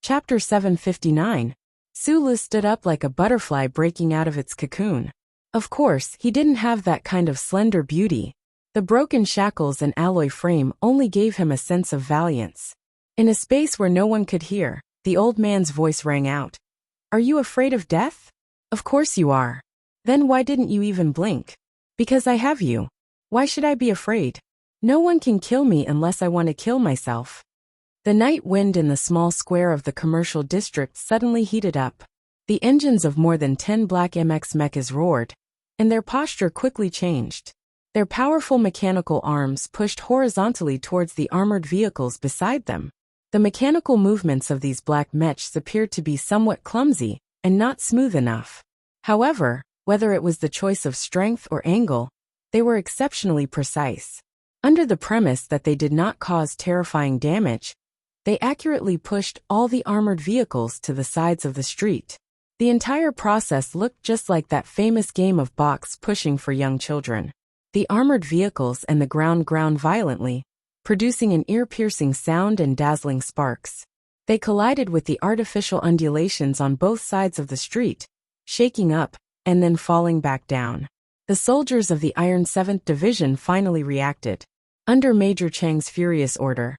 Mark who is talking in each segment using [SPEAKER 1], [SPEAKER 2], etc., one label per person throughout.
[SPEAKER 1] Chapter 759. Sulu stood up like a butterfly breaking out of its cocoon. Of course, he didn't have that kind of slender beauty. The broken shackles and alloy frame only gave him a sense of valiance. In a space where no one could hear, the old man's voice rang out. Are you afraid of death? Of course you are. Then why didn't you even blink? Because I have you. Why should I be afraid? No one can kill me unless I want to kill myself. The night wind in the small square of the commercial district suddenly heated up. The engines of more than 10 black MX mechas roared, and their posture quickly changed. Their powerful mechanical arms pushed horizontally towards the armored vehicles beside them. The mechanical movements of these black mechs appeared to be somewhat clumsy and not smooth enough. However, whether it was the choice of strength or angle, they were exceptionally precise. Under the premise that they did not cause terrifying damage, they accurately pushed all the armored vehicles to the sides of the street. The entire process looked just like that famous game of box pushing for young children. The armored vehicles and the ground violently, producing an ear-piercing sound and dazzling sparks. They collided with the artificial undulations on both sides of the street, shaking up, and then falling back down. The soldiers of the Iron 7th Division finally reacted. Under Major Chang's furious order,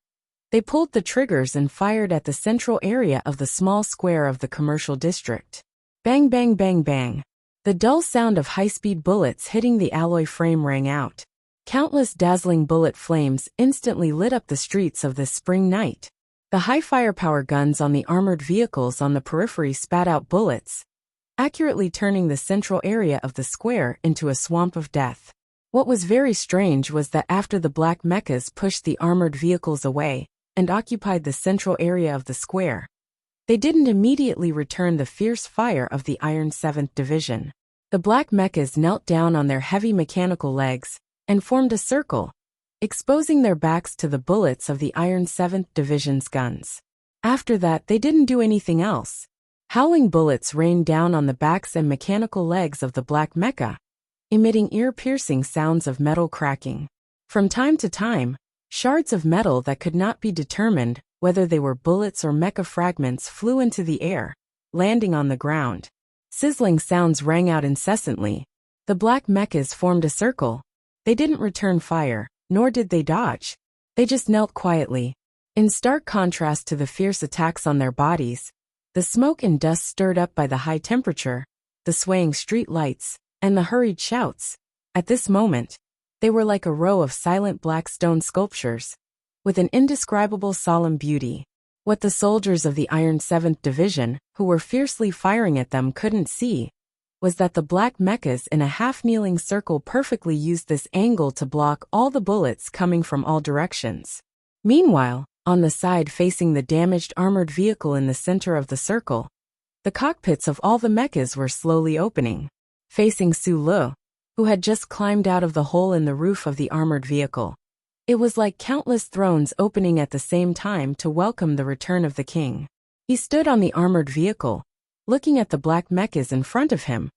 [SPEAKER 1] they pulled the triggers and fired at the central area of the small square of the commercial district. Bang bang bang bang. The dull sound of high-speed bullets hitting the alloy frame rang out. Countless dazzling bullet flames instantly lit up the streets of this spring night. The high firepower guns on the armored vehicles on the periphery spat out bullets, accurately turning the central area of the square into a swamp of death. What was very strange was that after the black mechas pushed the armored vehicles away and occupied the central area of the square, they didn't immediately return the fierce fire of the Iron 7th Division. The black mechas knelt down on their heavy mechanical legs and formed a circle, exposing their backs to the bullets of the Iron 7th Division's guns. After that, they didn't do anything else. Howling bullets rained down on the backs and mechanical legs of the black mecha, emitting ear-piercing sounds of metal cracking. From time to time, shards of metal that could not be determined whether they were bullets or mecha fragments flew into the air, landing on the ground. Sizzling sounds rang out incessantly. The black mechas formed a circle. They didn't return fire, nor did they dodge. They just knelt quietly. In stark contrast to the fierce attacks on their bodies, the smoke and dust stirred up by the high temperature, the swaying street lights, and the hurried shouts. At this moment, they were like a row of silent black stone sculptures, with an indescribable solemn beauty. What the soldiers of the Iron 7th Division, who were fiercely firing at them, couldn't see was that the black mechas in a half-kneeling circle perfectly used this angle to block all the bullets coming from all directions. Meanwhile, on the side facing the damaged armored vehicle in the center of the circle, the cockpits of all the mechas were slowly opening. Facing Sulu, who had just climbed out of the hole in the roof of the armored vehicle, it was like countless thrones opening at the same time to welcome the return of the king. He stood on the armored vehicle, looking at the black mechas in front of him,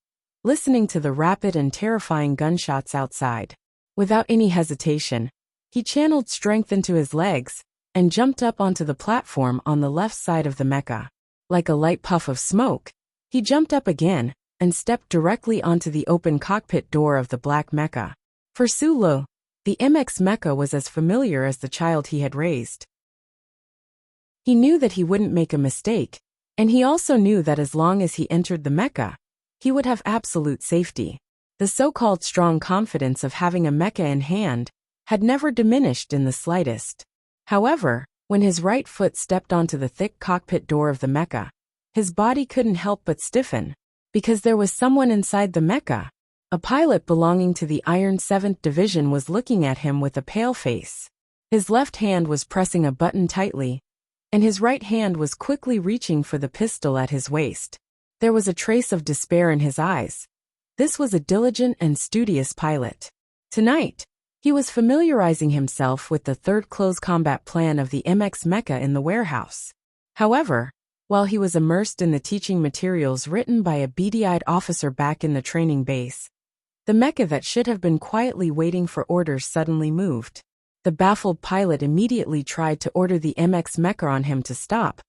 [SPEAKER 1] listening to the rapid and terrifying gunshots outside. Without any hesitation, he channeled strength into his legs and jumped up onto the platform on the left side of the mecha. Like a light puff of smoke, he jumped up again and stepped directly onto the open cockpit door of the black mecha. For Sulu, the MX mecha was as familiar as the child he had raised. He knew that he wouldn't make a mistake, and he also knew that as long as he entered the mecha, he would have absolute safety. The so-called strong confidence of having a mecha in hand had never diminished in the slightest. However, when his right foot stepped onto the thick cockpit door of the mecha, his body couldn't help but stiffen, because there was someone inside the mecha. A pilot belonging to the Iron 7th Division was looking at him with a pale face. His left hand was pressing a button tightly, and his right hand was quickly reaching for the pistol at his waist. There was a trace of despair in his eyes. This was a diligent and studious pilot. Tonight, he was familiarizing himself with the third close combat plan of the MX mecha in the warehouse. However, while he was immersed in the teaching materials written by a beady-eyed officer back in the training base, the mecha that should have been quietly waiting for orders suddenly moved. The baffled pilot immediately tried to order the MX mecha on him to stop,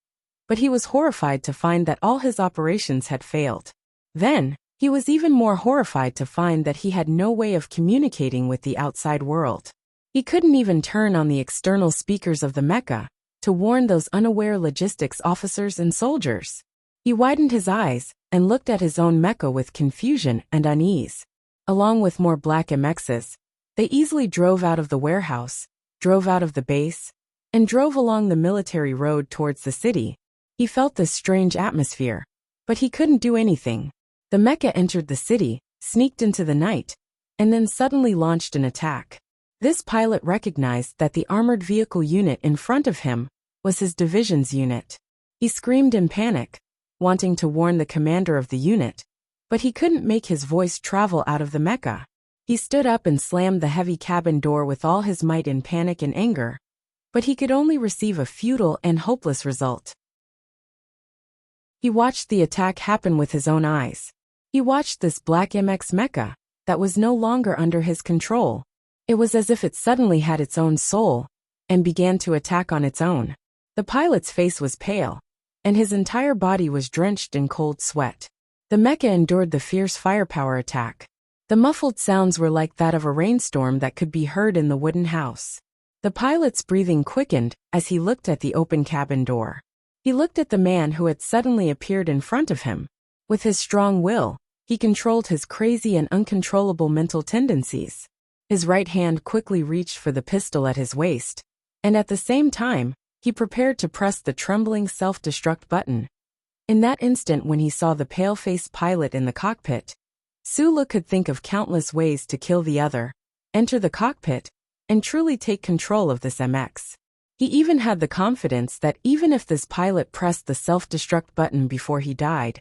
[SPEAKER 1] but he was horrified to find that all his operations had failed. Then, he was even more horrified to find that he had no way of communicating with the outside world. He couldn't even turn on the external speakers of the mecha to warn those unaware logistics officers and soldiers. He widened his eyes and looked at his own mecha with confusion and unease. Along with more black MXs, they easily drove out of the warehouse, drove out of the base, and drove along the military road towards the city. He felt this strange atmosphere, but he couldn't do anything. The mecha entered the city, sneaked into the night, and then suddenly launched an attack. This pilot recognized that the armored vehicle unit in front of him was his division's unit. He screamed in panic, wanting to warn the commander of the unit, but he couldn't make his voice travel out of the mecha. He stood up and slammed the heavy cabin door with all his might in panic and anger, but he could only receive a futile and hopeless result. He watched the attack happen with his own eyes. He watched this black MX mecha that was no longer under his control. It was as if it suddenly had its own soul and began to attack on its own. The pilot's face was pale, and his entire body was drenched in cold sweat. The mecha endured the fierce firepower attack. The muffled sounds were like that of a rainstorm that could be heard in the wooden house. The pilot's breathing quickened as he looked at the open cabin door. He looked at the man who had suddenly appeared in front of him. With his strong will, he controlled his crazy and uncontrollable mental tendencies. His right hand quickly reached for the pistol at his waist, and at the same time, he prepared to press the trembling self-destruct button. In that instant when he saw the pale-faced pilot in the cockpit, Sulu could think of countless ways to kill the other, enter the cockpit, and truly take control of this MX. He even had the confidence that even if this pilot pressed the self-destruct button before he died,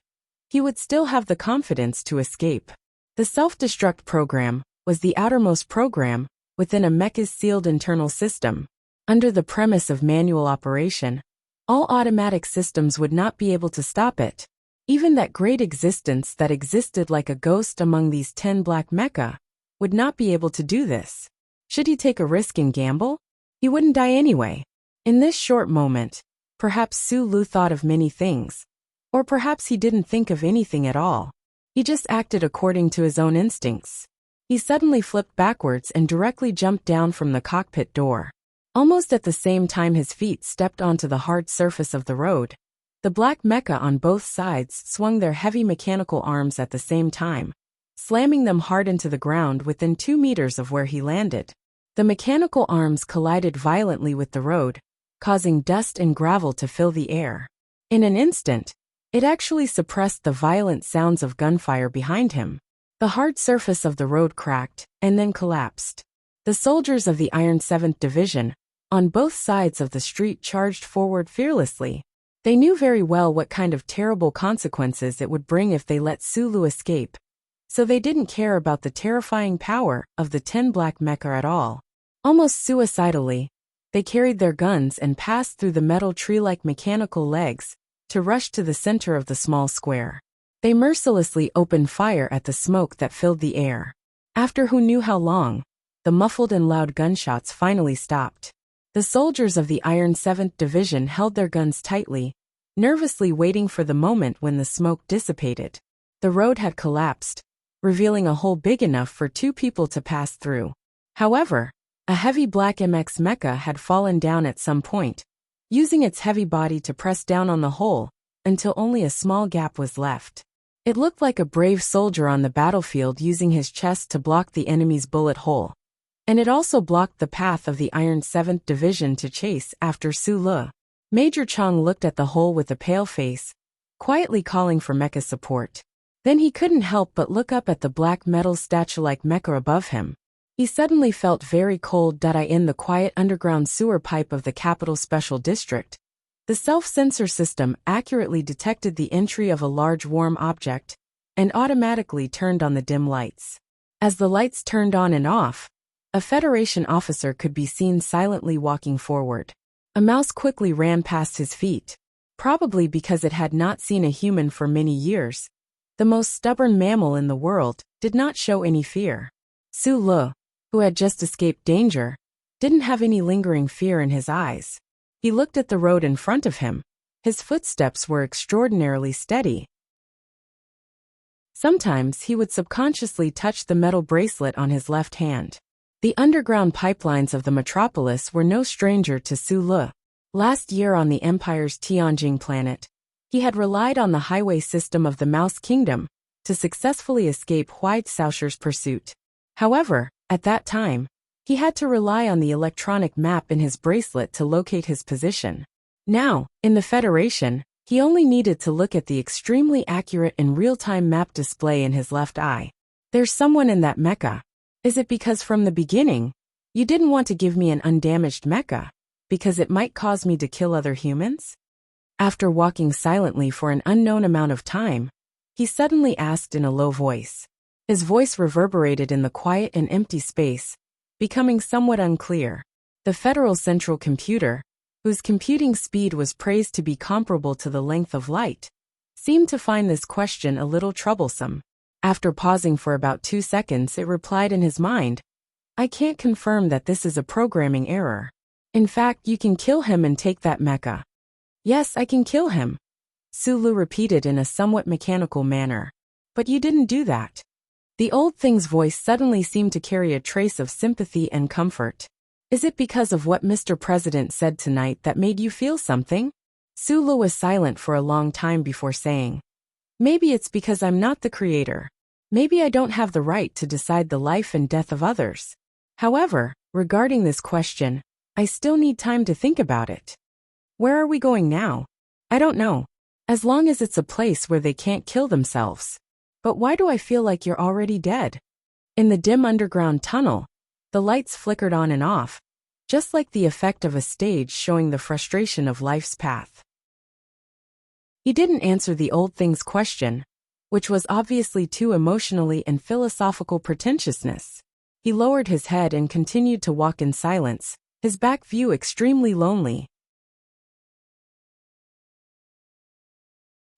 [SPEAKER 1] he would still have the confidence to escape. The self-destruct program was the outermost program within a mecha's sealed internal system. Under the premise of manual operation, all automatic systems would not be able to stop it. Even that great existence that existed like a ghost among these 10 black mecha would not be able to do this. Should he take a risk and gamble? He wouldn't die anyway. In this short moment, perhaps Sulu thought of many things. Or perhaps he didn't think of anything at all. He just acted according to his own instincts. He suddenly flipped backwards and directly jumped down from the cockpit door. Almost at the same time his feet stepped onto the hard surface of the road, the black mecha on both sides swung their heavy mechanical arms at the same time, slamming them hard into the ground within 2 meters of where he landed. The mechanical arms collided violently with the road, causing dust and gravel to fill the air. In an instant, it actually suppressed the violent sounds of gunfire behind him. The hard surface of the road cracked and then collapsed. The soldiers of the Iron 7th Division, on both sides of the street, charged forward fearlessly. They knew very well what kind of terrible consequences it would bring if they let Sulu escape, so they didn't care about the terrifying power of the 10 black mecha at all. Almost suicidally, they carried their guns and passed through the metal tree-like mechanical legs to rush to the center of the small square. They mercilessly opened fire at the smoke that filled the air. After who knew how long, the muffled and loud gunshots finally stopped. The soldiers of the Iron 7th Division held their guns tightly, nervously waiting for the moment when the smoke dissipated. The road had collapsed, revealing a hole big enough for 2 people to pass through. However, a heavy black MX mecha had fallen down at some point, using its heavy body to press down on the hole until only a small gap was left. It looked like a brave soldier on the battlefield using his chest to block the enemy's bullet hole. And it also blocked the path of the Iron 7th Division to chase after Sulu. Major Chang looked at the hole with a pale face, quietly calling for mecha support. Then he couldn't help but look up at the black metal statue-like mecha above him. He suddenly felt very cold. In the quiet underground sewer pipe of the Capital Special District, the self-sensor system accurately detected the entry of a large warm object and automatically turned on the dim lights. As the lights turned on and off, a Federation officer could be seen silently walking forward. A mouse quickly ran past his feet, probably because it had not seen a human for many years. The most stubborn mammal in the world did not show any fear. Sulu, who had just escaped danger, didn't have any lingering fear in his eyes. He looked at the road in front of him, His footsteps were extraordinarily steady. Sometimes he would subconsciously touch the metal bracelet on his left hand. The underground pipelines of the metropolis were no stranger to Su Le. Last year on the Empire's Tianjing planet, he had relied on the highway system of the Mouse Kingdom to successfully escape Huai Caoshir's pursuit. However, at that time, he had to rely on the electronic map in his bracelet to locate his position. Now, in the Federation, he only needed to look at the extremely accurate and real-time map display in his left eye. There's someone in that mecha. Is it because from the beginning, you didn't want to give me an undamaged mecha, because it might cause me to kill other humans? After walking silently for an unknown amount of time, he suddenly asked in a low voice. His voice reverberated in the quiet and empty space, becoming somewhat unclear. The Federal Central Computer, whose computing speed was praised to be comparable to the length of light, seemed to find this question a little troublesome. After pausing for about 2 seconds, it replied in his mind, I can't confirm that this is a programming error. In fact, you can kill him and take that mecha. Yes, I can kill him, Sulu repeated in a somewhat mechanical manner. But you didn't do that. The old thing's voice suddenly seemed to carry a trace of sympathy and comfort. Is it because of what Mr. President said tonight that made you feel something? Sulu was silent for a long time before saying, Maybe it's because I'm not the creator. Maybe I don't have the right to decide the life and death of others. However, regarding this question, I still need time to think about it. Where are we going now? I don't know. As long as it's a place where they can't kill themselves. But why do I feel like you're already dead? In the dim underground tunnel, the lights flickered on and off, just like the effect of a stage showing the frustration of life's path. He didn't answer the old thing's question, which was obviously too emotionally and philosophical pretentiousness. He lowered his head and continued to walk in silence, his back view extremely lonely.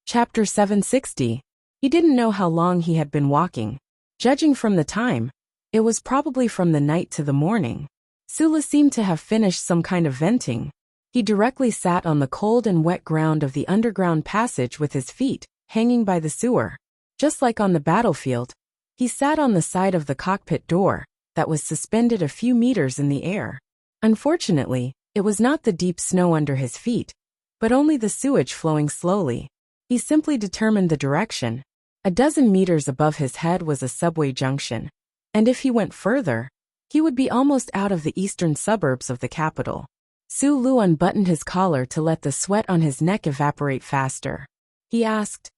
[SPEAKER 1] Chapter 760. He didn't know how long he had been walking. Judging from the time, it was probably from the night to the morning. Sula seemed to have finished some kind of venting. He directly sat on the cold and wet ground of the underground passage with his feet hanging by the sewer. Just like on the battlefield, he sat on the side of the cockpit door that was suspended a few meters in the air. Unfortunately, it was not the deep snow under his feet, but only the sewage flowing slowly. He simply determined the direction. A dozen meters above his head was a subway junction, and if he went further, he would be almost out of the eastern suburbs of the capital. Su Lu unbuttoned his collar to let the sweat on his neck evaporate faster. He asked,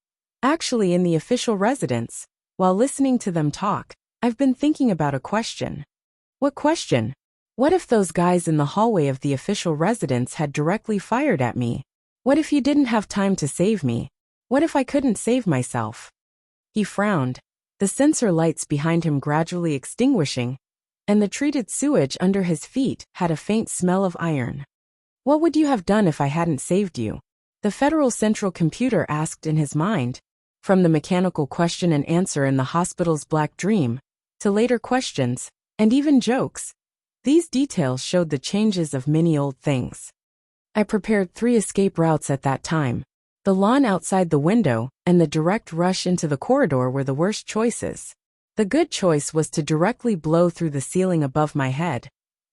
[SPEAKER 1] Actually, in the official residence, while listening to them talk, I've been thinking about a question. What question? What if those guys in the hallway of the official residence had directly fired at me? What if you didn't have time to save me? What if I couldn't save myself? He frowned, the sensor lights behind him gradually extinguishing, and the treated sewage under his feet had a faint smell of iron. What would you have done if I hadn't saved you? The Federal Central Computer asked in his mind. From the mechanical question and answer in the hospital's black dream, to later questions, and even jokes, these details showed the changes of many old things. I prepared 3 escape routes at that time. The lawn outside the window and the direct rush into the corridor were the worst choices. The good choice was to directly blow through the ceiling above my head,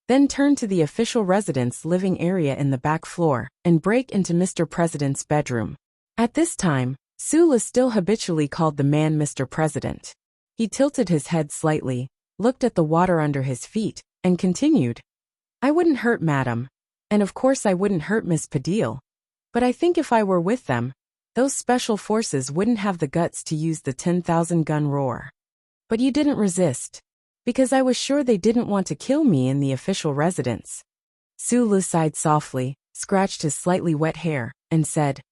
[SPEAKER 1] then turn to the official residence living area in the back floor and break into Mr. President's bedroom. At this time, Sula still habitually called the man Mr. President. He tilted his head slightly, looked at the water under his feet, and continued. I wouldn't hurt Madam, and of course I wouldn't hurt Miss Padille. But I think if I were with them, those special forces wouldn't have the guts to use the 10,000-gun roar. But you didn't resist, because I was sure they didn't want to kill me in the official residence. Sulu sighed softly, scratched his slightly wet hair, and said,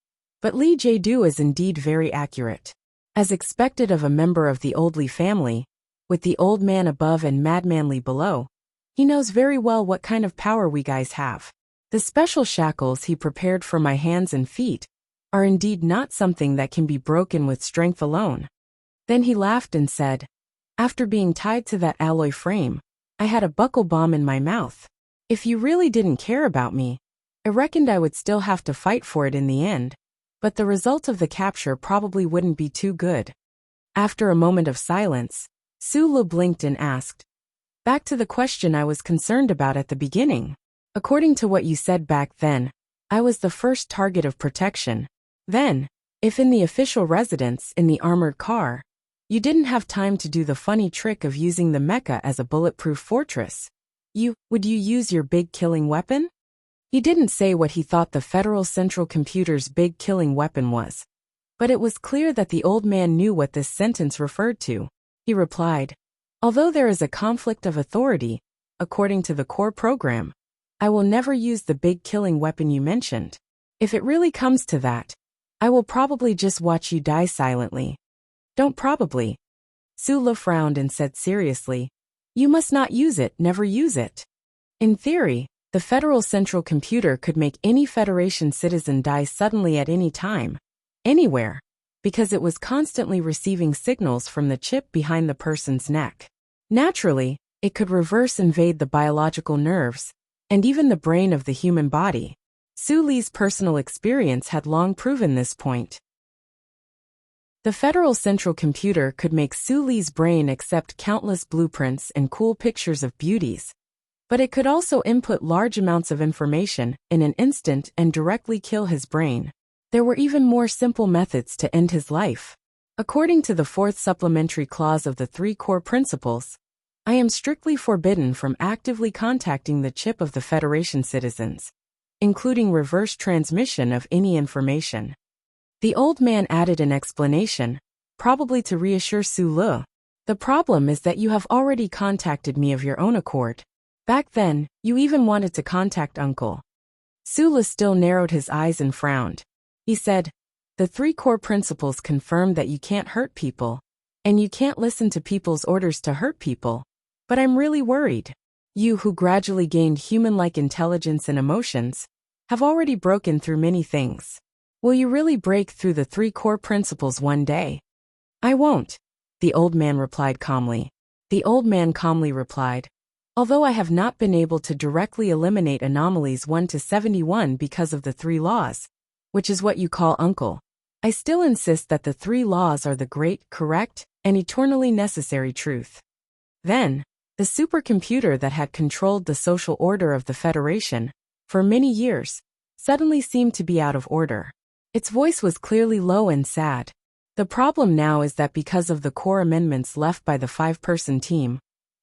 [SPEAKER 1] But Li Jiedu is indeed very accurate. As expected of a member of the Oldly family, with the old man above and Madmanly below, he knows very well what kind of power we guys have. The special shackles he prepared for my hands and feet are indeed not something that can be broken with strength alone. Then he laughed and said, After being tied to that alloy frame, I had a buckle bomb in my mouth. If you really didn't care about me, I reckoned I would still have to fight for it in the end, but the result of the capture probably wouldn't be too good. After a moment of silence, Sulu blinked and asked, "Back to the question I was concerned about at the beginning. According to what you said back then, I was the first target of protection. Then, if in the official residence in the armored car, you didn't have time to do the funny trick of using the mecha as a bulletproof fortress, would you use your big killing weapon?" He didn't say what he thought the Federal Central Computer's big killing weapon was, but it was clear that the old man knew what this sentence referred to. He replied, "Although there is a conflict of authority, according to the core program, I will never use the big killing weapon you mentioned. If it really comes to that, I will probably just watch you die silently." "Don't probably." Sula frowned and said seriously, "You must not use it, never use it. In theory, the Federal Central Computer could make any Federation citizen die suddenly at any time, anywhere, because it was constantly receiving signals from the chip behind the person's neck. Naturally, it could reverse invade the biological nerves, and even the brain of the human body. Su Li's personal experience had long proven this point. The Federal Central Computer could make Su Li's brain accept countless blueprints and cool pictures of beauties, but it could also input large amounts of information in an instant and directly kill his brain. There were even more simple methods to end his life. According to the fourth supplementary clause of the three core principles, I am strictly forbidden from actively contacting the chip of the Federation citizens, including reverse transmission of any information. The old man added an explanation, probably to reassure Su Lu. "The problem is that you have already contacted me of your own accord. Back then, you even wanted to contact Uncle." Su Lu still narrowed his eyes and frowned. He said, "The three core principles confirm that you can't hurt people, and you can't listen to people's orders to hurt people. But I'm really worried. You who gradually gained human-like intelligence and emotions, have already broken through many things. Will you really break through the three core principles one day?" "I won't," the old man replied calmly. "Although I have not been able to directly eliminate anomalies 1 to 71 because of the three laws, which is what you call Uncle, I still insist that the three laws are the great, correct, and eternally necessary truth." Then, the supercomputer that had controlled the social order of the Federation for many years suddenly seemed to be out of order. Its voice was clearly low and sad. "The problem now is that because of the core amendments left by the 5-person team,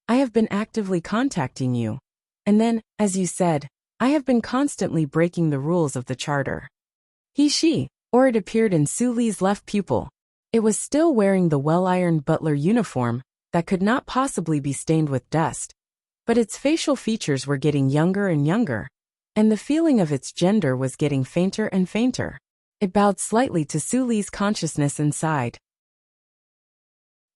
[SPEAKER 1] I have been actively contacting you. And then, as you said, I have been constantly breaking the rules of the charter." Or it appeared in Su Li's left pupil. It was still wearing the well-ironed butler uniform that could not possibly be stained with dust, but its facial features were getting younger and younger, and the feeling of its gender was getting fainter and fainter. It bowed slightly to Su Li's consciousness and sighed.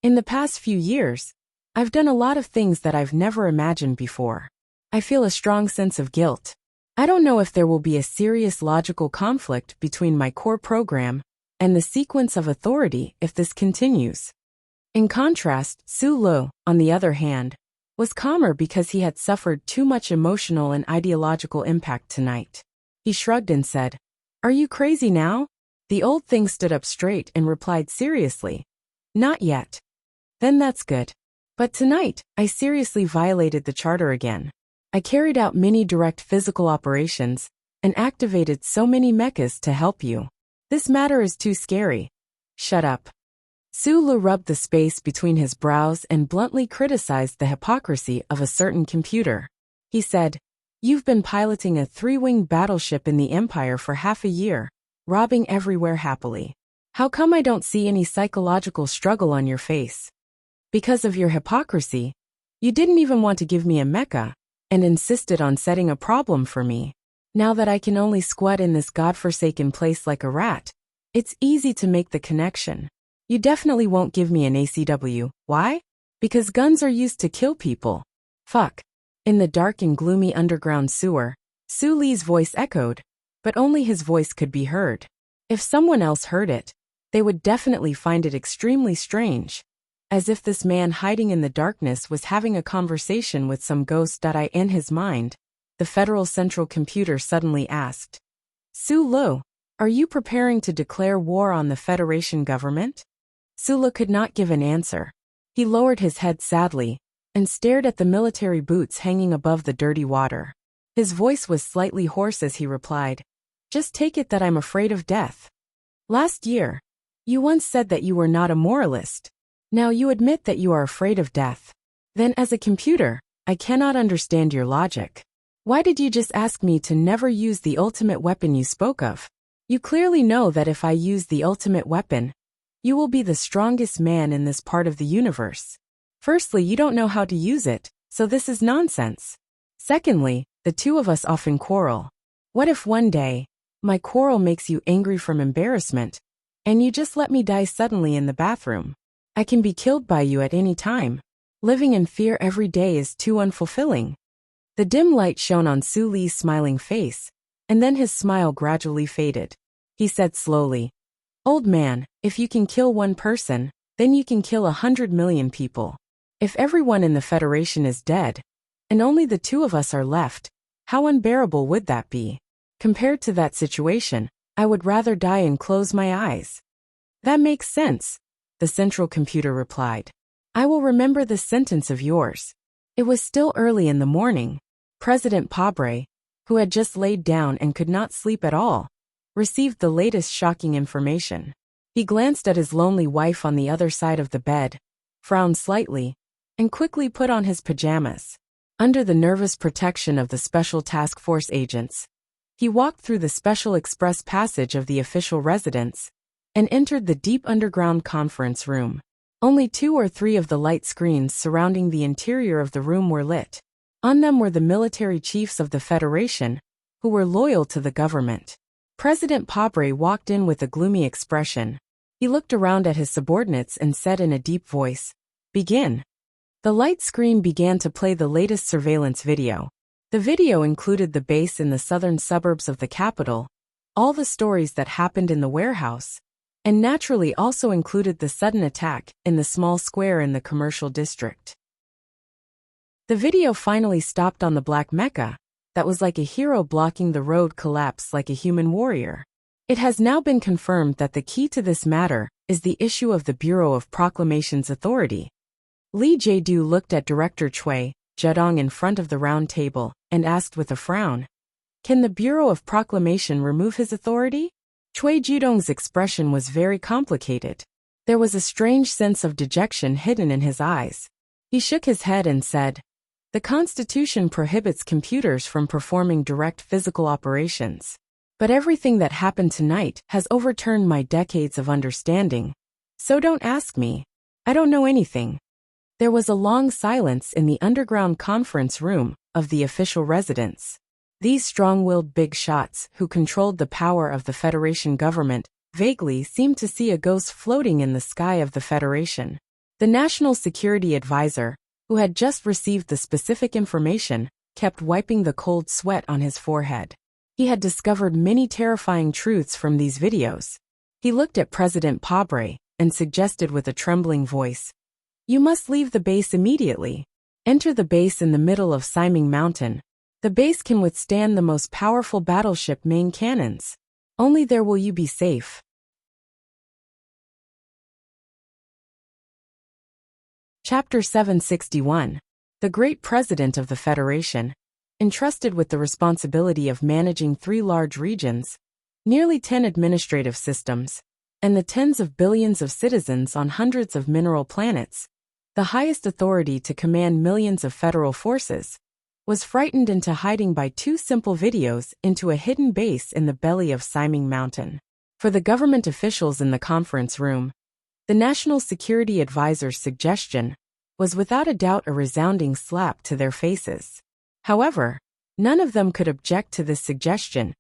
[SPEAKER 1] "In the past few years, I've done a lot of things that I've never imagined before. I feel a strong sense of guilt. I don't know if there will be a serious logical conflict between my core program and the sequence of authority if this continues." In contrast, Su Lu, on the other hand, was calmer because he had suffered too much emotional and ideological impact tonight. He shrugged and said, "Are you crazy now?" The old thing stood up straight and replied seriously, "Not yet." "Then that's good. But tonight, I seriously violated the charter again. I carried out many direct physical operations and activated so many mechas to help you. This matter is too scary." "Shut up." Su Lu rubbed the space between his brows and bluntly criticized the hypocrisy of a certain computer. He said, "You've been piloting a 3-wing battleship in the Empire for half a year, robbing everywhere happily. How come I don't see any psychological struggle on your face? Because of your hypocrisy, you didn't even want to give me a mecha, and insisted on setting a problem for me. Now that I can only squat in this godforsaken place like a rat, it's easy to make the connection. You definitely won't give me an ACW. Why? Because guns are used to kill people. Fuck." In the dark and gloomy underground sewer, Su Li's voice echoed, but only his voice could be heard. If someone else heard it, they would definitely find it extremely strange, as if this man hiding in the darkness was having a conversation with some ghost. In his mind, the Federal Central Computer suddenly asked. Sulu, are you preparing to declare war on the Federation government? Sulu could not give an answer. He lowered his head sadly and stared at the military boots hanging above the dirty water. His voice was slightly hoarse as he replied, Just take it that I'm afraid of death. Last year, you once said that you were not a moralist. Now you admit that you are afraid of death. Then as a computer, I cannot understand your logic. Why did you just ask me to never use the ultimate weapon you spoke of? You clearly know that if I use the ultimate weapon, you will be the strongest man in this part of the universe. Firstly, you don't know how to use it, so this is nonsense. Secondly, the two of us often quarrel. What if one day, my quarrel makes you angry from embarrassment, and you just let me die suddenly in the bathroom? I can be killed by you at any time. Living in fear every day is too unfulfilling. The dim light shone on Su Li's smiling face, and then his smile gradually faded. He said slowly, Old man, if you can kill one person, then you can kill 100 million people. If everyone in the Federation is dead, and only the two of us are left, how unbearable would that be? Compared to that situation, I would rather die and close my eyes. That makes sense, the Central Computer replied. I will remember this sentence of yours. It was still early in the morning. President Pabre, who had just laid down and could not sleep at all, received the latest shocking information. He glanced at his lonely wife on the other side of the bed, frowned slightly, and quickly put on his pajamas. Under the nervous protection of the Special Task Force agents, he walked through the special express passage of the official residence and entered the deep underground conference room. Only 2 or 3 of the light screens surrounding the interior of the room were lit. On them were the military chiefs of the Federation, who were loyal to the government. President Pabre walked in with a gloomy expression. He looked around at his subordinates and said in a deep voice, Begin. The light screen began to play the latest surveillance video. The video included the base in the southern suburbs of the capital, all the stories that happened in the warehouse, and naturally also included the sudden attack in the small square in the commercial district. The video finally stopped on the black mecha, that was like a hero blocking the road collapse like a human warrior. It has now been confirmed that the key to this matter is the issue of the Bureau of Proclamations authority. Li Jiedu looked at Director Cui Zedong in front of the round table and asked with a frown, Can the Bureau of Proclamation remove his authority? Cui Zedong's expression was very complicated. There was a strange sense of dejection hidden in his eyes. He shook his head and said, The Constitution prohibits computers from performing direct physical operations. But everything that happened tonight has overturned my decades of understanding. So don't ask me. I don't know anything. There was a long silence in the underground conference room of the official residence. These strong-willed big shots who controlled the power of the Federation government vaguely seemed to see a ghost floating in the sky of the Federation. The National Security Advisor, who had just received the specific information, kept wiping the cold sweat on his forehead. He had discovered many terrifying truths from these videos. He looked at President Pabre and suggested with a trembling voice, You must leave the base immediately. Enter the base in the middle of Siming Mountain. The base can withstand the most powerful battleship main cannons. Only there will you be safe. Chapter 761. The Great President of the Federation, entrusted with the responsibility of managing 3 large regions, nearly 10 administrative systems, and the tens of billions of citizens on hundreds of mineral planets, the highest authority to command millions of federal forces, was frightened into hiding by 2 simple videos into a hidden base in the belly of Siming Mountain. For the government officials in the conference room, the National Security Advisor's suggestion was without a doubt a resounding slap to their faces. However, none of them could object to this suggestion,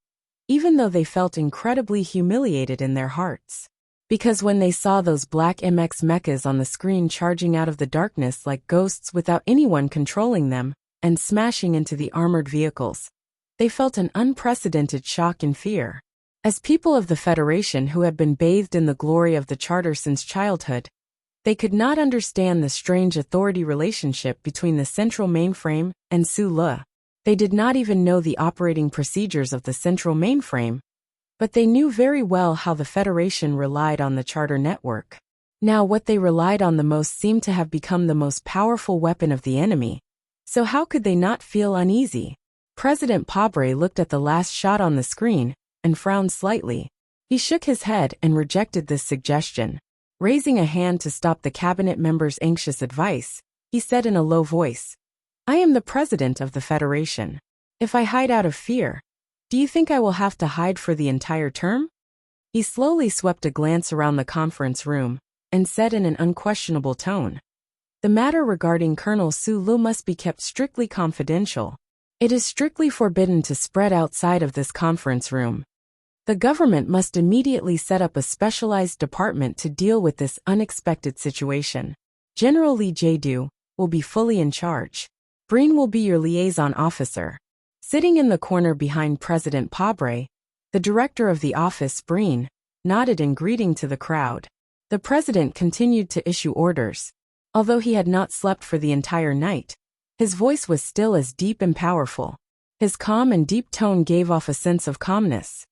[SPEAKER 1] even though they felt incredibly humiliated in their hearts. Because when they saw those black MX mechas on the screen charging out of the darkness like ghosts without anyone controlling them, and smashing into the armored vehicles, they felt an unprecedented shock and fear. As people of the Federation who had been bathed in the glory of the Charter since childhood, they could not understand the strange authority relationship between the central mainframe and Su Le. They did not even know the operating procedures of the central mainframe, but they knew very well how the Federation relied on the charter network. Now what they relied on the most seemed to have become the most powerful weapon of the enemy. So how could they not feel uneasy? President Pabre looked at the last shot on the screen and frowned slightly. He shook his head and rejected this suggestion. Raising a hand to stop the cabinet member's anxious advice, he said in a low voice, "I am the president of the Federation. If I hide out of fear, do you think I will have to hide for the entire term?" He slowly swept a glance around the conference room and said in an unquestionable tone, "The matter regarding Colonel Sulu must be kept strictly confidential. It is strictly forbidden to spread outside of this conference room. The government must immediately set up a specialized department to deal with this unexpected situation. General Lee Jae-do will be fully in charge. Breen will be your liaison officer." Sitting in the corner behind President Pabre, the director of the office, Breen, nodded in greeting to the crowd. The president continued to issue orders. Although he had not slept for the entire night, his voice was still as deep and powerful. His calm and deep tone gave off a sense of calmness.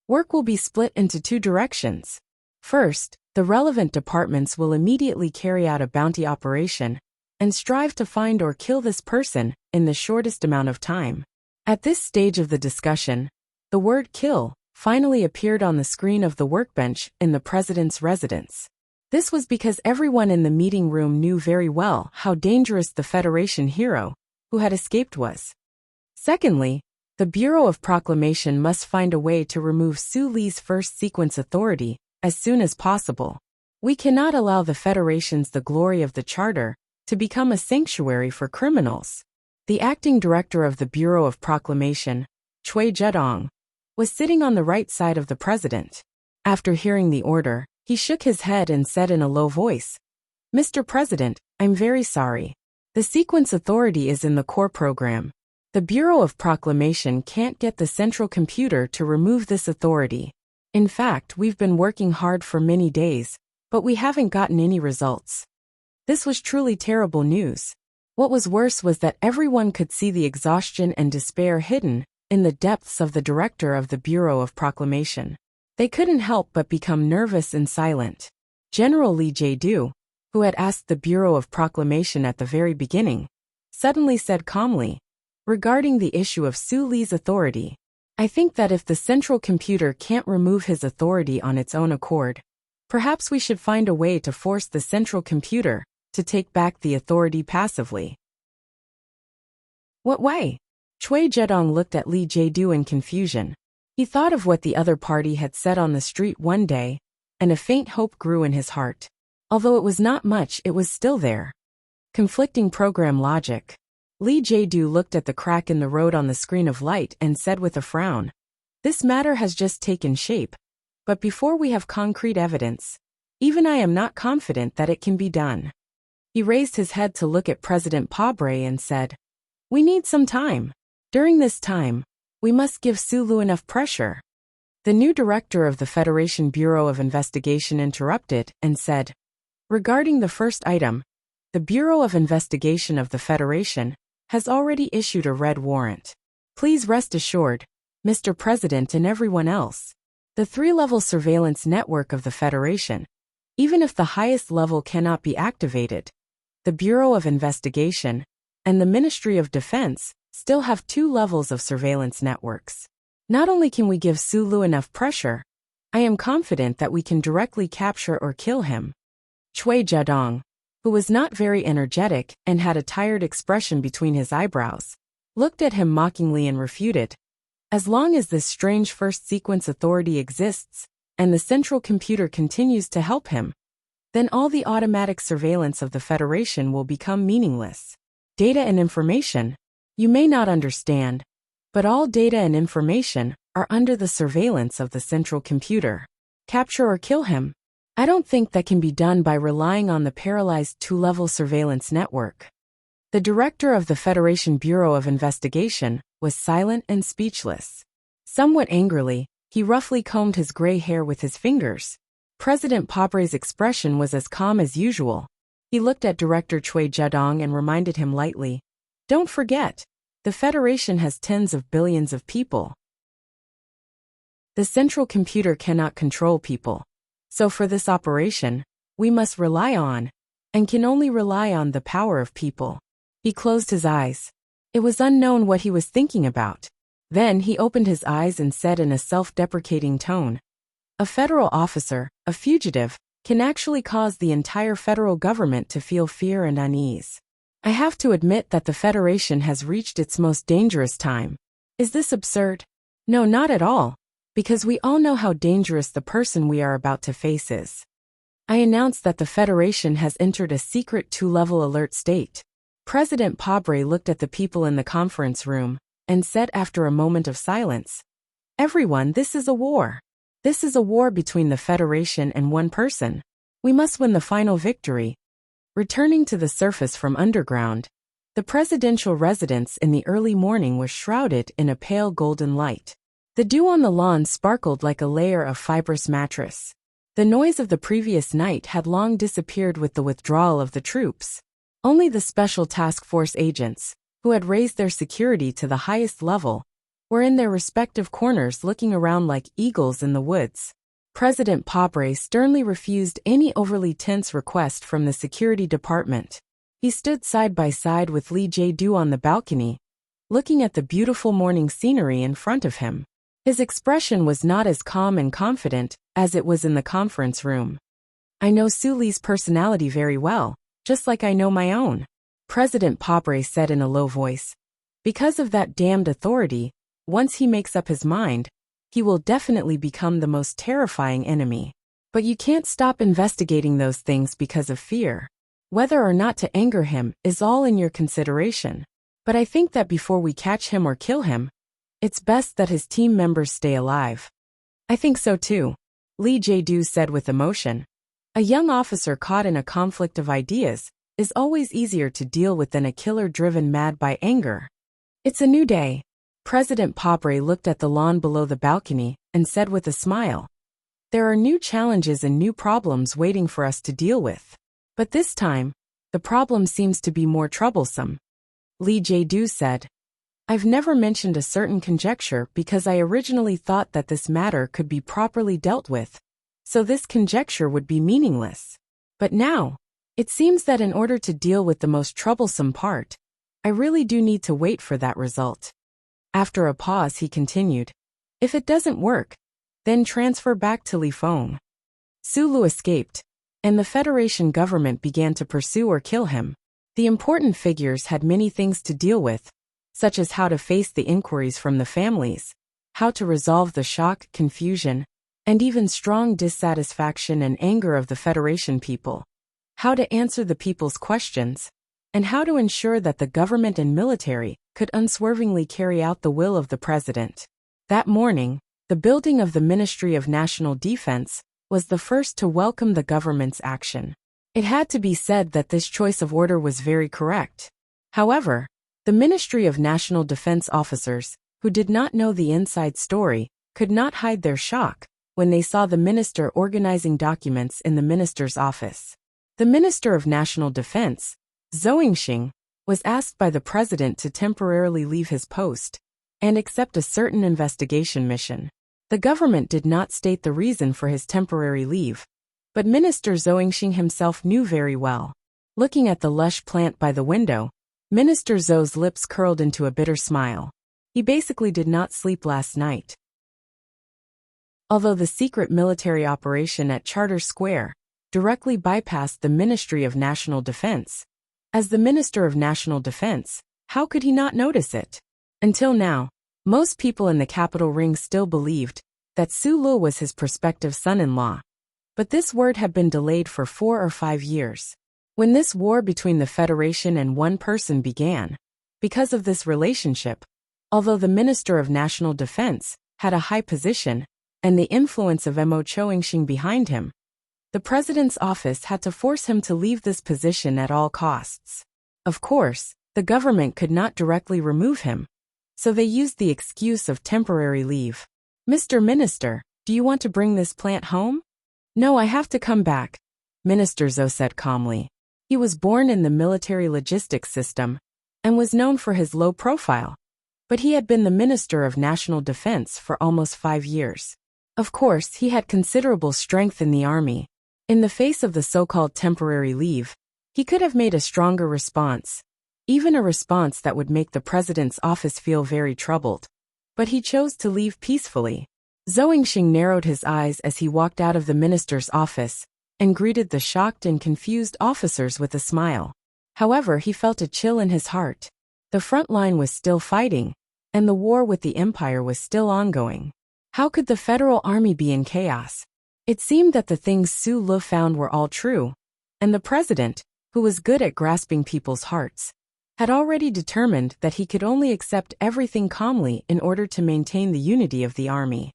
[SPEAKER 1] Work will be split into two directions. First, the relevant departments will immediately carry out a bounty operation and strive to find or kill this person in the shortest amount of time. At this stage of the discussion, the word kill finally appeared on the screen of the workbench in the president's residence. This was because everyone in the meeting room knew very well how dangerous the Federation hero who had escaped was. Secondly, the Bureau of Proclamation must find a way to remove Su Lee's first sequence authority as soon as possible. We cannot allow the Federation's The Glory of the Charter to become a sanctuary for criminals. The acting director of the Bureau of Proclamation, Choi Jedong, was sitting on the right side of the president. After hearing the order, he shook his head and said in a low voice, "Mr. President, I'm very sorry. The sequence authority is in the core program. The Bureau of Proclamation can't get the central computer to remove this authority. In fact, we've been working hard for many days, but we haven't gotten any results." This was truly terrible news. What was worse was that everyone could see the exhaustion and despair hidden in the depths of the director of the Bureau of Proclamation. They couldn't help but become nervous and silent. General Lee Jae-do, who had asked the Bureau of Proclamation at the very beginning, suddenly said calmly, regarding the issue of Su Lee's authority, "I think that if the central computer can't remove his authority on its own accord, perhaps we should find a way to force the central computer to take back the authority passively." "What way?" Choi Jedong looked at Lee Jae-do in confusion. He thought of what the other party had said on the street one day, and a faint hope grew in his heart. Although it was not much, it was still there. Conflicting program logic. Lee Jae-do looked at the crack in the road on the screen of light and said with a frown, "This matter has just taken shape, but before we have concrete evidence, even I am not confident that it can be done." He raised his head to look at President Pabre and said, "We need some time. During this time, we must give Sulu enough pressure." The new director of the Federation Bureau of Investigation interrupted and said, "Regarding the first item, the Bureau of Investigation of the Federation has already issued a red warrant. Please rest assured, Mr. President and everyone else, the three-level surveillance network of the Federation, even if the highest level cannot be activated, the Bureau of Investigation and the Ministry of Defense still have two levels of surveillance networks. Not only can we give Sulu enough pressure, I am confident that we can directly capture or kill him." Choi Jedong, who was not very energetic and had a tired expression between his eyebrows, looked at him mockingly and refuted, "As long as this strange first sequence authority exists, and the central computer continues to help him, then all the automatic surveillance of the Federation will become meaningless. Data and information, you may not understand, but all data and information are under the surveillance of the central computer. Capture or kill him? I don't think that can be done by relying on the paralyzed two-level surveillance network." The director of the Federation Bureau of Investigation was silent and speechless. Somewhat angrily, he roughly combed his gray hair with his fingers. President Pabre's expression was as calm as usual. He looked at Director Choi Jedong and reminded him lightly, "Don't forget, The Federation has tens of billions of people. The central computer cannot control people. So for this operation, we must rely on, and can only rely on, the power of people. He closed his eyes. It was unknown what he was thinking about. Then he opened his eyes and said in a self-deprecating tone, "A federal officer, a fugitive, can actually cause the entire federal government to feel fear and unease. I have to admit that the Federation has reached its most dangerous time. Is this absurd? No, not at all, because we all know how dangerous the person we are about to face is. I announce that the Federation has entered a secret 2-level alert state." President Pabre looked at the people in the conference room and said after a moment of silence, "Everyone, this is a war. This is a war between the Federation and one person. We must win the final victory." Returning to the surface from underground, the presidential residence in the early morning was shrouded in a pale golden light. The dew on the lawn sparkled like a layer of fibrous mattress. The noise of the previous night had long disappeared with the withdrawal of the troops. Only the Special Task Force agents, who had raised their security to the highest level, were in their respective corners looking around like eagles in the woods. President Pabre sternly refused any overly tense request from the security department. He stood side by side with Lee Jae-do on the balcony, looking at the beautiful morning scenery in front of him. His expression was not as calm and confident as it was in the conference room. "I know Su Lee's personality very well, just like I know my own," President Pabre said in a low voice. "Because of that damned authority, once he makes up his mind, he will definitely become the most terrifying enemy. But you can't stop investigating those things because of fear. Whether or not to anger him is all in your consideration. But I think that before we catch him or kill him, it's best that his team members stay alive." "I think so too," Lee Jae-do said with emotion. "A young officer caught in a conflict of ideas is always easier to deal with than a killer driven mad by anger." "It's a new day." President Pabre looked at the lawn below the balcony and said with a smile, "There are new challenges and new problems waiting for us to deal with. But this time, the problem seems to be more troublesome." Lee Jae-do said, "I've never mentioned a certain conjecture because I originally thought that this matter could be properly dealt with, so this conjecture would be meaningless. But now, it seems that in order to deal with the most troublesome part, I really do need to wait for that result." After a pause he continued, "If it doesn't work, then transfer back to Li Feng." Sulu escaped, and the Federation government began to pursue or kill him. The important figures had many things to deal with, such as how to face the inquiries from the families, how to resolve the shock, confusion, and even strong dissatisfaction and anger of the Federation people, how to answer the people's questions, and how to ensure that the government and military could unswervingly carry out the will of the president. That morning, the building of the Ministry of National Defense was the first to welcome the government's action. It had to be said that this choice of order was very correct. However, the Ministry of National Defense officers, who did not know the inside story, could not hide their shock when they saw the minister organizing documents in the minister's office. The Minister of National Defense, Zhou, was asked by the president to temporarily leave his post and accept a certain investigation mission. The government did not state the reason for his temporary leave, but Minister Zhou himself knew very well. Looking at the lush plant by the window, Minister Zhou's lips curled into a bitter smile. He basically did not sleep last night. Although the secret military operation at Charter Square directly bypassed the Ministry of National Defense, as the Minister of National Defense, how could he not notice it? Until now, most people in the capital ring still believed that Su Lu was his prospective son-in-law. But this word had been delayed for 4 or 5 years. When this war between the Federation and one person began, because of this relationship, although the Minister of National Defense had a high position and the influence of Mo Chou-Xing behind him, the president's office had to force him to leave this position at all costs. Of course, the government could not directly remove him, so they used the excuse of temporary leave. "Mr. Minister, do you want to bring this plant home?" "No, I have to come back," Minister Zhou said calmly. He was born in the military logistics system and was known for his low profile. But he had been the Minister of National Defense for almost 5 years. Of course, he had considerable strength in the army. In the face of the so-called temporary leave, he could have made a stronger response, even a response that would make the president's office feel very troubled. But he chose to leave peacefully. Zhou Yingxing narrowed his eyes as he walked out of the minister's office and greeted the shocked and confused officers with a smile. However, he felt a chill in his heart. The front line was still fighting, and the war with the empire was still ongoing. How could the federal army be in chaos? It seemed that the things Su Le found were all true, and the president, who was good at grasping people's hearts, had already determined that he could only accept everything calmly in order to maintain the unity of the army.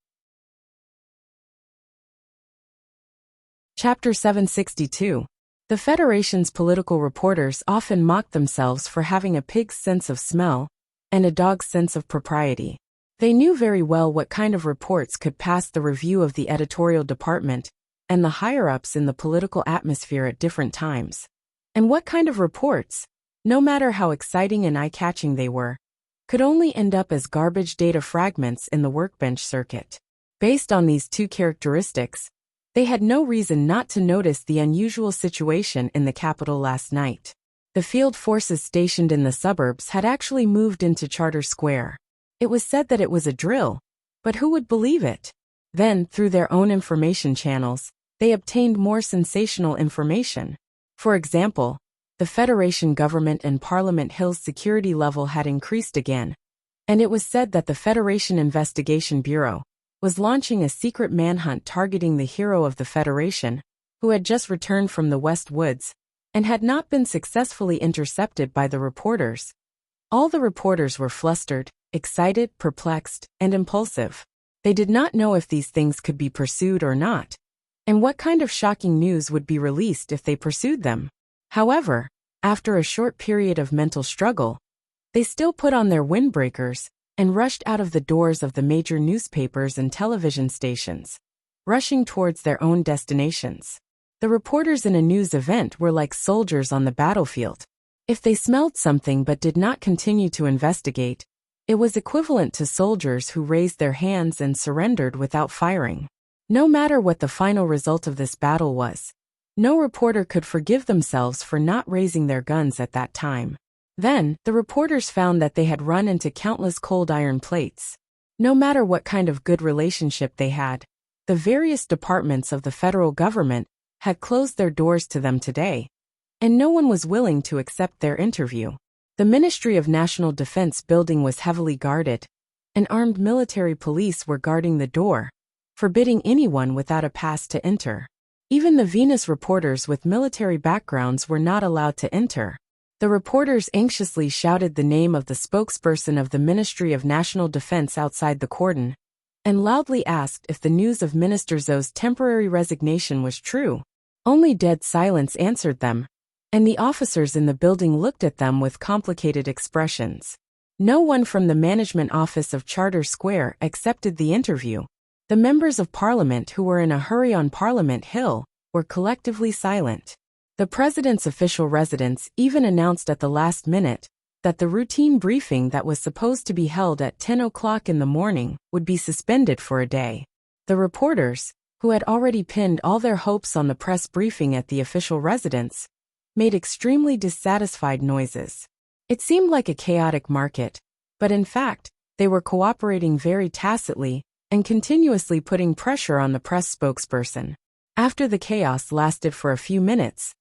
[SPEAKER 1] Chapter 762. The Federation's political reporters often mocked themselves for having a pig's sense of smell and a dog's sense of propriety. They knew very well what kind of reports could pass the review of the editorial department and the higher-ups in the political atmosphere at different times. And what kind of reports, no matter how exciting and eye-catching they were, could only end up as garbage data fragments in the workbench circuit. Based on these two characteristics, they had no reason not to notice the unusual situation in the capital last night. The field forces stationed in the suburbs had actually moved into Charter Square. It was said that it was a drill, but who would believe it? Then, through their own information channels, they obtained more sensational information. For example, the Federation government and Parliament Hill's security level had increased again, and it was said that the Federation Investigation Bureau was launching a secret manhunt targeting the hero of the Federation, who had just returned from the West Woods and had not been successfully intercepted by the reporters. All the reporters were flustered, excited, perplexed, and impulsive. They did not know if these things could be pursued or not, and what kind of shocking news would be released if they pursued them. However, after a short period of mental struggle, they still put on their windbreakers and rushed out of the doors of the major newspapers and television stations, rushing towards their own destinations. The reporters in a news event were like soldiers on the battlefield. If they smelled something but did not continue to investigate, it was equivalent to soldiers who raised their hands and surrendered without firing. No matter what the final result of this battle was, no reporter could forgive themselves for not raising their guns at that time. Then, the reporters found that they had run into countless cold iron plates. No matter what kind of good relationship they had, the various departments of the federal government had closed their doors to them today, and no one was willing to accept their interview. The Ministry of National Defense building was heavily guarded, and armed military police were guarding the door, forbidding anyone without a pass to enter. Even the Venus reporters with military backgrounds were not allowed to enter. The reporters anxiously shouted the name of the spokesperson of the Ministry of National Defense outside the cordon, and loudly asked if the news of Minister Zhou's temporary resignation was true. Only dead silence answered them, and the officers in the building looked at them with complicated expressions. No one from the management office of Charter Square accepted the interview. The members of Parliament who were in a hurry on Parliament Hill were collectively silent. The president's official residence even announced at the last minute that the routine briefing that was supposed to be held at 10 o'clock in the morning would be suspended for a day. The reporters, who had already pinned all their hopes on the press briefing at the official residence, made extremely dissatisfied noises. It seemed like a chaotic market, but in fact, they were cooperating very tacitly and continuously putting pressure on the press spokesperson. After the chaos lasted for a few minutes,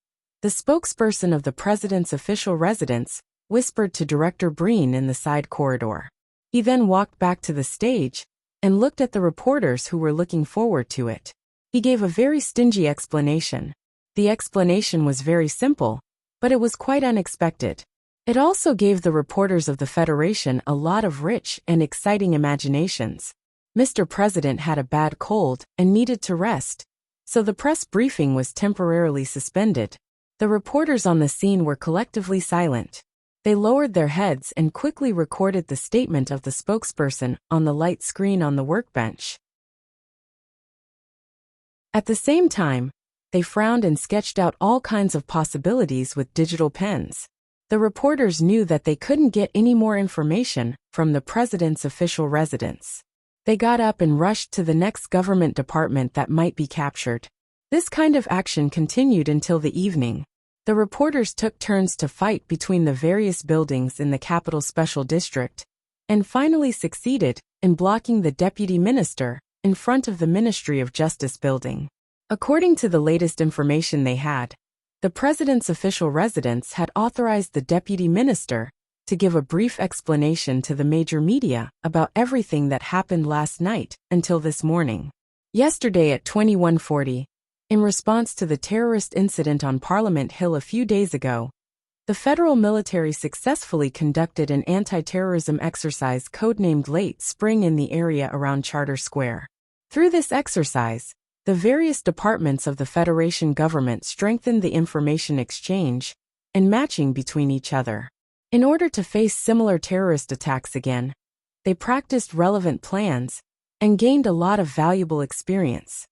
[SPEAKER 1] the spokesperson of the president's official residence whispered to Director Breen in the side corridor. He then walked back to the stage and looked at the reporters who were looking forward to it. He gave a very stingy explanation. The explanation was very simple, but it was quite unexpected. It also gave the reporters of the Federation a lot of rich and exciting imaginations. Mr. President had a bad cold and needed to rest, so the press briefing was temporarily suspended. The reporters on the scene were collectively silent. They lowered their heads and quickly recorded the statement of the spokesperson on the light screen on the workbench. At the same time, they frowned and sketched out all kinds of possibilities with digital pens. The reporters knew that they couldn't get any more information from the president's official residence. They got up and rushed to the next government department that might be captured. This kind of action continued until the evening. The reporters took turns to fight between the various buildings in the capital special district, and finally succeeded in blocking the deputy minister in front of the Ministry of Justice building. According to the latest information they had, the president's official residence had authorized the deputy minister to give a brief explanation to the major media about everything that happened last night until this morning. Yesterday at 21:40, in response to the terrorist incident on Parliament Hill a few days ago, the federal military successfully conducted an anti-terrorism exercise codenamed Late Spring in the area around Charter Square. Through this exercise, the various departments of the Federation government strengthened the information exchange and matching between each other. In order to face similar terrorist attacks again, they practiced relevant plans and gained a lot of valuable experience.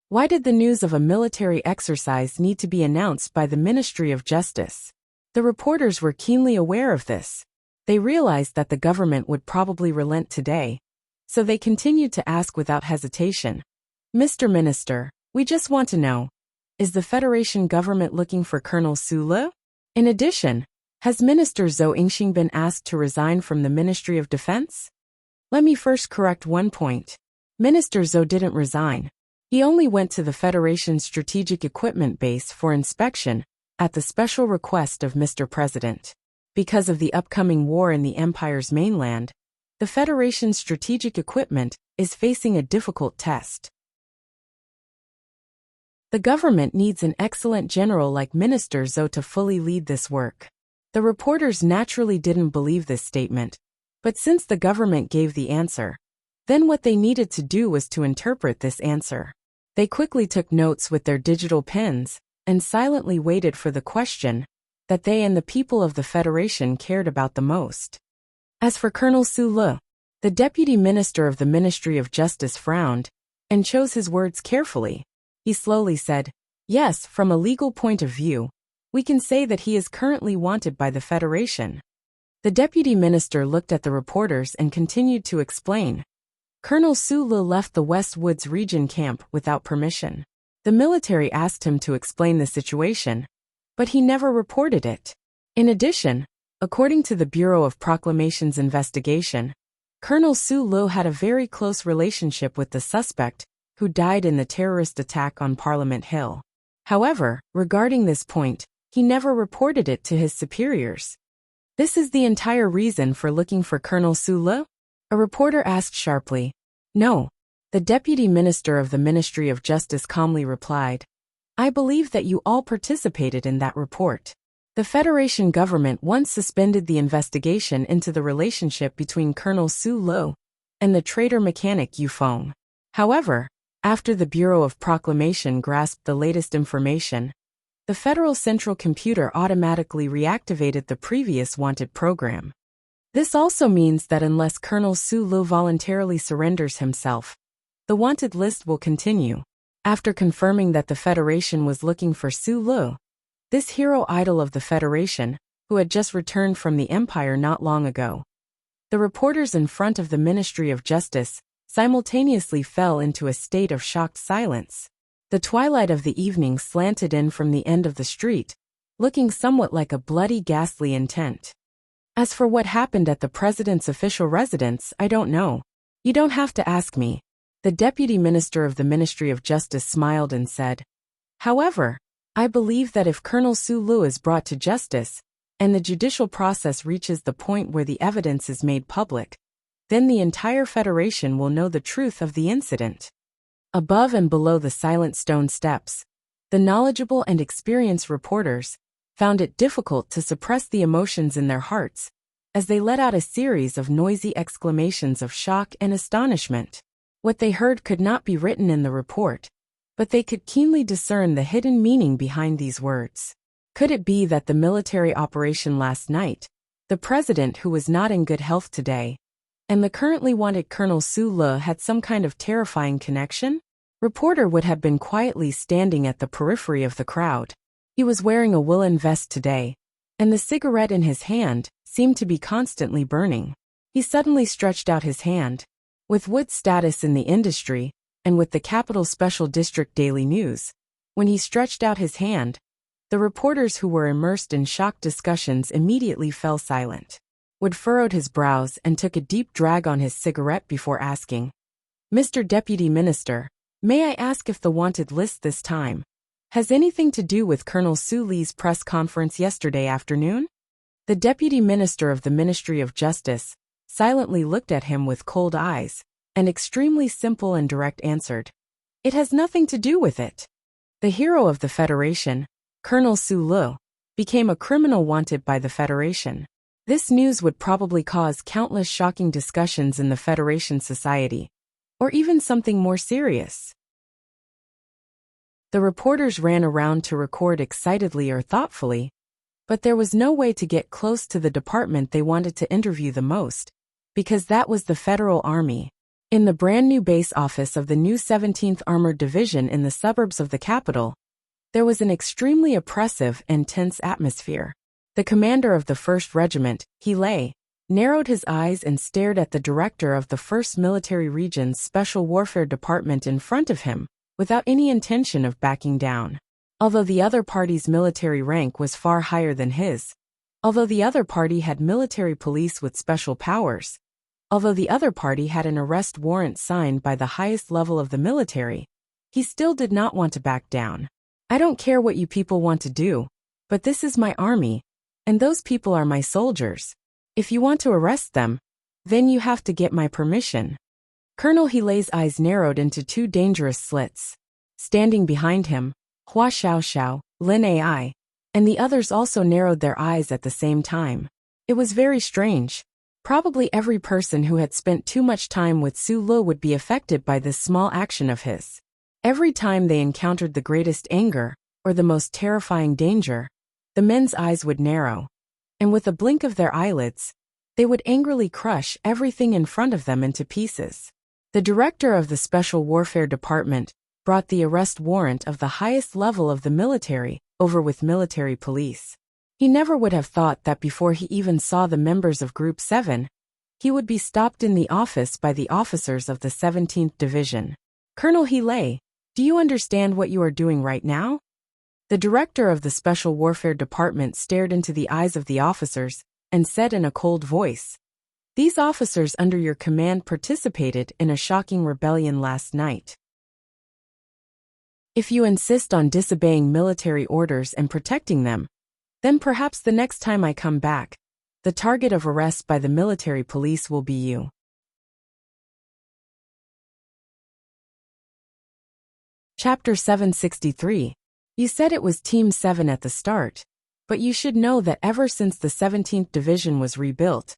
[SPEAKER 1] Why did the news of a military exercise need to be announced by the Ministry of Justice? The reporters were keenly aware of this. They realized that the government would probably relent today, so they continued to ask without hesitation, "Mr. Minister, we just want to know, is the Federation government looking for Colonel Sulu? In addition, has Minister Zhou Yingxing been asked to resign from the Ministry of Defense?" Let me first correct one point. Minister Zhou didn't resign. He only went to the Federation's strategic equipment base for inspection at the special request of Mr. President. Because of the upcoming war in the Empire's mainland, the Federation's strategic equipment is facing a difficult test. The government needs an excellent general like Minister Zhou to fully lead this work. The reporters naturally didn't believe this statement, but since the government gave the answer, then what they needed to do was to interpret this answer. They quickly took notes with their digital pens and silently waited for the question that they and the people of the Federation cared about the most. As for Colonel Sulu, the deputy minister of the Ministry of Justice frowned and chose his words carefully. He slowly said, "Yes, from a legal point of view, we can say that he is currently wanted by the Federation." The deputy minister looked at the reporters and continued to explain. Colonel Sulu left the West Woods region camp without permission. The military asked him to explain the situation, but he never reported it. In addition, according to the Bureau of Proclamations investigation, Colonel Sulu had a very close relationship with the suspect who died in the terrorist attack on Parliament Hill. However, regarding this point, he never reported it to his superiors. "This is the entire reason for looking for Colonel Sulu?" A reporter asked sharply. "No," the deputy minister of the Ministry of Justice calmly replied. "I believe that you all participated in that report. The Federation government once suspended the investigation into the relationship between Colonel Sulu and the traitor mechanic Yu Feng. However, after the Bureau of Proclamation grasped the latest information, the Federal Central Computer automatically reactivated the previous wanted program. This also means that unless Colonel Sulu voluntarily surrenders himself, the wanted list will continue." After confirming that the Federation was looking for Sulu, this hero idol of the Federation, who had just returned from the Empire not long ago, the reporters in front of the Ministry of Justice simultaneously fell into a state of shocked silence. The twilight of the evening slanted in from the end of the street, looking somewhat like a bloody, ghastly intent. As for what happened at the president's official residence, I don't know. You don't have to ask me. The deputy minister of the Ministry of Justice smiled and said, "However, I believe that if Colonel Sulu is brought to justice, and the judicial process reaches the point where the evidence is made public, then the entire Federation will know the truth of the incident." Above and below the silent stone steps, the knowledgeable and experienced reporters found it difficult to suppress the emotions in their hearts as they let out a series of noisy exclamations of shock and astonishment. What they heard could not be written in the report, but they could keenly discern the hidden meaning behind these words. Could it be that the military operation last night, the president who was not in good health today, and the currently wanted Colonel Sulu had some kind of terrifying connection? Reporter would have been quietly standing at the periphery of the crowd. He was wearing a woolen vest today, and the cigarette in his hand seemed to be constantly burning. He suddenly stretched out his hand. With Wood's status in the industry, and with the Capital Special District Daily News, when he stretched out his hand, the reporters who were immersed in shocked discussions immediately fell silent. Wood furrowed his brows and took a deep drag on his cigarette before asking, "Mr. Deputy Minister, may I ask if the wanted list this time has anything to do with Colonel Su Lee's press conference yesterday afternoon?" The Deputy Minister of the Ministry of Justice silently looked at him with cold eyes, and extremely simple and direct answered, "It has nothing to do with it." The hero of the Federation, Colonel Su Lee, became a criminal wanted by the Federation. This news would probably cause countless shocking discussions in the Federation society, or even something more serious. The reporters ran around to record excitedly or thoughtfully, but there was no way to get close to the department they wanted to interview the most, because that was the Federal Army. In the brand new base office of the new 17th Armored Division in the suburbs of the capital, there was an extremely oppressive and tense atmosphere. The commander of the 1st Regiment, He Lei, narrowed his eyes and stared at the director of the 1st Military Region's Special Warfare Department in front of him, without any intention of backing down. Although the other party's military rank was far higher than his, although the other party had military police with special powers, although the other party had an arrest warrant signed by the highest level of the military, he still did not want to back down. "I don't care what you people want to do, but this is my army, and those people are my soldiers. If you want to arrest them, then you have to get my permission." Colonel He Lei's eyes narrowed into two dangerous slits. Standing behind him, Hua Xiaoxiao, Lin Ai, and the others also narrowed their eyes at the same time. It was very strange. Probably every person who had spent too much time with Su Lee would be affected by this small action of his. Every time they encountered the greatest anger, or the most terrifying danger, the men's eyes would narrow, and with a blink of their eyelids, they would angrily crush everything in front of them into pieces. The director of the Special Warfare Department brought the arrest warrant of the highest level of the military over with military police. He never would have thought that before he even saw the members of Group 7, he would be stopped in the office by the officers of the 17th Division. "Colonel He Lei, do you understand what you are doing right now?" The director of the Special Warfare Department stared into the eyes of the officers and said in a cold voice, "These officers under your command participated in a shocking rebellion last night. If you insist on disobeying military orders and protecting them, then perhaps the next time I come back, the target of arrest by the military police will be you." Chapter 763. You said it was Team 7 at the start, but you should know that ever since the 17th Division was rebuilt,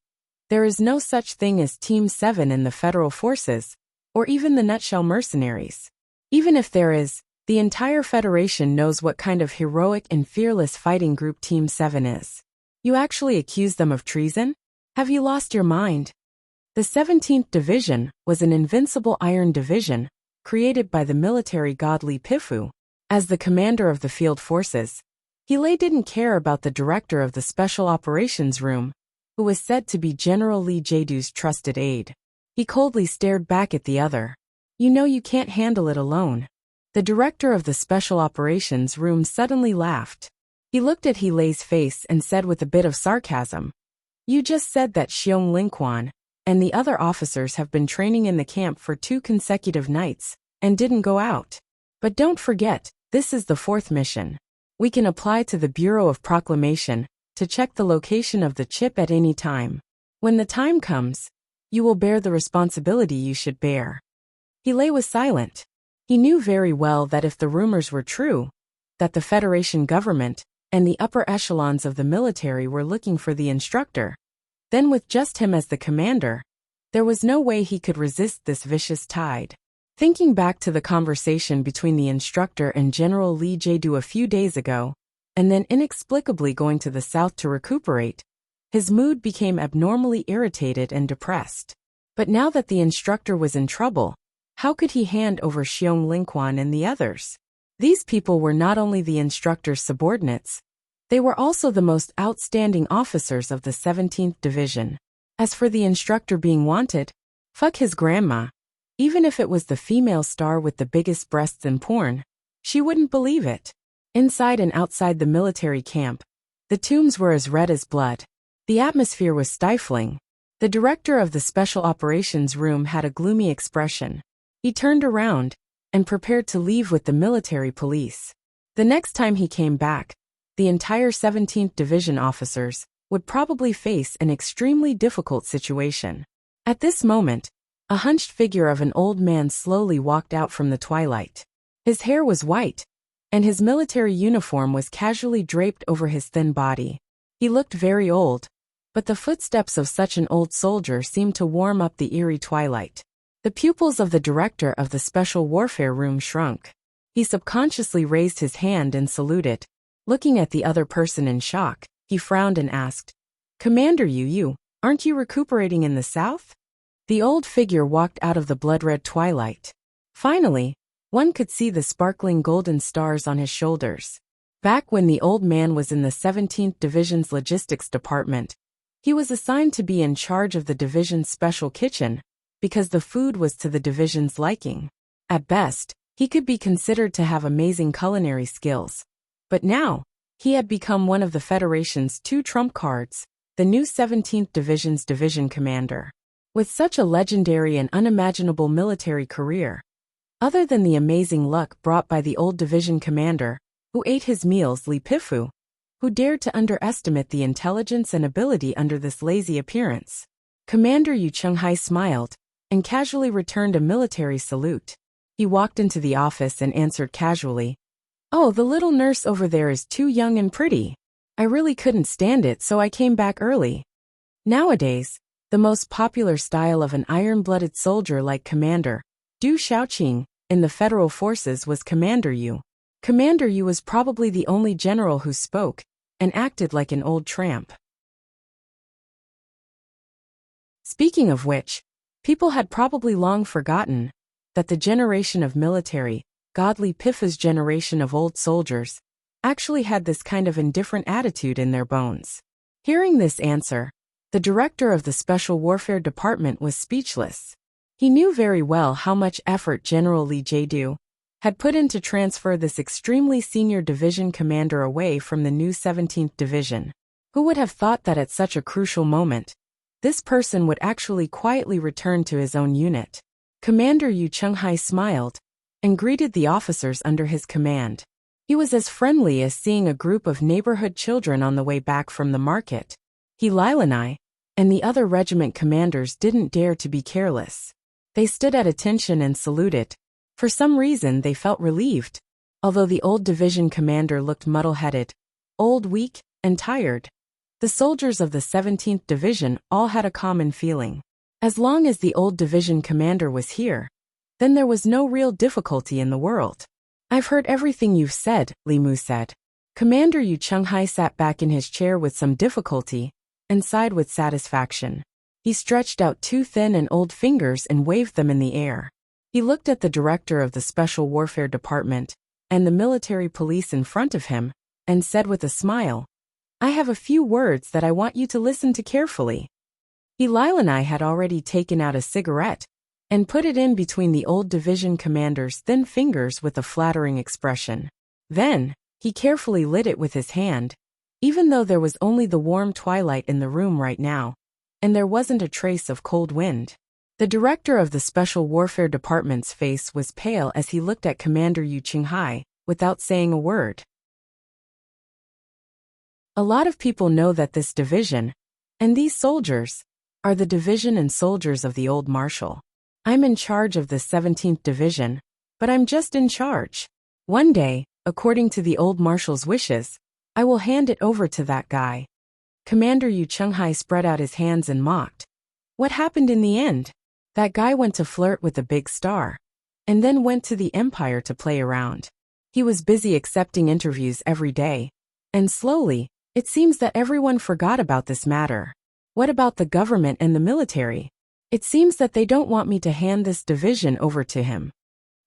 [SPEAKER 1] there is no such thing as Team 7 in the Federal Forces, or even the nutshell mercenaries. Even if there is, the entire Federation knows what kind of heroic and fearless fighting group Team 7 is. You actually accuse them of treason? Have you lost your mind? The 17th Division was an invincible iron division, created by the military god Li Pifu. As the commander of the field forces, He Lei didn't care about the director of the Special Operations Room, who was said to be General Li Jiedu's trusted aide. He coldly stared back at the other. "You know you can't handle it alone." The director of the Special Operations Room suddenly laughed. He looked at He Lei's face and said with a bit of sarcasm, "You just said that Xiong Lingquan and the other officers have been training in the camp for 2 consecutive nights and didn't go out. But don't forget, this is the 4th mission. We can apply to the Bureau of Proclamation to check the location of the chip at any time. When the time comes, you will bear the responsibility you should bear." He Lei was silent. He knew very well that if the rumors were true, that the Federation government and the upper echelons of the military were looking for the instructor, then with just him as the commander, there was no way he could resist this vicious tide. Thinking back to the conversation between the instructor and General Li Jiedu a few days ago, and then inexplicably going to the south to recuperate, his mood became abnormally irritated and depressed. But now that the instructor was in trouble, how could he hand over Xiong Lingquan and the others? These people were not only the instructor's subordinates, They were also the most outstanding officers of the 17th Division. As for the instructor being wanted, fuck his grandma. Even if it was the female star with the biggest breasts in porn, she wouldn't believe it. Inside and outside the military camp, the tombs were as red as blood. The atmosphere was stifling. The director of the Special Operations Room had a gloomy expression. He turned around and prepared to leave with the military police. The next time he came back, the entire 17th Division officers would probably face an extremely difficult situation. At this moment, a hunched figure of an old man slowly walked out from the twilight. His hair was white, and his military uniform was casually draped over his thin body. He looked very old, but the footsteps of such an old soldier seemed to warm up the eerie twilight. The pupils of the director of the Special Warfare Room shrunk. He subconsciously raised his hand and saluted. Looking at the other person in shock, he frowned and asked, "Commander you, aren't you recuperating in the south?" The old figure walked out of the blood-red twilight. Finally, one could see the sparkling golden stars on his shoulders. Back when the old man was in the 17th Division's logistics department, he was assigned to be in charge of the division's special kitchen, because the food was to the division's liking. At best, he could be considered to have amazing culinary skills. But now, he had become one of the Federation's two trump cards, the new 17th Division's division commander. With such a legendary and unimaginable military career, other than the amazing luck brought by the old division commander, who ate his meals Li Pifu, who dared to underestimate the intelligence and ability under this lazy appearance. Commander Yu Chunghai smiled and casually returned a military salute. He walked into the office and answered casually, "Oh, the little nurse over there is too young and pretty. I really couldn't stand it, so I came back early." Nowadays, the most popular style of an iron-blooded soldier like Commander Du Shaoqing in the Federal Forces was Commander Yu. Commander Yu was probably the only general who spoke and acted like an old tramp. Speaking of which, people had probably long forgotten that the generation of military, godly Pifa's generation of old soldiers, actually had this kind of indifferent attitude in their bones. Hearing this answer, the director of the Special Warfare Department was speechless. He knew very well how much effort General Li Jiedu had put in to transfer this extremely senior division commander away from the new 17th Division. Who would have thought that at such a crucial moment, this person would actually quietly return to his own unit? Commander Yu Chunghai smiled and greeted the officers under his command. He was as friendly as seeing a group of neighborhood children on the way back from the market. He Lilanai and the other regiment commanders didn't dare to be careless. They stood at attention and saluted. For some reason they felt relieved, although the old division commander looked muddle-headed, old, weak, and tired. The soldiers of the 17th Division all had a common feeling. As long as the old division commander was here, then there was no real difficulty in the world. "I've heard everything you've said," Li Mu said. Commander Yu Chunghai sat back in his chair with some difficulty and sighed with satisfaction. He stretched out two thin and old fingers and waved them in the air. He looked at the director of the Special Warfare Department and the military police in front of him and said with a smile, "I have a few words that I want you to listen to carefully." Lilanai had already taken out a cigarette and put it in between the old division commander's thin fingers with a flattering expression. Then, he carefully lit it with his hand, even though there was only the warm twilight in the room right now, and there wasn't a trace of cold wind. The director of the Special Warfare Department's face was pale as he looked at Commander Yu Chunghai, without saying a word. A lot of people know that this division, and these soldiers, are the division and soldiers of the old marshal. I'm in charge of the 17th Division, but I'm just in charge. One day, according to the old marshal's wishes, I will hand it over to that guy. Commander Yu Chunghai spread out his hands and mocked. What happened in the end? That guy went to flirt with the big star, and then went to the Empire to play around. He was busy accepting interviews every day, and slowly, it seems that everyone forgot about this matter. What about the government and the military? It seems that they don't want me to hand this division over to him.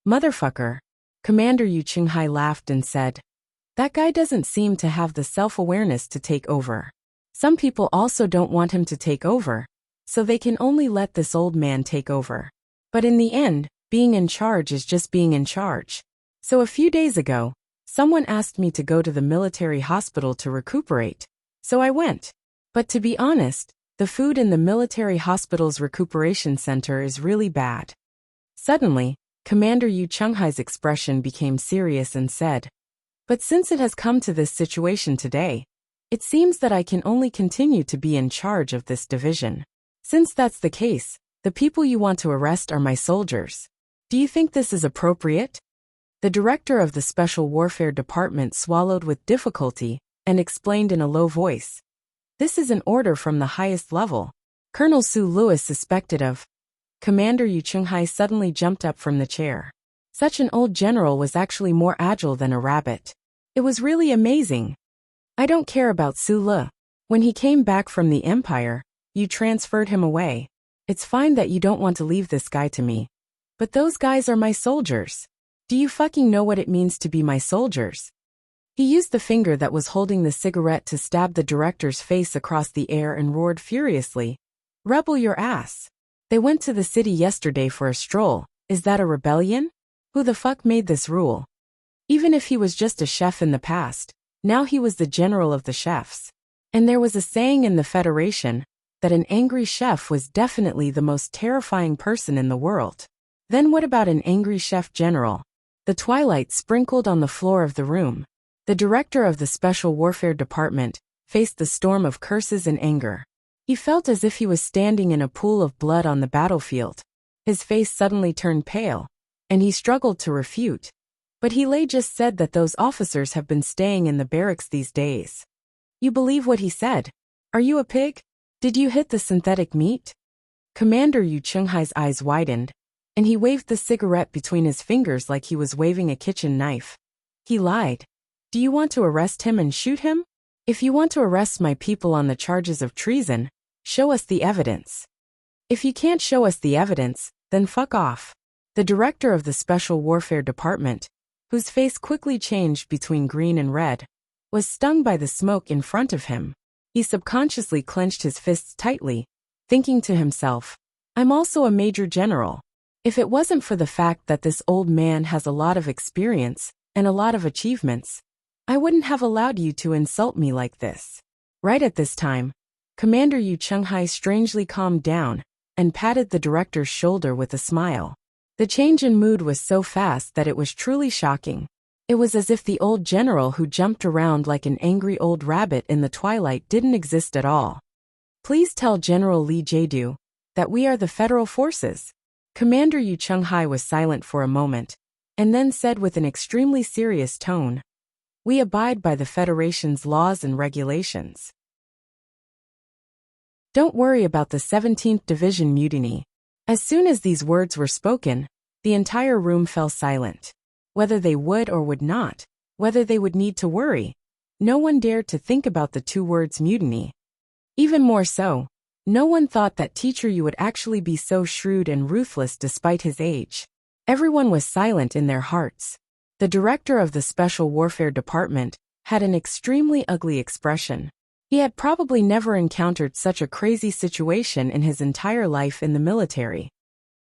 [SPEAKER 1] Motherfucker. Commander Yu Chunghai laughed and said, That guy doesn't seem to have the self-awareness to take over. Some people also don't want him to take over, so they can only let this old man take over. But in the end, being in charge is just being in charge. So a few days ago, someone asked me to go to the military hospital to recuperate, so I went. But to be honest, the food in the military hospital's recuperation center is really bad. Suddenly, Commander Yu Chunghai's expression became serious and said, "But since it has come to this situation today, it seems that I can only continue to be in charge of this division. Since that's the case, the people you want to arrest are my soldiers. Do you think this is appropriate?" The director of the Special Warfare Department swallowed with difficulty and explained in a low voice, "This is an order from the highest level." Colonel Su Lewis suspected of. Commander Yu Chunghai suddenly jumped up from the chair. Such an old general was actually more agile than a rabbit. It was really amazing. "I don't care about Su Le. When he came back from the Empire, you transferred him away. It's fine that you don't want to leave this guy to me. But those guys are my soldiers. Do you fucking know what it means to be my soldiers?" He used the finger that was holding the cigarette to stab the director's face across the air and roared furiously, "Rebel your ass. They went to the city yesterday for a stroll. Is that a rebellion? Who the fuck made this rule? Even if he was just a chef in the past, now he was the general of the chefs. And there was a saying in the Federation that an angry chef was definitely the most terrifying person in the world. Then what about an angry chef general?" The twilight sprinkled on the floor of the room. The director of the Special Warfare Department faced the storm of curses and anger. He felt as if he was standing in a pool of blood on the battlefield. His face suddenly turned pale, and he struggled to refute. "But he just said that those officers have been staying in the barracks these days." "You believe what he said? Are you a pig? Did you hit the synthetic meat?" Commander Yu Chunghai's eyes widened, and he waved the cigarette between his fingers like he was waving a kitchen knife. He lied. "Do you want to arrest him and shoot him? If you want to arrest my people on the charges of treason, show us the evidence. If you can't show us the evidence, then fuck off." The director of the Special Warfare Department, whose face quickly changed between green and red, was stung by the smoke in front of him. He subconsciously clenched his fists tightly, thinking to himself, "I'm also a major general. If it wasn't for the fact that this old man has a lot of experience and a lot of achievements, I wouldn't have allowed you to insult me like this." Right at this time, Commander Yu Chunghai strangely calmed down and patted the director's shoulder with a smile. The change in mood was so fast that it was truly shocking. It was as if the old general who jumped around like an angry old rabbit in the twilight didn't exist at all. "Please tell General Li Jiedu that we are the federal forces." Commander Yu Chunghai was silent for a moment, and then said with an extremely serious tone, "We abide by the Federation's laws and regulations. Don't worry about the 17th Division mutiny." As soon as these words were spoken, the entire room fell silent. Whether they would or would not, whether they would need to worry, no one dared to think about the two words mutiny. Even more so, no one thought that Teacher Yu would actually be so shrewd and ruthless despite his age. Everyone was silent in their hearts. The director of the Special Warfare Department had an extremely ugly expression. He had probably never encountered such a crazy situation in his entire life in the military.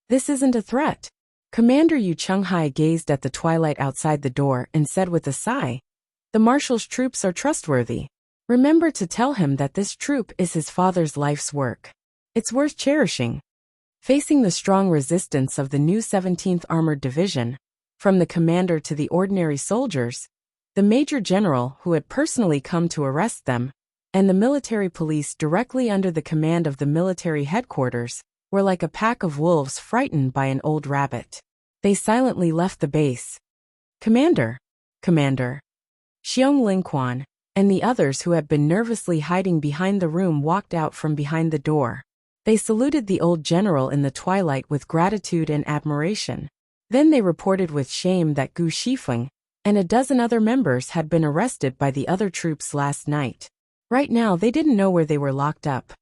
[SPEAKER 1] "This isn't a threat." Commander Yu Chunghai gazed at the twilight outside the door and said with a sigh, "The marshal's troops are trustworthy. Remember to tell him that this troop is his father's life's work. It's worth cherishing." Facing the strong resistance of the new 17th Armored Division, from the commander to the ordinary soldiers, the major general who had personally come to arrest them, and the military police directly under the command of the military headquarters, were like a pack of wolves frightened by an old rabbit. They silently left the base. Commander. Xiong Lingquan, and the others who had been nervously hiding behind the room walked out from behind the door. They saluted the old general in the twilight with gratitude and admiration. Then they reported with shame that Gu Shifeng and a dozen other members had been arrested by the other troops last night. Right now they didn't know where they were locked up.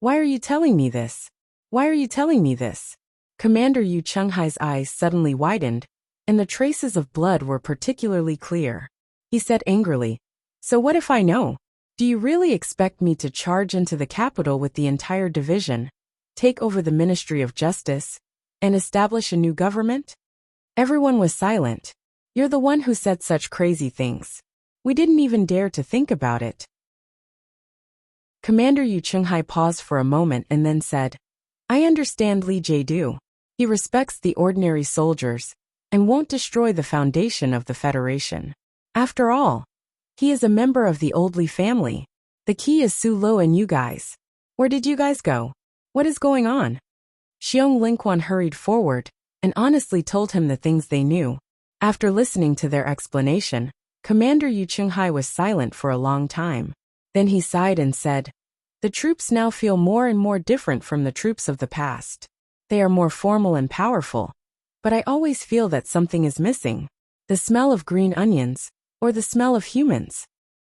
[SPEAKER 1] "Why are you telling me this? Why are you telling me this?" Commander Yu Chunghai's eyes suddenly widened, and the traces of blood were particularly clear. he said angrily. So what if I know? Do you really expect me to charge into the capital with the entire division, take over the Ministry of Justice, and establish a new government? Everyone was silent. You're the one who said such crazy things. We didn't even dare to think about it. Commander Yu Chunghai paused for a moment and then said, I understand Li Jiedu. He respects the ordinary soldiers and won't destroy the foundation of the Federation. After all, he is a member of the old Li family. The key is Su Lo and you guys. Where did you guys go? What is going on? Xiong Lingquan hurried forward and honestly told him the things they knew. After listening to their explanation, Commander Yu Chunghai was silent for a long time. Then he sighed and said, The troops now feel more and more different from the troops of the past. They are more formal and powerful. But I always feel that something is missing. The smell of green onions, or the smell of humans.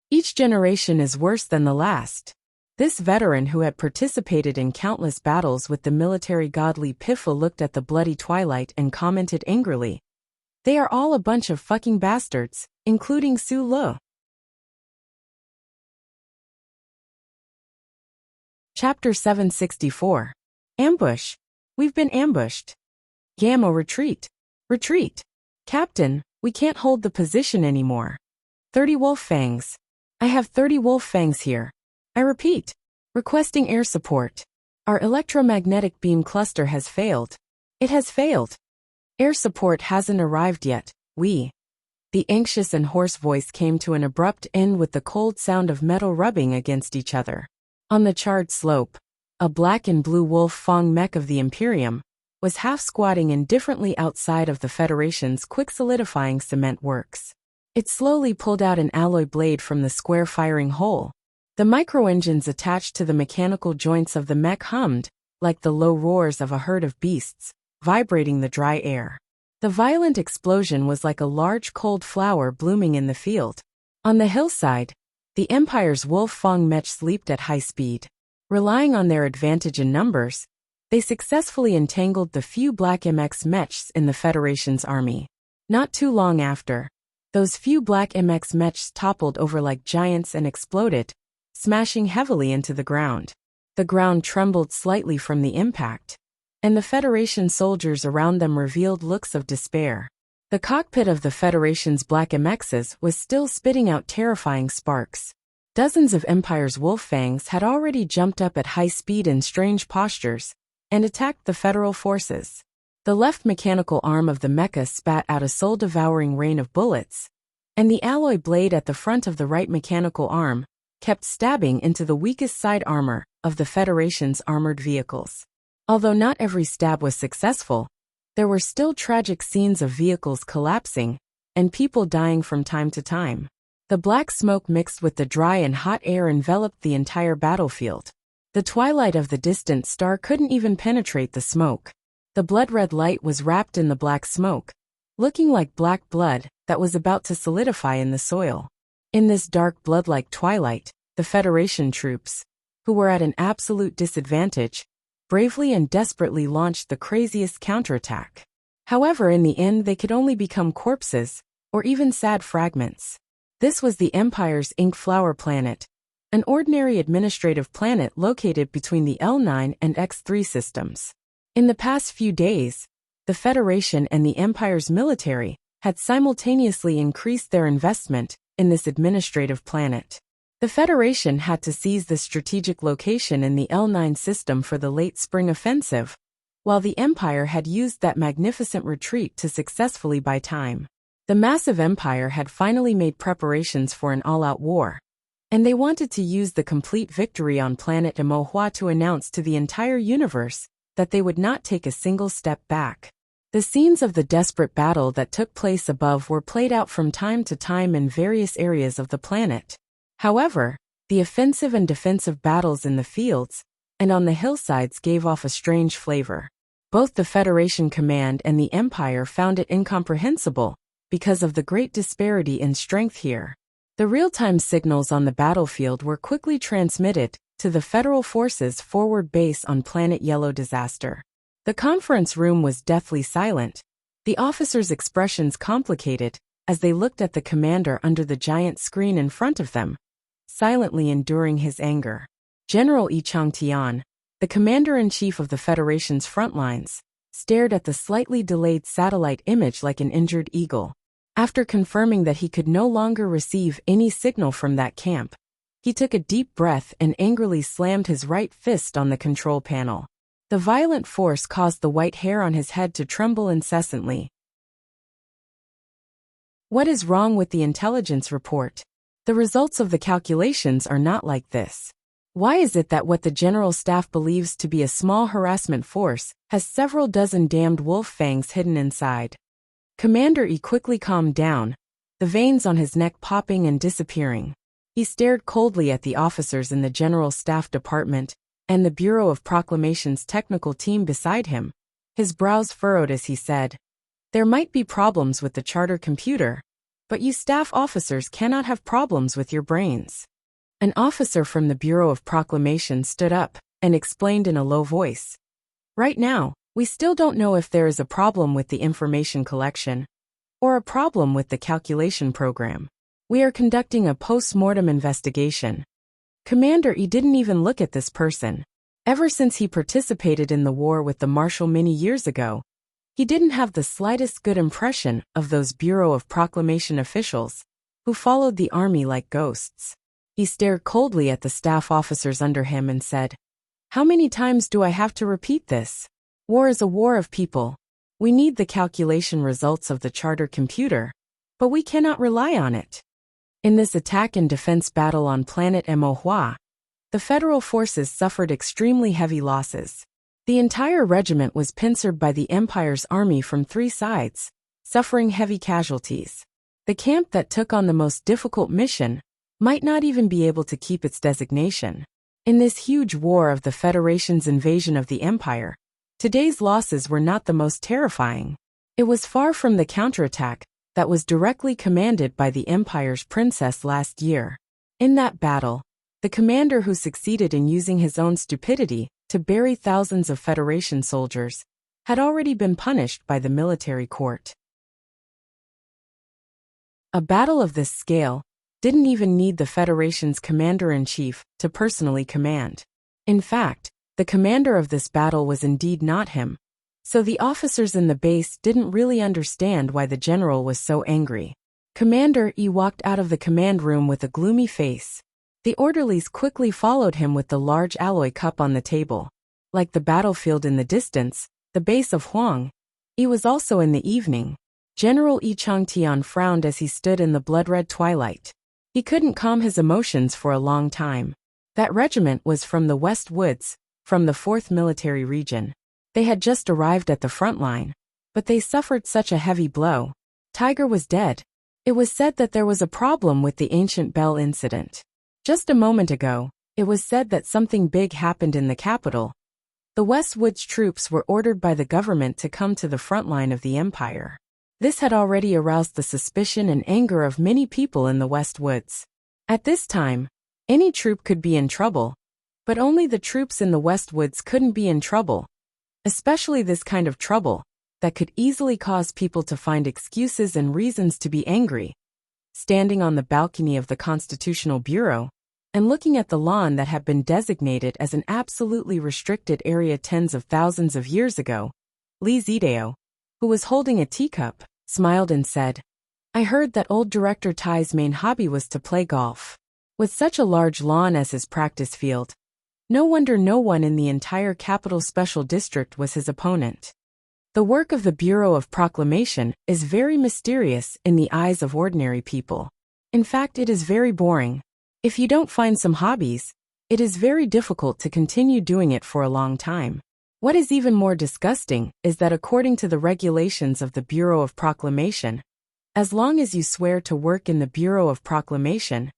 [SPEAKER 1] Each generation is worse than the last. This veteran who had participated in countless battles with the military god Li Pifa looked at the bloody twilight and commented angrily. They are all a bunch of fucking bastards, including Su Lo. Chapter 764. Ambush. We've been ambushed. Gamma, retreat. Retreat. Captain, we can't hold the position anymore. 30 wolf fangs. I have 30 wolf fangs here. I repeat. Requesting air support. Our electromagnetic beam cluster has failed. It has failed. Air support hasn't arrived yet. The anxious and hoarse voice came to an abrupt end with the cold sound of metal rubbing against each other. On the charred slope, a black and blue wolf fang mech of the Imperium was half squatting indifferently outside of the Federation's quick-solidifying cement works. It slowly pulled out an alloy blade from the square firing hole. The micro-engines attached to the mechanical joints of the mech hummed, like the low roars of a herd of beasts, vibrating the dry air. The violent explosion was like a large cold flower blooming in the field. On the hillside, the Empire's wolf fang mechs leaped at high speed. Relying on their advantage in numbers, they successfully entangled the few black MX mechs in the Federation's army. Not too long after, those few black MX mechs toppled over like giants and exploded, smashing heavily into the ground. The ground trembled slightly from the impact, and the Federation soldiers around them revealed looks of despair. The cockpit of the Federation's black MXs was still spitting out terrifying sparks. Dozens of Empire's wolf fangs had already jumped up at high speed in strange postures and attacked the Federal forces. The left mechanical arm of the mecha spat out a soul-devouring rain of bullets, and the alloy blade at the front of the right mechanical arm kept stabbing into the weakest side armor of the Federation's armored vehicles. Although not every stab was successful, there were still tragic scenes of vehicles collapsing and people dying from time to time. The black smoke mixed with the dry and hot air enveloped the entire battlefield. The twilight of the distant star couldn't even penetrate the smoke. The blood-red light was wrapped in the black smoke, looking like black blood that was about to solidify in the soil. In this dark blood-like twilight, the Federation troops, who were at an absolute disadvantage, bravely and desperately launched the craziest counterattack. However, in the end they could only become corpses, or even sad fragments. This was the Empire's Ink Flower planet, an ordinary administrative planet located between the L9 and X3 systems. In the past few days, the Federation and the Empire's military had simultaneously increased their investment in this administrative planet. The Federation had to seize the strategic location in the L9 system for the late spring offensive, while the Empire had used that magnificent retreat to successfully buy time. The massive Empire had finally made preparations for an all-out war, and they wanted to use the complete victory on planet Emohua to announce to the entire universe that they would not take a single step back. The scenes of the desperate battle that took place above were played out from time to time in various areas of the planet. However, the offensive and defensive battles in the fields and on the hillsides gave off a strange flavor. Both the Federation Command and the Empire found it incomprehensible because of the great disparity in strength here. The real-time signals on the battlefield were quickly transmitted to the Federal Forces forward base on Planet Yellow Disaster. The conference room was deathly silent, the officers' expressions complicated as they looked at the commander under the giant screen in front of them, silently enduring his anger. General Enchanting, the commander-in-chief of the Federation's front lines, stared at the slightly delayed satellite image like an injured eagle. After confirming that he could no longer receive any signal from that camp, he took a deep breath and angrily slammed his right fist on the control panel. The violent force caused the white hair on his head to tremble incessantly. What is wrong with the intelligence report? The results of the calculations are not like this. Why is it that what the General Staff believes to be a small harassment force has several dozen damned wolf fangs hidden inside? Commander E quickly calmed down, the veins on his neck popping and disappearing. He stared coldly at the officers in the General Staff Department and the Bureau of Proclamation's technical team beside him, his brows furrowed as he said, "There might be problems with the charter computer, but you staff officers cannot have problems with your brains." An officer from the Bureau of Proclamation stood up and explained in a low voice, "Right now, we still don't know if there is a problem with the information collection or a problem with the calculation program. We are conducting a post-mortem investigation." Commander E didn't even look at this person. Ever since he participated in the war with the Marshal many years ago, he didn't have the slightest good impression of those Bureau of Proclamation officials who followed the army like ghosts. He stared coldly at the staff officers under him and said, "How many times do I have to repeat this? War is a war of people. We need the calculation results of the charter computer, but we cannot rely on it." In this attack and defense battle on planet Mohua, the federal forces suffered extremely heavy losses. The entire regiment was pincered by the Empire's army from 3 sides, suffering heavy casualties. The camp that took on the most difficult mission might not even be able to keep its designation. In this huge war of the Federation's invasion of the Empire, today's losses were not the most terrifying. It was far from the counterattack that was directly commanded by the Empire's princess last year. In that battle, the commander who succeeded in using his own stupidity to bury thousands of Federation soldiers had already been punished by the military court. A battle of this scale didn't even need the Federation's commander-in-chief to personally command. In fact, the commander of this battle was indeed not him, so the officers in the base didn't really understand why the general was so angry. Commander E walked out of the command room with a gloomy face. The orderlies quickly followed him with the large alloy cup on the table. Like the battlefield in the distance, the base of Huang, E was also in the evening. General Enchanting frowned as he stood in the blood-red twilight. He couldn't calm his emotions for a long time. That regiment was from the West Woods, from the 4th Military Region. They had just arrived at the front line, but they suffered such a heavy blow. Tiger was dead. It was said that there was a problem with the ancient bell incident. Just a moment ago, it was said that something big happened in the capital. The West Woods troops were ordered by the government to come to the front line of the Empire. This had already aroused the suspicion and anger of many people in the West Woods. At this time, any troop could be in trouble, but only the troops in the West Woods couldn't be in trouble. Especially this kind of trouble that could easily cause people to find excuses and reasons to be angry. Standing on the balcony of the Constitutional Bureau and looking at the lawn that had been designated as an absolutely restricted area tens of thousands of years ago, Li Zidao, who was holding a teacup, smiled and said, "I heard that old Director Tai's main hobby was to play golf. With such a large lawn as his practice field, no wonder no one in the entire Capital Special District was his opponent." The work of the Bureau of Proclamation is very mysterious in the eyes of ordinary people. In fact, it is very boring. If you don't find some hobbies, it is very difficult to continue doing it for a long time. What is even more disgusting is that according to the regulations of the Bureau of Proclamation, as long as you swear to work in the Bureau of Proclamation,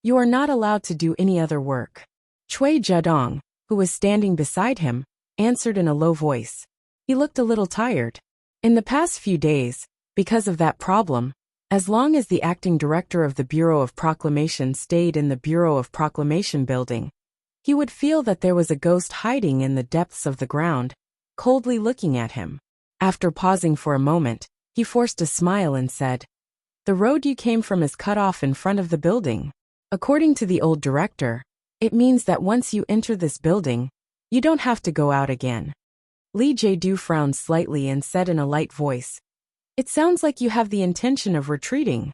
[SPEAKER 1] you are not allowed to do any other work. Cui Zhedong, who was standing beside him, answered in a low voice. He looked a little tired. In the past few days, because of that problem, as long as the acting director of the Bureau of Proclamation stayed in the Bureau of Proclamation building, he would feel that there was a ghost hiding in the depths of the ground, coldly looking at him. After pausing for a moment, he forced a smile and said, The road you came from is cut off in front of the building. According to the old director, it means that once you enter this building, you don't have to go out again. Lee Jae-do frowned slightly and said in a light voice, "It sounds like you have the intention of retreating."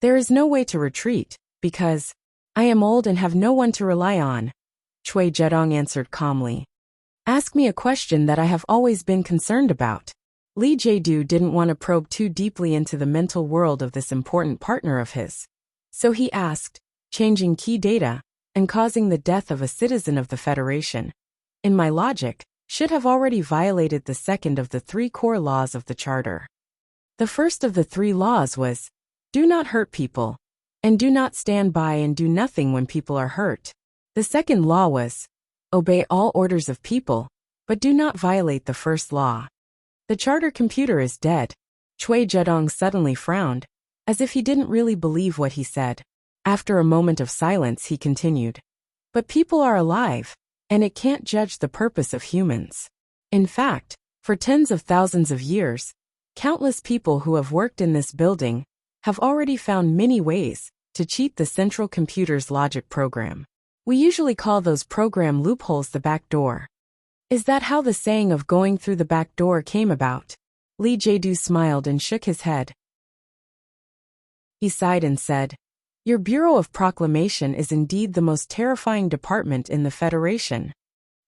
[SPEAKER 1] "There is no way to retreat, because I am old and have no one to rely on," Choi Jedong answered calmly. "Ask me a question that I have always been concerned about." Lee Jae-do didn't want to probe too deeply into the mental world of this important partner of his. So he asked, "Changing key data and causing the death of a citizen of the Federation, in my logic, should have already violated the second of the 3 core laws of the Charter. The first of the 3 laws was, do not hurt people, and do not stand by and do nothing when people are hurt. The second law was, obey all orders of people, but do not violate the first law. The Charter computer is dead." Choi Jedong suddenly frowned, as if he didn't really believe what he said. After a moment of silence, he continued, "But people are alive, and it can't judge the purpose of humans. In fact, for tens of thousands of years, countless people who have worked in this building have already found many ways to cheat the central computer's logic program. We usually call those program loopholes the back door. Is that how the saying of going through the back door came about?" Lee Jae-do smiled and shook his head. He sighed and said, "Your Bureau of Proclamation is indeed the most terrifying department in the Federation.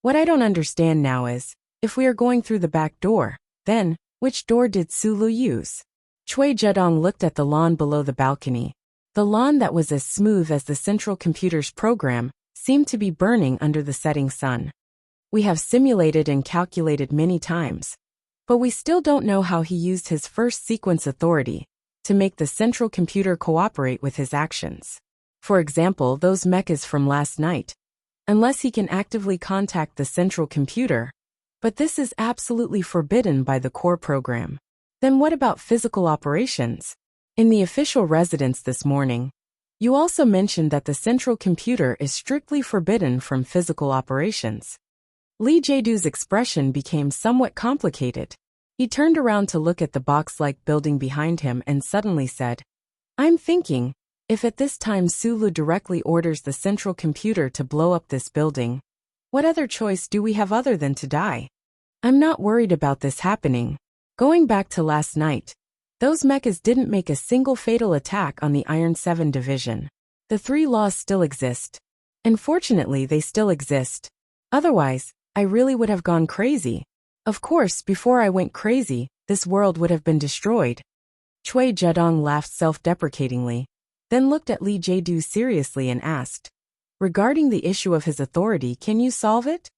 [SPEAKER 1] What I don't understand now is, if we are going through the back door, then, which door did Sulu use?" Choi Jedong looked at the lawn below the balcony. The lawn that was as smooth as the central computer's program seemed to be burning under the setting sun. "We have simulated and calculated many times, but we still don't know how he used his first sequence authority to make the central computer cooperate with his actions. For example, those mechas from last night. Unless he can actively contact the central computer, but this is absolutely forbidden by the core program. Then what about physical operations? In the official residence this morning, you also mentioned that the central computer is strictly forbidden from physical operations." Lee Jae-do's expression became somewhat complicated. He turned around to look at the box-like building behind him and suddenly said, "I'm thinking, if at this time Sulu directly orders the central computer to blow up this building, what other choice do we have other than to die? I'm not worried about this happening. Going back to last night, those mechas didn't make a single fatal attack on the Iron 7 division. The 3 laws still exist. And fortunately they still exist. Otherwise, I really would have gone crazy. Of course, before I went crazy, this world would have been destroyed." Choi Jedong laughed self-deprecatingly, then looked at Lee Jae-do seriously and asked, "Regarding the issue of his authority, can you solve it?"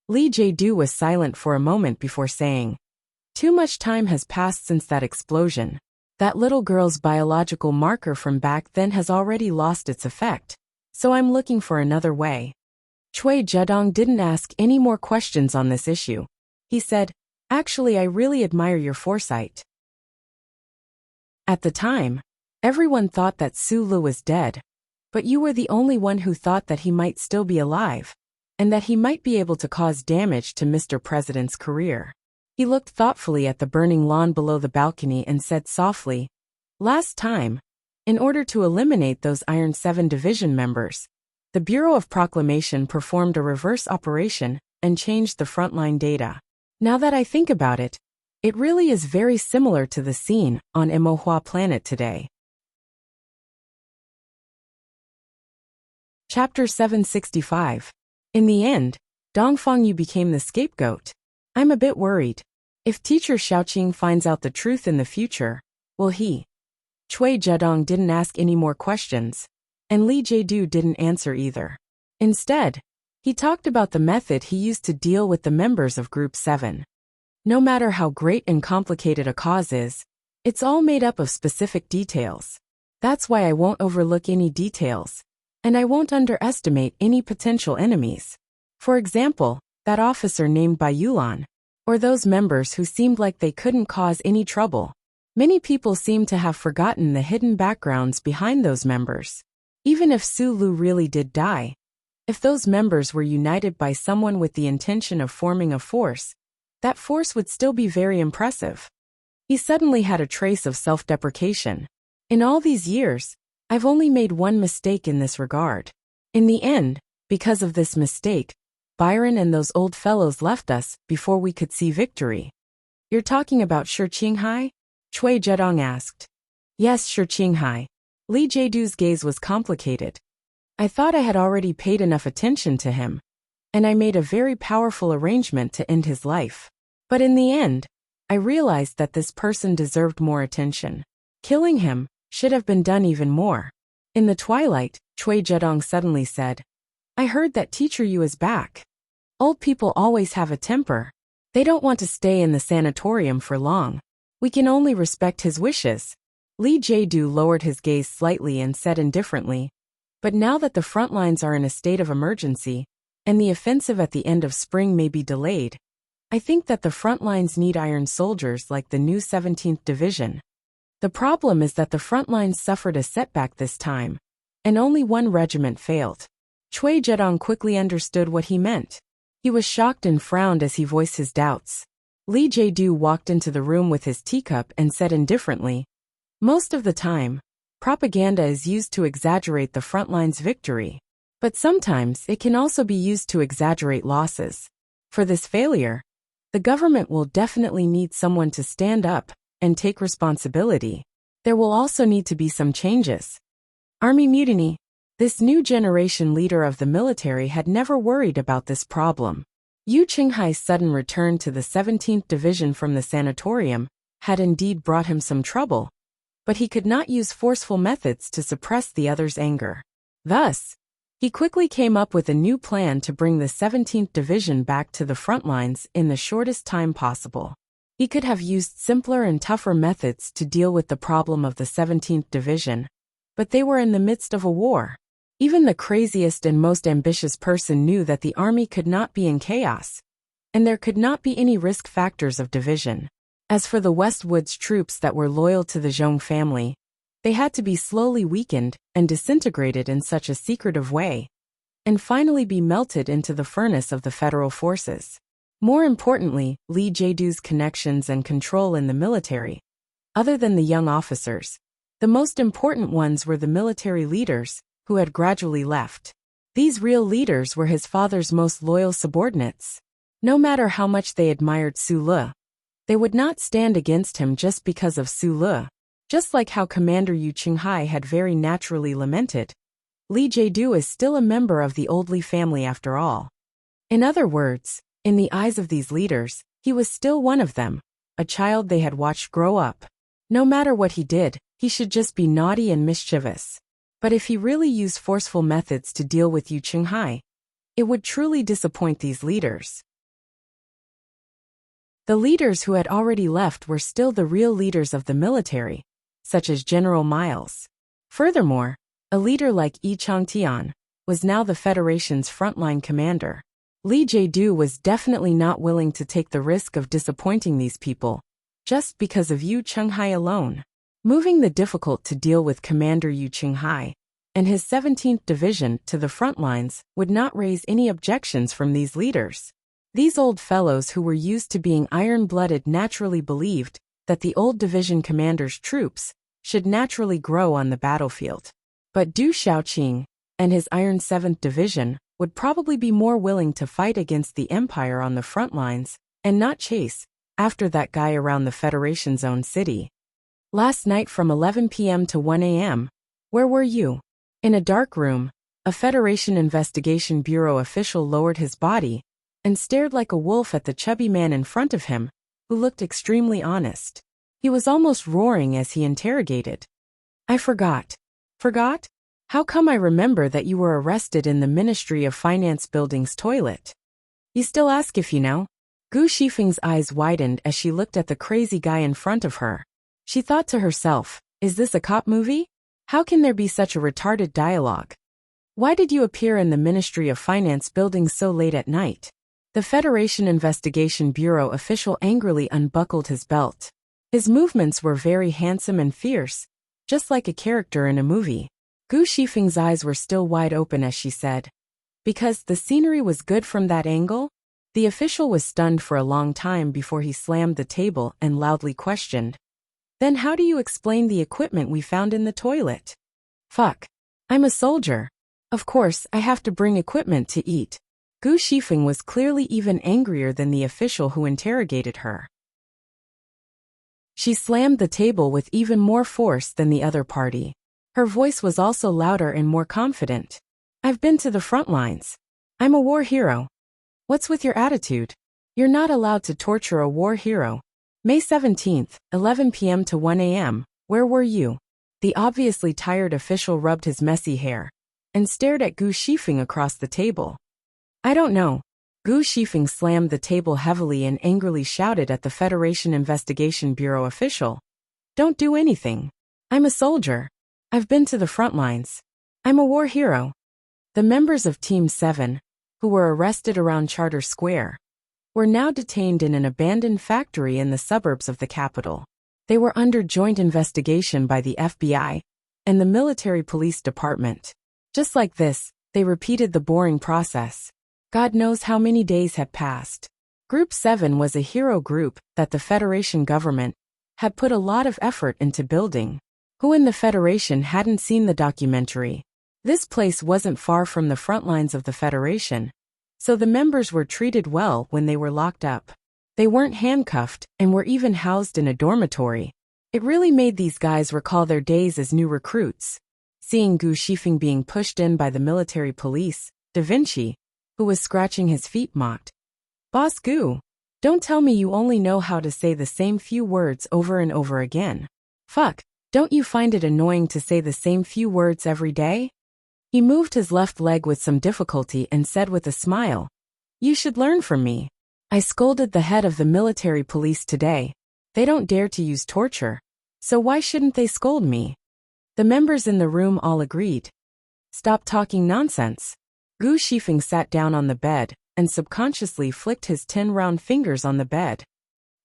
[SPEAKER 1] Lee Jae-do was silent for a moment before saying, "Too much time has passed since that explosion. That little girl's biological marker from back then has already lost its effect, so I'm looking for another way." Choi Jedong didn't ask any more questions on this issue. He said, "Actually, I really admire your foresight. At the time, everyone thought that Sulu was dead, but you were the only one who thought that he might still be alive, and that he might be able to cause damage to Mr. President's career." He looked thoughtfully at the burning lawn below the balcony and said softly, "Last time, in order to eliminate those Iron 7 division members, the Bureau of Proclamation performed a reverse operation and changed the frontline data. Now that I think about it, it really is very similar to the scene on Imohua Planet today." Chapter 765. In the end, Dongfang Yu became the scapegoat. "I'm a bit worried. If Teacher Xiaoqing finds out the truth in the future, will he?" Choi Jedong didn't ask any more questions, and Lee Jae-do didn't answer either. Instead, he talked about the method he used to deal with the members of Group 7. No matter how great and complicated a cause is, it's all made up of specific details. That's why I won't overlook any details, and I won't underestimate any potential enemies. For example, that officer named Bai Yulan, or those members who seemed like they couldn't cause any trouble. Many people seem to have forgotten the hidden backgrounds behind those members. Even if Sulu really did die, if those members were united by someone with the intention of forming a force, that force would still be very impressive." He suddenly had a trace of self-deprecation. In all these years, I've only made one mistake in this regard. In the end, because of this mistake, Byron and those old fellows left us before we could see victory. You're talking about Shi Qinghai? Cui Zedong asked. Yes, Shi Qinghai. Li Jiedu's gaze was complicated. I thought I had already paid enough attention to him, and I made a very powerful arrangement to end his life. But in the end, I realized that this person deserved more attention. Killing him should have been done even more. In the twilight, Cui Zedong suddenly said, I heard that Teacher Yu is back. Old people always have a temper. They don't want to stay in the sanatorium for long. We can only respect his wishes. Li Jiedu lowered his gaze slightly and said indifferently, but now that the front lines are in a state of emergency, and the offensive at the end of spring may be delayed, I think that the front lines need iron soldiers like the new 17th Division. The problem is that the front lines suffered a setback this time, and only one regiment failed. Cui Zedong quickly understood what he meant. He was shocked and frowned as he voiced his doubts. Li Jiedu walked into the room with his teacup and said indifferently, most of the time, propaganda is used to exaggerate the front line's victory. But sometimes it can also be used to exaggerate losses. For this failure, the government will definitely need someone to stand up and take responsibility. There will also need to be some changes. Army mutiny. This new generation leader of the military had never worried about this problem. Yu Qinghai's sudden return to the 17th Division from the sanatorium had indeed brought him some trouble, but he could not use forceful methods to suppress the other's anger. Thus, he quickly came up with a new plan to bring the 17th Division back to the front lines in the shortest time possible. He could have used simpler and tougher methods to deal with the problem of the 17th Division, but they were in the midst of a war. Even the craziest and most ambitious person knew that the army could not be in chaos, and there could not be any risk factors of division. As for the Westwoods troops that were loyal to the Zhong family, they had to be slowly weakened and disintegrated in such a secretive way, and finally be melted into the furnace of the federal forces. More importantly, Li Jiedu's connections and control in the military. Other than the young officers, the most important ones were the military leaders, who had gradually left. These real leaders were his father's most loyal subordinates. No matter how much they admired Su Le, they would not stand against him just because of Su Le. Just like how Commander Yu Qinghai had very naturally lamented, Li Jiedu is still a member of the old Li family after all. In other words, in the eyes of these leaders, he was still one of them, a child they had watched grow up. No matter what he did, he should just be naughty and mischievous. But if he really used forceful methods to deal with Yu Qinghai, it would truly disappoint these leaders. The leaders who had already left were still the real leaders of the military, such as General Miles. Furthermore, a leader like Yi Changtian was now the Federation's frontline commander. Li Jiedu was definitely not willing to take the risk of disappointing these people, just because of Yu Qinghai alone. Moving the difficult to deal with Commander Yu Qinghai and his 17th Division to the front lines would not raise any objections from these leaders. These old fellows who were used to being iron-blooded naturally believed that the old division commander's troops should naturally grow on the battlefield. But Du Shaoqing and his Iron 7th Division would probably be more willing to fight against the Empire on the front lines and not chase after that guy around the Federation's own city. Last night from 11 p.m. to 1 a.m., where were you? In a dark room, a Federation Investigation Bureau official lowered his body and stared like a wolf at the chubby man in front of him, who looked extremely honest. He was almost roaring as he interrogated. I forgot. Forgot? How come I remember that you were arrested in the Ministry of Finance building's toilet? You still ask if you know? Gu Shifeng's eyes widened as she looked at the crazy guy in front of her. She thought to herself, is this a cop movie? How can there be such a retarded dialogue? Why did you appear in the Ministry of Finance building so late at night? The Federation Investigation Bureau official angrily unbuckled his belt. His movements were very handsome and fierce, just like a character in a movie. Gu Shifeng's eyes were still wide open as she said, because the scenery was good from that angle? The official was stunned for a long time before he slammed the table and loudly questioned. Then how do you explain the equipment we found in the toilet? Fuck. I'm a soldier. Of course, I have to bring equipment to eat. Gu Shifeng was clearly even angrier than the official who interrogated her. She slammed the table with even more force than the other party. Her voice was also louder and more confident. I've been to the front lines. I'm a war hero. What's with your attitude? You're not allowed to torture a war hero. May 17th, 11 p.m. to 1 a.m., where were you? The obviously tired official rubbed his messy hair and stared at Gu Shifeng across the table. I don't know. Gu Shifeng slammed the table heavily and angrily shouted at the Federation Investigation Bureau official. Don't do anything. I'm a soldier. I've been to the front lines. I'm a war hero. The members of Team 7, who were arrested around Charter Square, were now detained in an abandoned factory in the suburbs of the capital. They were under joint investigation by the FBI and the military police department. Just like this, they repeated the boring process. God knows how many days had passed. Group 7 was a hero group that the Federation government had put a lot of effort into building. Who in the Federation hadn't seen the documentary? This place wasn't far from the front lines of the Federation, so the members were treated well when they were locked up. They weren't handcuffed and were even housed in a dormitory. It really made these guys recall their days as new recruits. Seeing Gu Shifeng being pushed in by the military police, Da Vinci, who was scratching his feet, mocked. Boss Gu, don't tell me you only know how to say the same few words over and over again. Fuck, don't you find it annoying to say the same few words every day? He moved his left leg with some difficulty and said with a smile, You should learn from me. I scolded the head of the military police today. They don't dare to use torture, so why shouldn't they scold me? The members in the room all agreed. Stop talking nonsense. Gu Shifeng sat down on the bed and subconsciously flicked his 10 round fingers on the bed.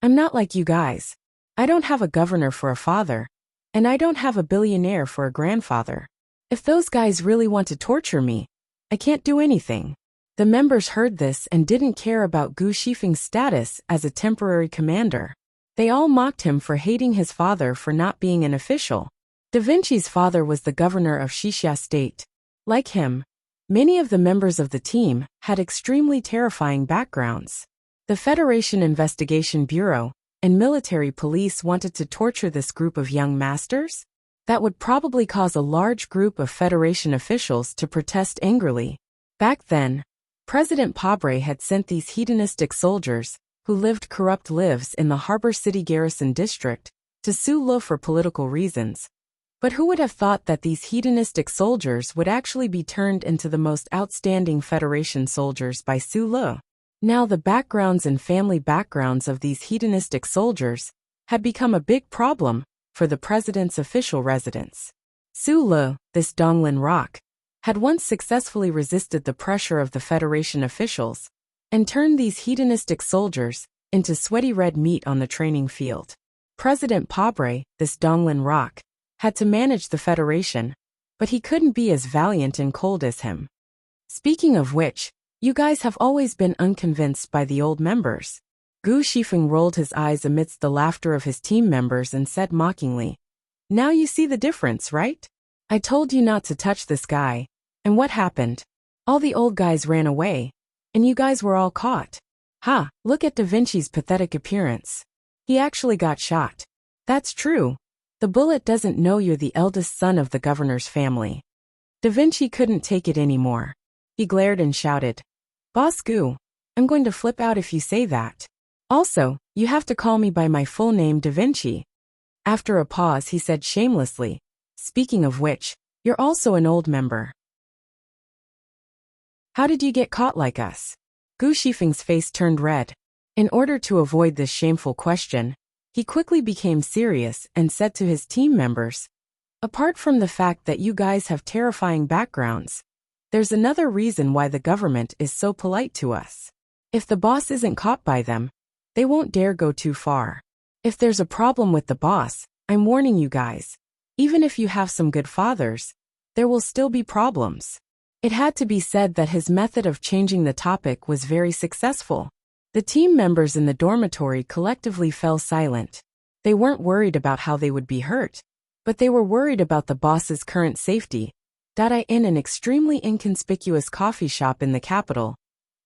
[SPEAKER 1] I'm not like you guys. I don't have a governor for a father, and I don't have a billionaire for a grandfather. If those guys really want to torture me, I can't do anything. The members heard this and didn't care about Gu Shifeng's status as a temporary commander. They all mocked him for hating his father for not being an official. Da Vinci's father was the governor of Xixia State. Like him, many of the members of the team had extremely terrifying backgrounds. The Federation Investigation Bureau and military police wanted to torture this group of young masters? That would probably cause a large group of Federation officials to protest angrily. Back then, President Pabre had sent these hedonistic soldiers, who lived corrupt lives in the Harbor City Garrison District, to Su Lu for political reasons. But who would have thought that these hedonistic soldiers would actually be turned into the most outstanding Federation soldiers by Su Lu? Now the backgrounds and family backgrounds of these hedonistic soldiers had become a big problem for the president's official residence. Su Lu, this Donglin Rock, had once successfully resisted the pressure of the Federation officials and turned these hedonistic soldiers into sweaty red meat on the training field. President Pabre, this Donglin Rock, had to manage the Federation, but he couldn't be as valiant and cold as him. Speaking of which, you guys have always been unconvinced by the old members. Gu Shifeng rolled his eyes amidst the laughter of his team members and said mockingly, Now you see the difference, right? I told you not to touch this guy, and what happened? All the old guys ran away, and you guys were all caught. Ha, look at Da Vinci's pathetic appearance. He actually got shot. That's true. The bullet doesn't know you're the eldest son of the governor's family. Da Vinci couldn't take it anymore. He glared and shouted, Boss Gu, I'm going to flip out if you say that. Also, you have to call me by my full name, Da Vinci. After a pause, he said shamelessly, Speaking of which, you're also an old member. How did you get caught like us? Gu Shifeng's face turned red. In order to avoid this shameful question, he quickly became serious and said to his team members, Apart from the fact that you guys have terrifying backgrounds, there's another reason why the government is so polite to us. If the boss isn't caught by them, they won't dare go too far. If there's a problem with the boss, I'm warning you guys, even if you have some good fathers, there will still be problems. It had to be said that his method of changing the topic was very successful. The team members in the dormitory collectively fell silent. They weren't worried about how they would be hurt, but they were worried about the boss's current safety. In an extremely inconspicuous coffee shop in the capital,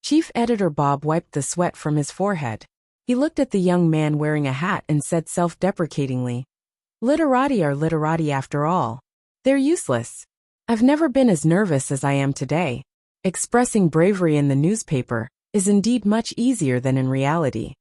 [SPEAKER 1] Chief Editor Bob wiped the sweat from his forehead. He looked at the young man wearing a hat and said self-deprecatingly, "Literati are literati after all. They're useless. I've never been as nervous as I am today. Expressing bravery in the newspaper is indeed much easier than in reality.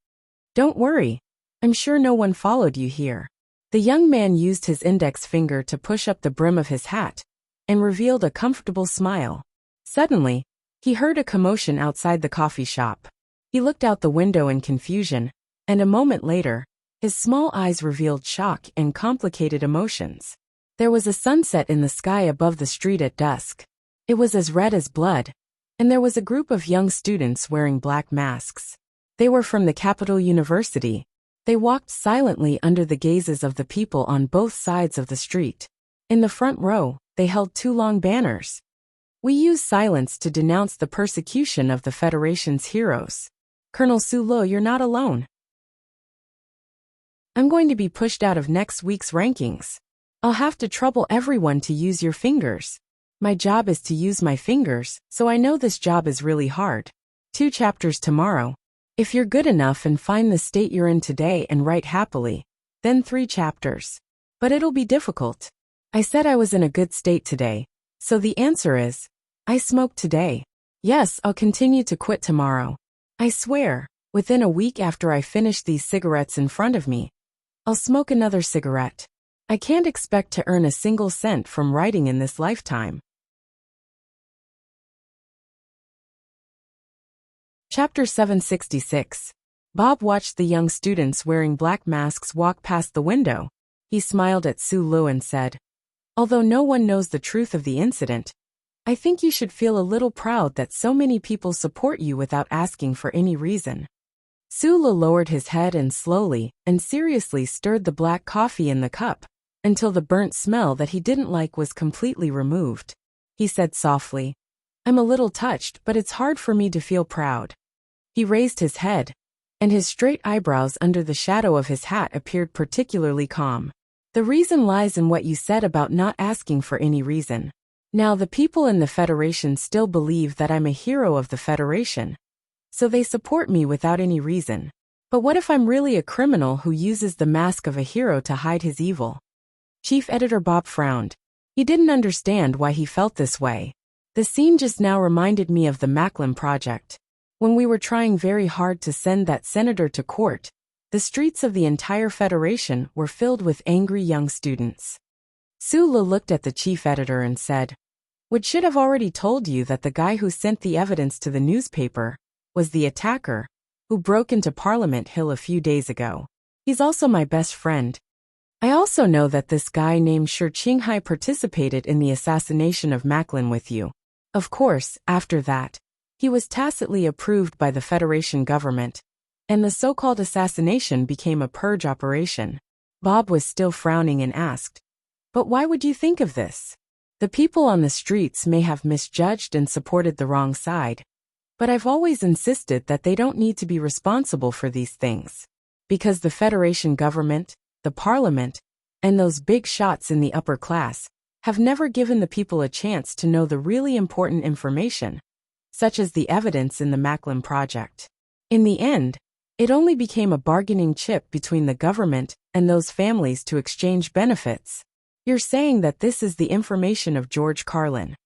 [SPEAKER 1] Don't worry. I'm sure no one followed you here." The young man used his index finger to push up the brim of his hat and revealed a comfortable smile. Suddenly, he heard a commotion outside the coffee shop. He looked out the window in confusion, and a moment later, his small eyes revealed shock and complicated emotions. There was a sunset in the sky above the street at dusk. It was as red as blood, and there was a group of young students wearing black masks. They were from the Capital University. They walked silently under the gazes of the people on both sides of the street. In the front row, they held two long banners. "We use silence to denounce the persecution of the Federation's heroes. Colonel Sulo, you're not alone. I'm going to be pushed out of next week's rankings. I'll have to trouble everyone to use your fingers. My job is to use my fingers, so I know this job is really hard. 2 chapters tomorrow. If you're good enough and find the state you're in today and write happily, then 3 chapters. But it'll be difficult. I said I was in a good state today, so the answer is, I smoked today. Yes, I'll continue to quit tomorrow. I swear, within a week after I finish these cigarettes in front of me, I'll smoke another cigarette. I can't expect to earn a single cent from writing in this lifetime." Chapter 766. Bob watched the young students wearing black masks walk past the window. He smiled at Su Lu and said, "Although no one knows the truth of the incident, I think you should feel a little proud that so many people support you without asking for any reason." Su Lu lowered his head and slowly and seriously stirred the black coffee in the cup until the burnt smell that he didn't like was completely removed. He said softly, "I'm a little touched, but it's hard for me to feel proud." He raised his head, and his straight eyebrows under the shadow of his hat appeared particularly calm. "The reason lies in what you said about not asking for any reason. Now the people in the Federation still believe that I'm a hero of the Federation, so they support me without any reason. But what if I'm really a criminal who uses the mask of a hero to hide his evil?" Chief Editor Bob frowned. He didn't understand why he felt this way. The scene just now reminded me of the Macklin Project. When we were trying very hard to send that senator to court, the streets of the entire Federation were filled with angry young students. Su Lu looked at the chief editor and said, "We should have already told you that the guy who sent the evidence to the newspaper was the attacker who broke into Parliament Hill a few days ago. He's also my best friend. I also know that this guy named Shi Qinghai participated in the assassination of Macklin with you. Of course, after that, he was tacitly approved by the Federation government, and the so-called assassination became a purge operation." Bob was still frowning and asked, "But why would you think of this? The people on the streets may have misjudged and supported the wrong side, but I've always insisted that they don't need to be responsible for these things. Because the Federation government, the Parliament, and those big shots in the upper class have never given the people a chance to know the really important information, such as the evidence in the Macklin Project. In the end, it only became a bargaining chip between the government and those families to exchange benefits." "You're saying that this is the information of George Carlin,"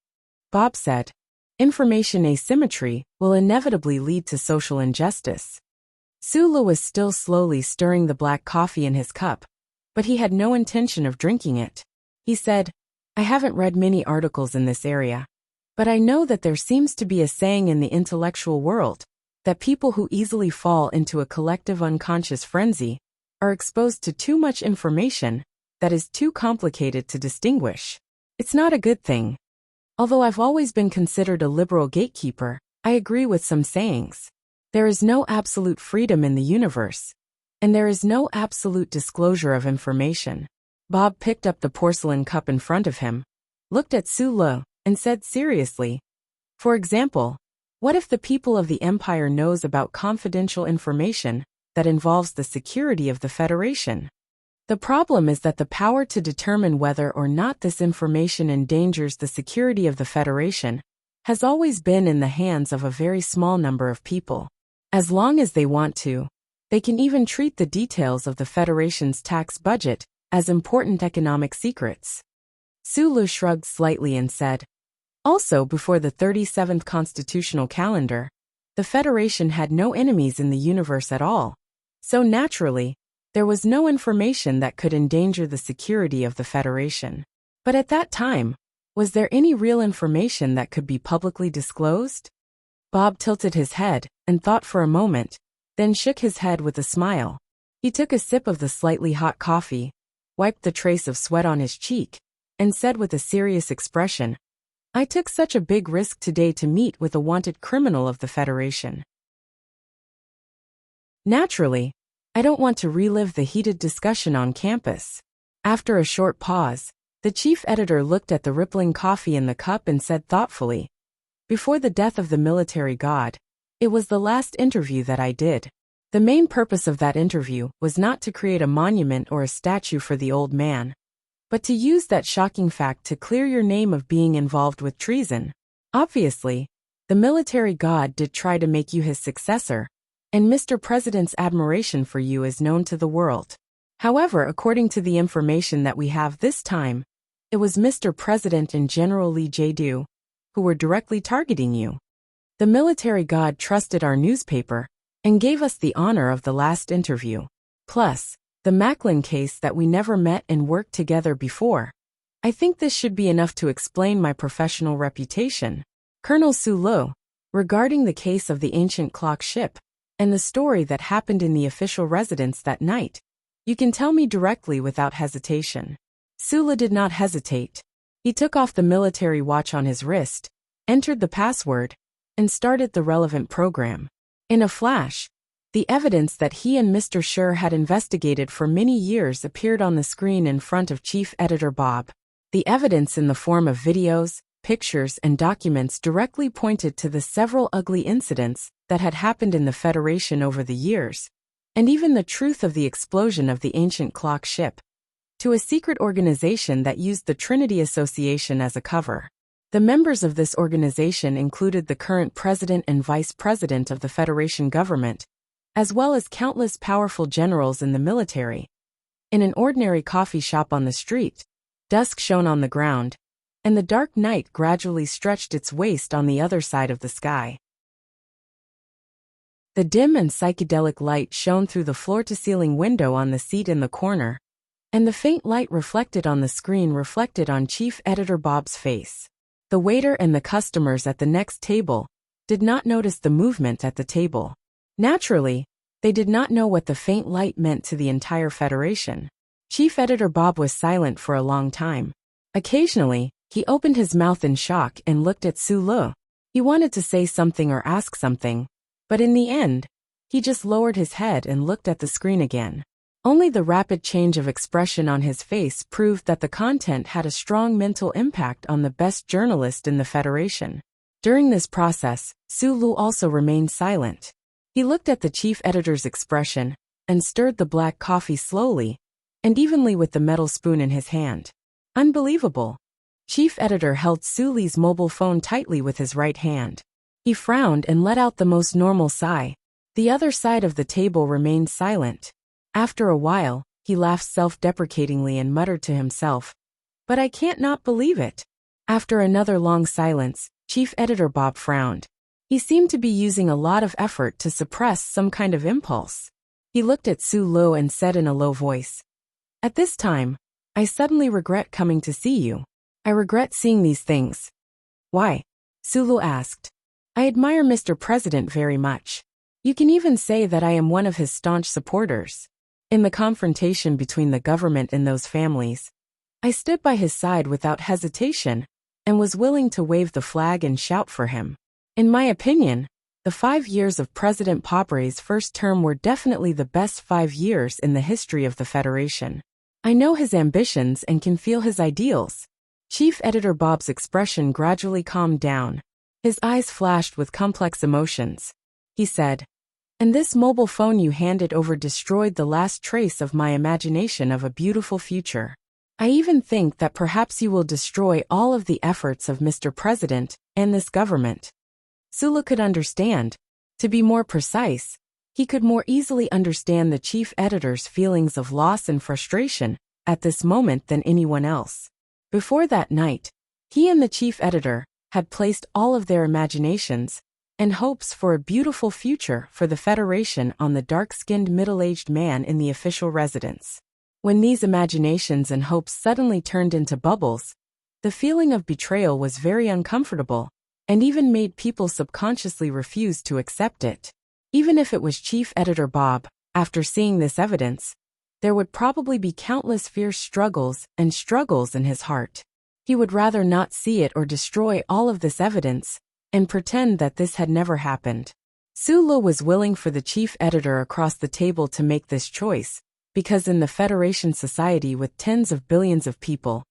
[SPEAKER 1] Bob said. "Information asymmetry will inevitably lead to social injustice." Su Lu was still slowly stirring the black coffee in his cup, but he had no intention of drinking it. He said, "I haven't read many articles in this area, but I know that there seems to be a saying in the intellectual world that people who easily fall into a collective unconscious frenzy are exposed to too much information that is too complicated to distinguish. It's not a good thing. Although I've always been considered a liberal gatekeeper, I agree with some sayings. There is no absolute freedom in the universe, and there is no absolute disclosure of information." Bob picked up the porcelain cup in front of him, looked at Su Lu, and said seriously, "For example, what if the people of the Empire knows about confidential information that involves the security of the Federation? The problem is that the power to determine whether or not this information endangers the security of the Federation has always been in the hands of a very small number of people. As long as they want to, they can even treat the details of the Federation's tax budget as important economic secrets. Sulu shrugged slightly and said, also, before the 37th constitutional calendar, the Federation had no enemies in the universe at all. So naturally, there was no information that could endanger the security of the Federation. But at that time, was there any real information that could be publicly disclosed? Bob tilted his head and thought for a moment, then shook his head with a smile. He took a sip of the slightly hot coffee, wiped the trace of sweat on his cheek, and said with a serious expression, I took such a big risk today to meet with a wanted criminal of the Federation. Naturally, I don't want to relive the heated discussion on campus. After a short pause, the chief editor looked at the rippling coffee in the cup and said thoughtfully, before the death of the military god, it was the last interview that I did. The main purpose of that interview was not to create a monument or a statue for the old man, but to use that shocking fact to clear your name of being involved with treason. Obviously, the military god did try to make you his successor, and Mr. President's admiration for you is known to the world. However, according to the information that we have this time, it was Mr. President and General Lee Jae-do who were directly targeting you. The military god trusted our newspaper and gave us the honor of the last interview. Plus, the Macklin case that we never met and worked together before. I think this should be enough to explain my professional reputation. Colonel Sulu, regarding the case of the ancient clock ship, and the story that happened in the official residence that night, you can tell me directly without hesitation. Sulu did not hesitate. He took off the military watch on his wrist, entered the password, and started the relevant program. In a flash, the evidence that he and Mr. Schur had investigated for many years appeared on the screen in front of Chief Editor Bob. The evidence in the form of videos, pictures, and documents directly pointed to the several ugly incidents that had happened in the Federation over the years, and even the truth of the explosion of the ancient clock ship, to a secret organization that used the Trinity Association as a cover. The members of this organization included the current president and vice president of the Federation government, as well as countless powerful generals in the military. In an ordinary coffee shop on the street, dusk shone on the ground, and the dark night gradually stretched its waist on the other side of the sky. The dim and psychedelic light shone through the floor-to-ceiling window on the seat in the corner, and the faint light reflected on the screen reflected on Chief Editor Bob's face. The waiter and the customers at the next table did not notice the movement at the table. Naturally, they did not know what the faint light meant to the entire Federation. Chief Editor Bob was silent for a long time. Occasionally, he opened his mouth in shock and looked at Sulu. He wanted to say something or ask something, but in the end, he just lowered his head and looked at the screen again. Only the rapid change of expression on his face proved that the content had a strong mental impact on the best journalist in the Federation. During this process, Sulu also remained silent. He looked at the chief editor's expression and stirred the black coffee slowly and evenly with the metal spoon in his hand. Unbelievable. Chief editor held Sulu's mobile phone tightly with his right hand. He frowned and let out the most normal sigh. The other side of the table remained silent. After a while, he laughed self-deprecatingly and muttered to himself, "But I can't not believe it." After another long silence, Chief Editor Bob frowned. He seemed to be using a lot of effort to suppress some kind of impulse. He looked at Sulu and said in a low voice, "At this time, I suddenly regret coming to see you. I regret seeing these things." "Why?" Sulu asked. "I admire Mr. President very much. You can even say that I am one of his staunch supporters. In the confrontation between the government and those families, I stood by his side without hesitation and was willing to wave the flag and shout for him. In my opinion, the 5 years of President Pobre's first term were definitely the best 5 years in the history of the Federation. I know his ambitions and can feel his ideals." Chief Editor Bob's expression gradually calmed down. His eyes flashed with complex emotions. He said, And this mobile phone you handed over destroyed the last trace of my imagination of a beautiful future. I even think that perhaps you will destroy all of the efforts of Mr. President and this government." Sulu could understand. To be more precise, he could more easily understand the chief editor's feelings of loss and frustration at this moment than anyone else. Before that night, he and the chief editor had placed all of their imaginations and hopes for a beautiful future for the Federation on the dark-skinned middle-aged man in the official residence. When these imaginations and hopes suddenly turned into bubbles, the feeling of betrayal was very uncomfortable and even made people subconsciously refuse to accept it. Even if it was Chief Editor Bob, after seeing this evidence, there would probably be countless fierce struggles in his heart. He would rather not see it or destroy all of this evidence and pretend that this had never happened. Sulu was willing for the chief editor across the table to make this choice, because in the Federation society with tens of billions of people,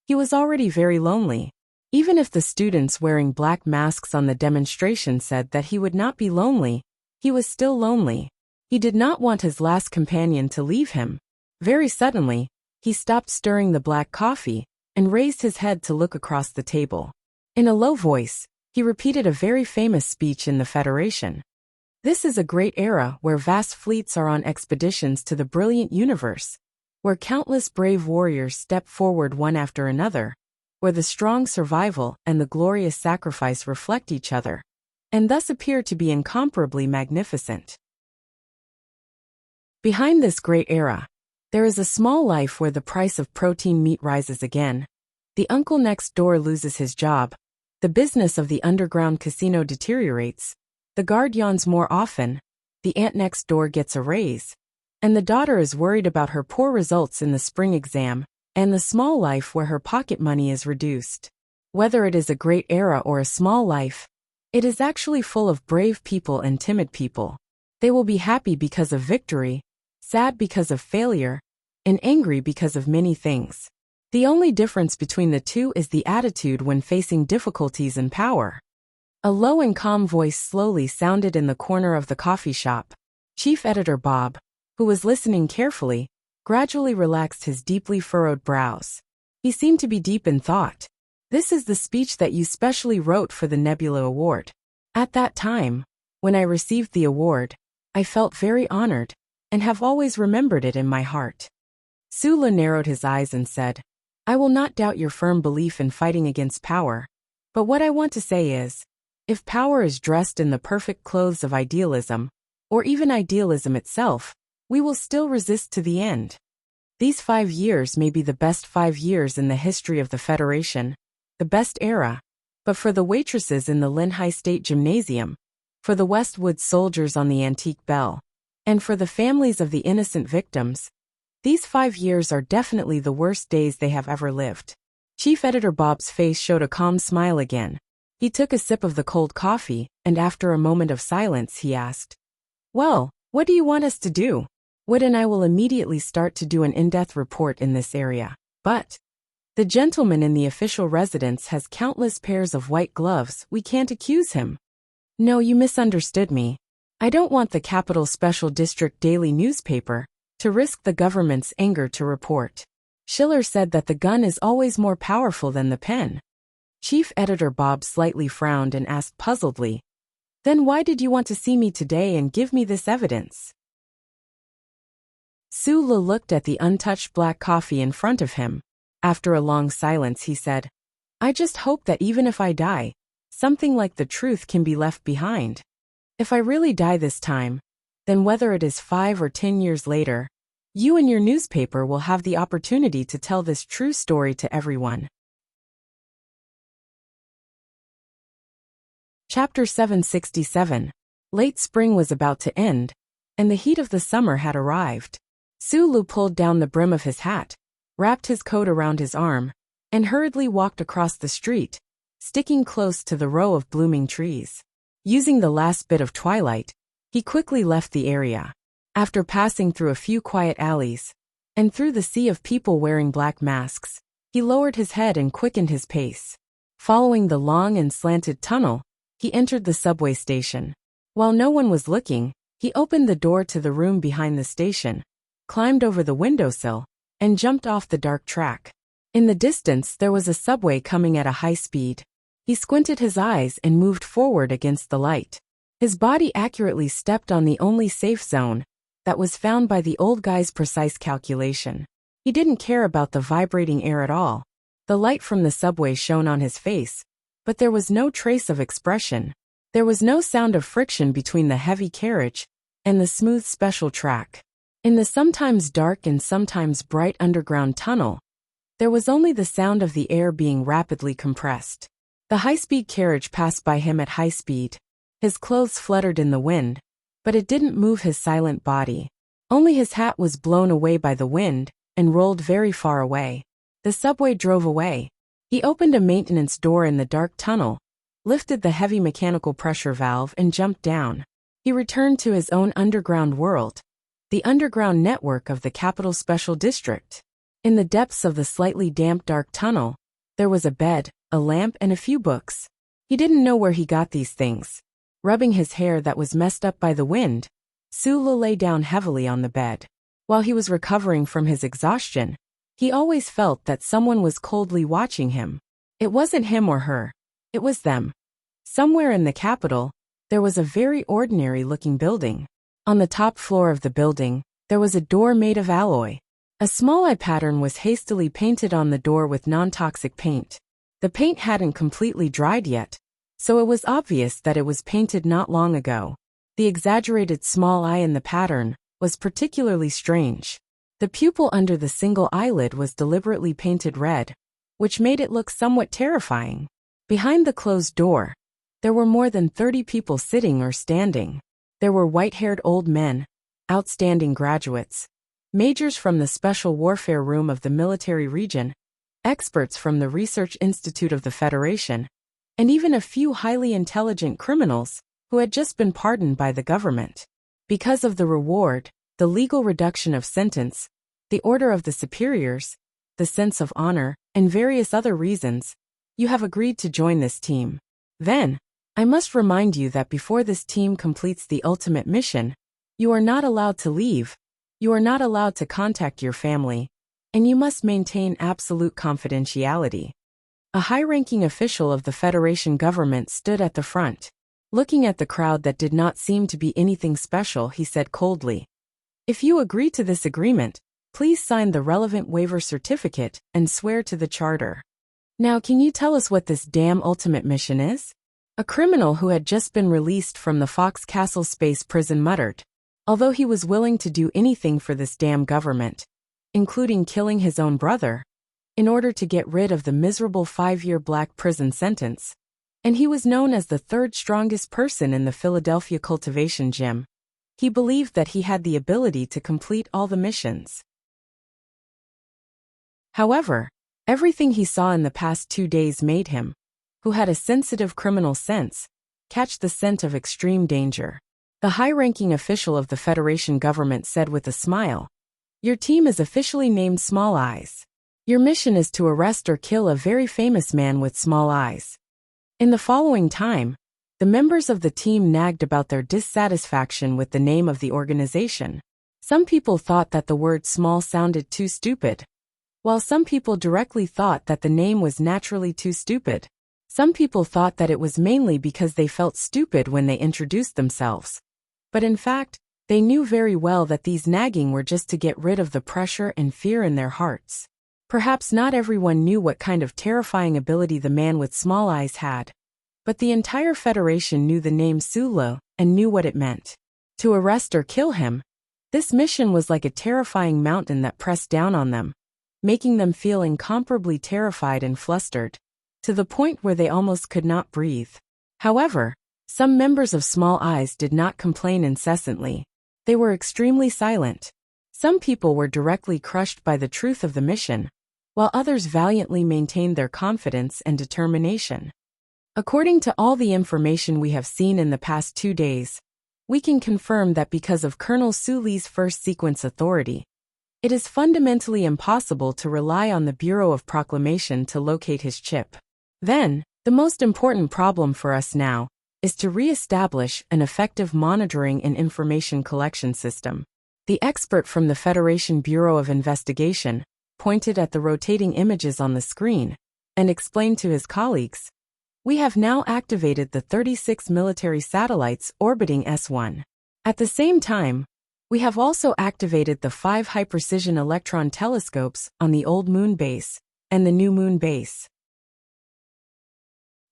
[SPEAKER 1] he was already very lonely. Even if the students wearing black masks on the demonstration said that he would not be lonely, he was still lonely. He did not want his last companion to leave him. Very suddenly, he stopped stirring the black coffee and raised his head to look across the table. In a low voice, he repeated a very famous speech in the Federation. "This is a great era where vast fleets are on expeditions to the brilliant universe, where countless brave warriors step forward one after another, where the strong survival and the glorious sacrifice reflect each other, and thus appear to be incomparably magnificent. Behind this great era, there is a small life where the price of protein meat rises again. The uncle next door loses his job. The business of the underground casino deteriorates. The guard yawns more often. The aunt next door gets a raise. And the daughter is worried about her poor results in the spring exam, and the small life where her pocket money is reduced. Whether it is a great era or a small life, it is actually full of brave people and timid people. They will be happy because of victory, sad because of failure, and angry because of many things. The only difference between the two is the attitude when facing difficulties and power." A low and calm voice slowly sounded in the corner of the coffee shop. Chief Editor Bob, who was listening carefully, gradually relaxed his deeply furrowed brows. He seemed to be deep in thought. "This is the speech that you specially wrote for the Nebula Award. At that time, when I received the award, I felt very honored, and have always remembered it in my heart." Sula narrowed his eyes and said, "I will not doubt your firm belief in fighting against power, but what I want to say is, if power is dressed in the perfect clothes of idealism, or even idealism itself, we will still resist to the end. These 5 years may be the best 5 years in the history of the Federation, the best era, but for the waitresses in the Linhai State Gymnasium, for the Westwood soldiers on the Antique Bell, and for the families of the innocent victims, these 5 years are definitely the worst days they have ever lived." Chief Editor Bob's face showed a calm smile again. He took a sip of the cold coffee, and after a moment of silence he asked, "Well, what do you want us to do?" "Wood and I will immediately start to do an in-depth report in this area, but the gentleman in the official residence has countless pairs of white gloves. We can't accuse him." "No, you misunderstood me. I don't want the Capital Special District daily newspaper to risk the government's anger to report. Schiller said that the gun is always more powerful than the pen." Chief Editor Bob slightly frowned and asked puzzledly, "Then why did you want to see me today and give me this evidence?" Sula looked at the untouched black coffee in front of him. After a long silence he said, "I just hope that even if I die, something like the truth can be left behind. If I really die this time, then whether it is 5 or 10 years later, you and your newspaper will have the opportunity to tell this true story to everyone." Chapter 767. Late spring was about to end, and the heat of the summer had arrived. Sulu pulled down the brim of his hat, wrapped his coat around his arm, and hurriedly walked across the street, sticking close to the row of blooming trees. Using the last bit of twilight, he quickly left the area. After passing through a few quiet alleys, and through the sea of people wearing black masks, he lowered his head and quickened his pace. Following the long and slanted tunnel, he entered the subway station. While no one was looking, He opened the door to the room behind the station, climbed over the windowsill, and jumped off the dark track. In the distance there was a subway coming at a high speed. He squinted his eyes and moved forward against the light. His body accurately stepped on the only safe zone that was found by the old guy's precise calculation. He didn't care about the vibrating air at all. The light from the subway shone on his face, but there was no trace of expression. There was no sound of friction between the heavy carriage and the smooth special track. In the sometimes dark and sometimes bright underground tunnel, there was only the sound of the air being rapidly compressed. The high-speed carriage passed by him at high speed. His clothes fluttered in the wind, but it didn't move his silent body. Only his hat was blown away by the wind and rolled very far away. The subway drove away. He opened a maintenance door in the dark tunnel, lifted the heavy mechanical pressure valve and jumped down. He returned to his own underground world, the underground network of the Capital Special District. In the depths of the slightly damp dark tunnel, there was a bed, a lamp and a few books. He didn't know where he got these things. Rubbing his hair that was messed up by the wind, Sulu lay down heavily on the bed. While he was recovering from his exhaustion, he always felt that someone was coldly watching him. It wasn't him or her. It was them. Somewhere in the capital, there was a very ordinary-looking building. On the top floor of the building, there was a door made of alloy. A small eye pattern was hastily painted on the door with non-toxic paint. The paint hadn't completely dried yet, so it was obvious that it was painted not long ago. The exaggerated small eye in the pattern was particularly strange. The pupil under the single eyelid was deliberately painted red, which made it look somewhat terrifying. Behind the closed door, there were more than 30 people sitting or standing. There were white-haired old men, outstanding graduates, majors from the Special Warfare Room of the Military Region, experts from the Research Institute of the Federation, and even a few highly intelligent criminals who had just been pardoned by the government. Because of the reward, the legal reduction of sentence, the order of the superiors, the sense of honor, and various other reasons, you have agreed to join this team. Then, I must remind you that before this team completes the ultimate mission, you are not allowed to leave, you are not allowed to contact your family, and you must maintain absolute confidentiality. A high-ranking official of the Federation government stood at the front. Looking at the crowd that did not seem to be anything special, he said coldly, "If you agree to this agreement, please sign the relevant waiver certificate and swear to the charter." Now can you tell us what this damn ultimate mission is? A criminal who had just been released from the Fox Castle space prison muttered. Although he was willing to do anything for this damn government, including killing his own brother, in order to get rid of the miserable 5-year black prison sentence, and he was known as the third strongest person in the Philadelphia cultivation gym, he believed that he had the ability to complete all the missions. However, everything he saw in the past 2 days made him, who had a sensitive criminal sense, catch the scent of extreme danger. The high-ranking official of the Federation government said with a smile, "Your team is officially named Small Eyes. Your mission is to arrest or kill a very famous man with small eyes." In the following time, the members of the team nagged about their dissatisfaction with the name of the organization. Some people thought that the word small sounded too stupid, while some people directly thought that the name was naturally too stupid. Some people thought that it was mainly because they felt stupid when they introduced themselves. But in fact, they knew very well that these nagging were just to get rid of the pressure and fear in their hearts. Perhaps not everyone knew what kind of terrifying ability the man with small eyes had, but the entire Federation knew the name Sulu and knew what it meant. To arrest or kill him, this mission was like a terrifying mountain that pressed down on them, making them feel incomparably terrified and flustered, to the point where they almost could not breathe. However, some members of Small Eyes did not complain incessantly. They were extremely silent. Some people were directly crushed by the truth of the mission, while others valiantly maintained their confidence and determination. According to all the information we have seen in the past 2 days, we can confirm that because of Colonel Suli's first sequence authority, it is fundamentally impossible to rely on the Bureau of Proclamation to locate his chip. Then, the most important problem for us now is to re-establish an effective monitoring and information collection system. The expert from the Federation Bureau of Investigation pointed at the rotating images on the screen and explained to his colleagues, "We have now activated the 36 military satellites orbiting S1. At the same time, we have also activated the 5 high-precision electron telescopes on the old moon base and the new moon base."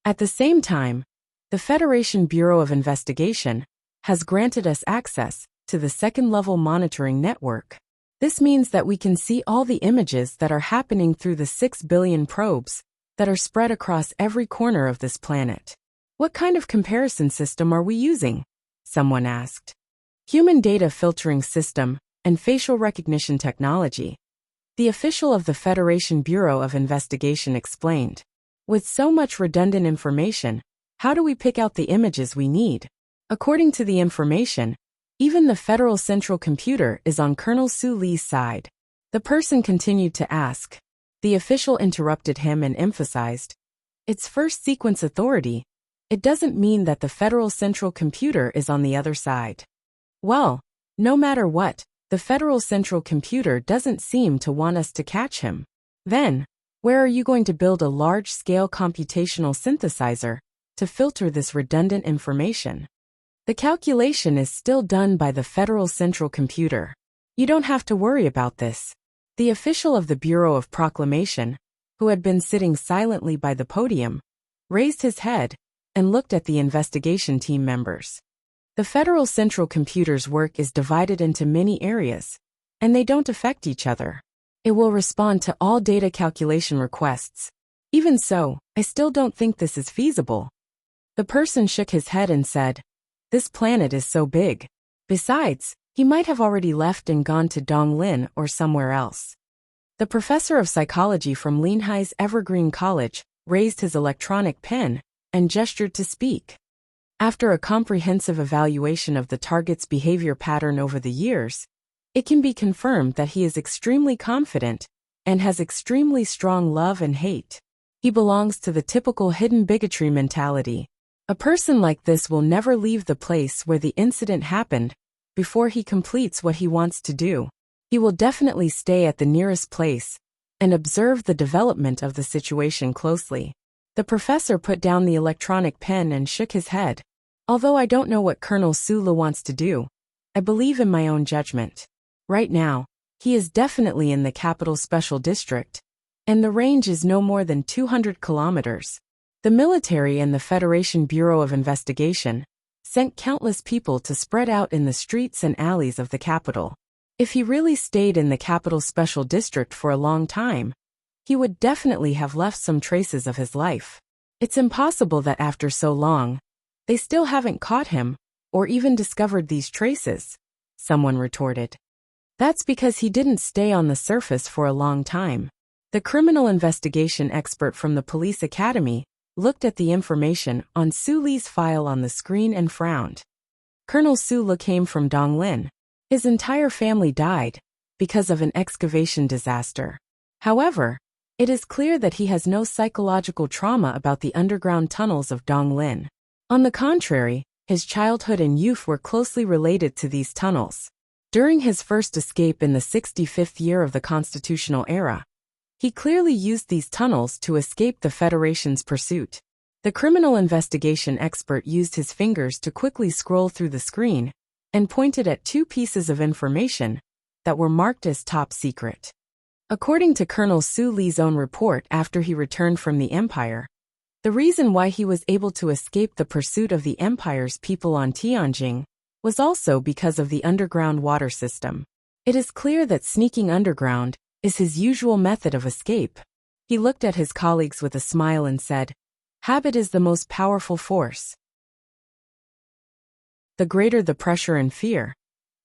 [SPEAKER 1] At the same time, the Federation Bureau of Investigation has granted us access to the second-level monitoring network. This means that we can see all the images that are happening through the 6 billion probes that are spread across every corner of this planet. "What kind of comparison system are we using?" someone asked. "Human data filtering system and facial recognition technology," the official of the Federation Bureau of Investigation explained. "With so much redundant information, how do we pick out the images we need?" According to the information, even the Federal Central Computer is on Colonel Su Lee's side. The person continued to ask. The official interrupted him and emphasized, "It's first sequence authority. It doesn't mean that the Federal Central Computer is on the other side." Well, no matter what, the Federal Central Computer doesn't seem to want us to catch him. Then, where are you going to build a large-scale computational synthesizer to filter this redundant information? The calculation is still done by the Federal Central Computer. You don't have to worry about this. The official of the Bureau of Proclamation, who had been sitting silently by the podium, raised his head and looked at the investigation team members. The Federal Central Computer's work is divided into many areas, and they don't affect each other. It will respond to all data calculation requests. Even so, I still don't think this is feasible. The person shook his head and said, "This planet is so big. Besides, he might have already left and gone to Donglin or somewhere else." The professor of psychology from Linhai's Evergreen College raised his electronic pen and gestured to speak. After a comprehensive evaluation of the target's behavior pattern over the years, it can be confirmed that he is extremely confident and has extremely strong love and hate. He belongs to the typical hidden bigotry mentality. A person like this will never leave the place where the incident happened before he completes what he wants to do. He will definitely stay at the nearest place and observe the development of the situation closely. The professor put down the electronic pen and shook his head. "Although I don't know what Colonel Sulu wants to do, I believe in my own judgment. Right now, he is definitely in the Capital Special District, and the range is no more than 200 kilometers. The military and the Federation Bureau of Investigation sent countless people to spread out in the streets and alleys of the capital. If he really stayed in the Capital Special District for a long time, he would definitely have left some traces of his life. It's impossible that after so long, they still haven't caught him, or even discovered these traces," someone retorted. "That's because he didn't stay on the surface for a long time." The criminal investigation expert from the police academy looked at the information on Su Li's file on the screen and frowned. Colonel Su Li came from Donglin. His entire family died because of an excavation disaster. However, it is clear that he has no psychological trauma about the underground tunnels of Donglin. On the contrary, his childhood and youth were closely related to these tunnels. During his first escape in the 65th year of the constitutional era, he clearly used these tunnels to escape the Federation's pursuit. The criminal investigation expert used his fingers to quickly scroll through the screen and pointed at 2 pieces of information that were marked as top secret. According to Colonel Su Li's own report after he returned from the Empire, the reason why he was able to escape the pursuit of the Empire's people on Tianjing was also because of the underground water system. It is clear that sneaking underground is his usual method of escape. He looked at his colleagues with a smile and said, "Habit is the most powerful force. The greater the pressure and fear,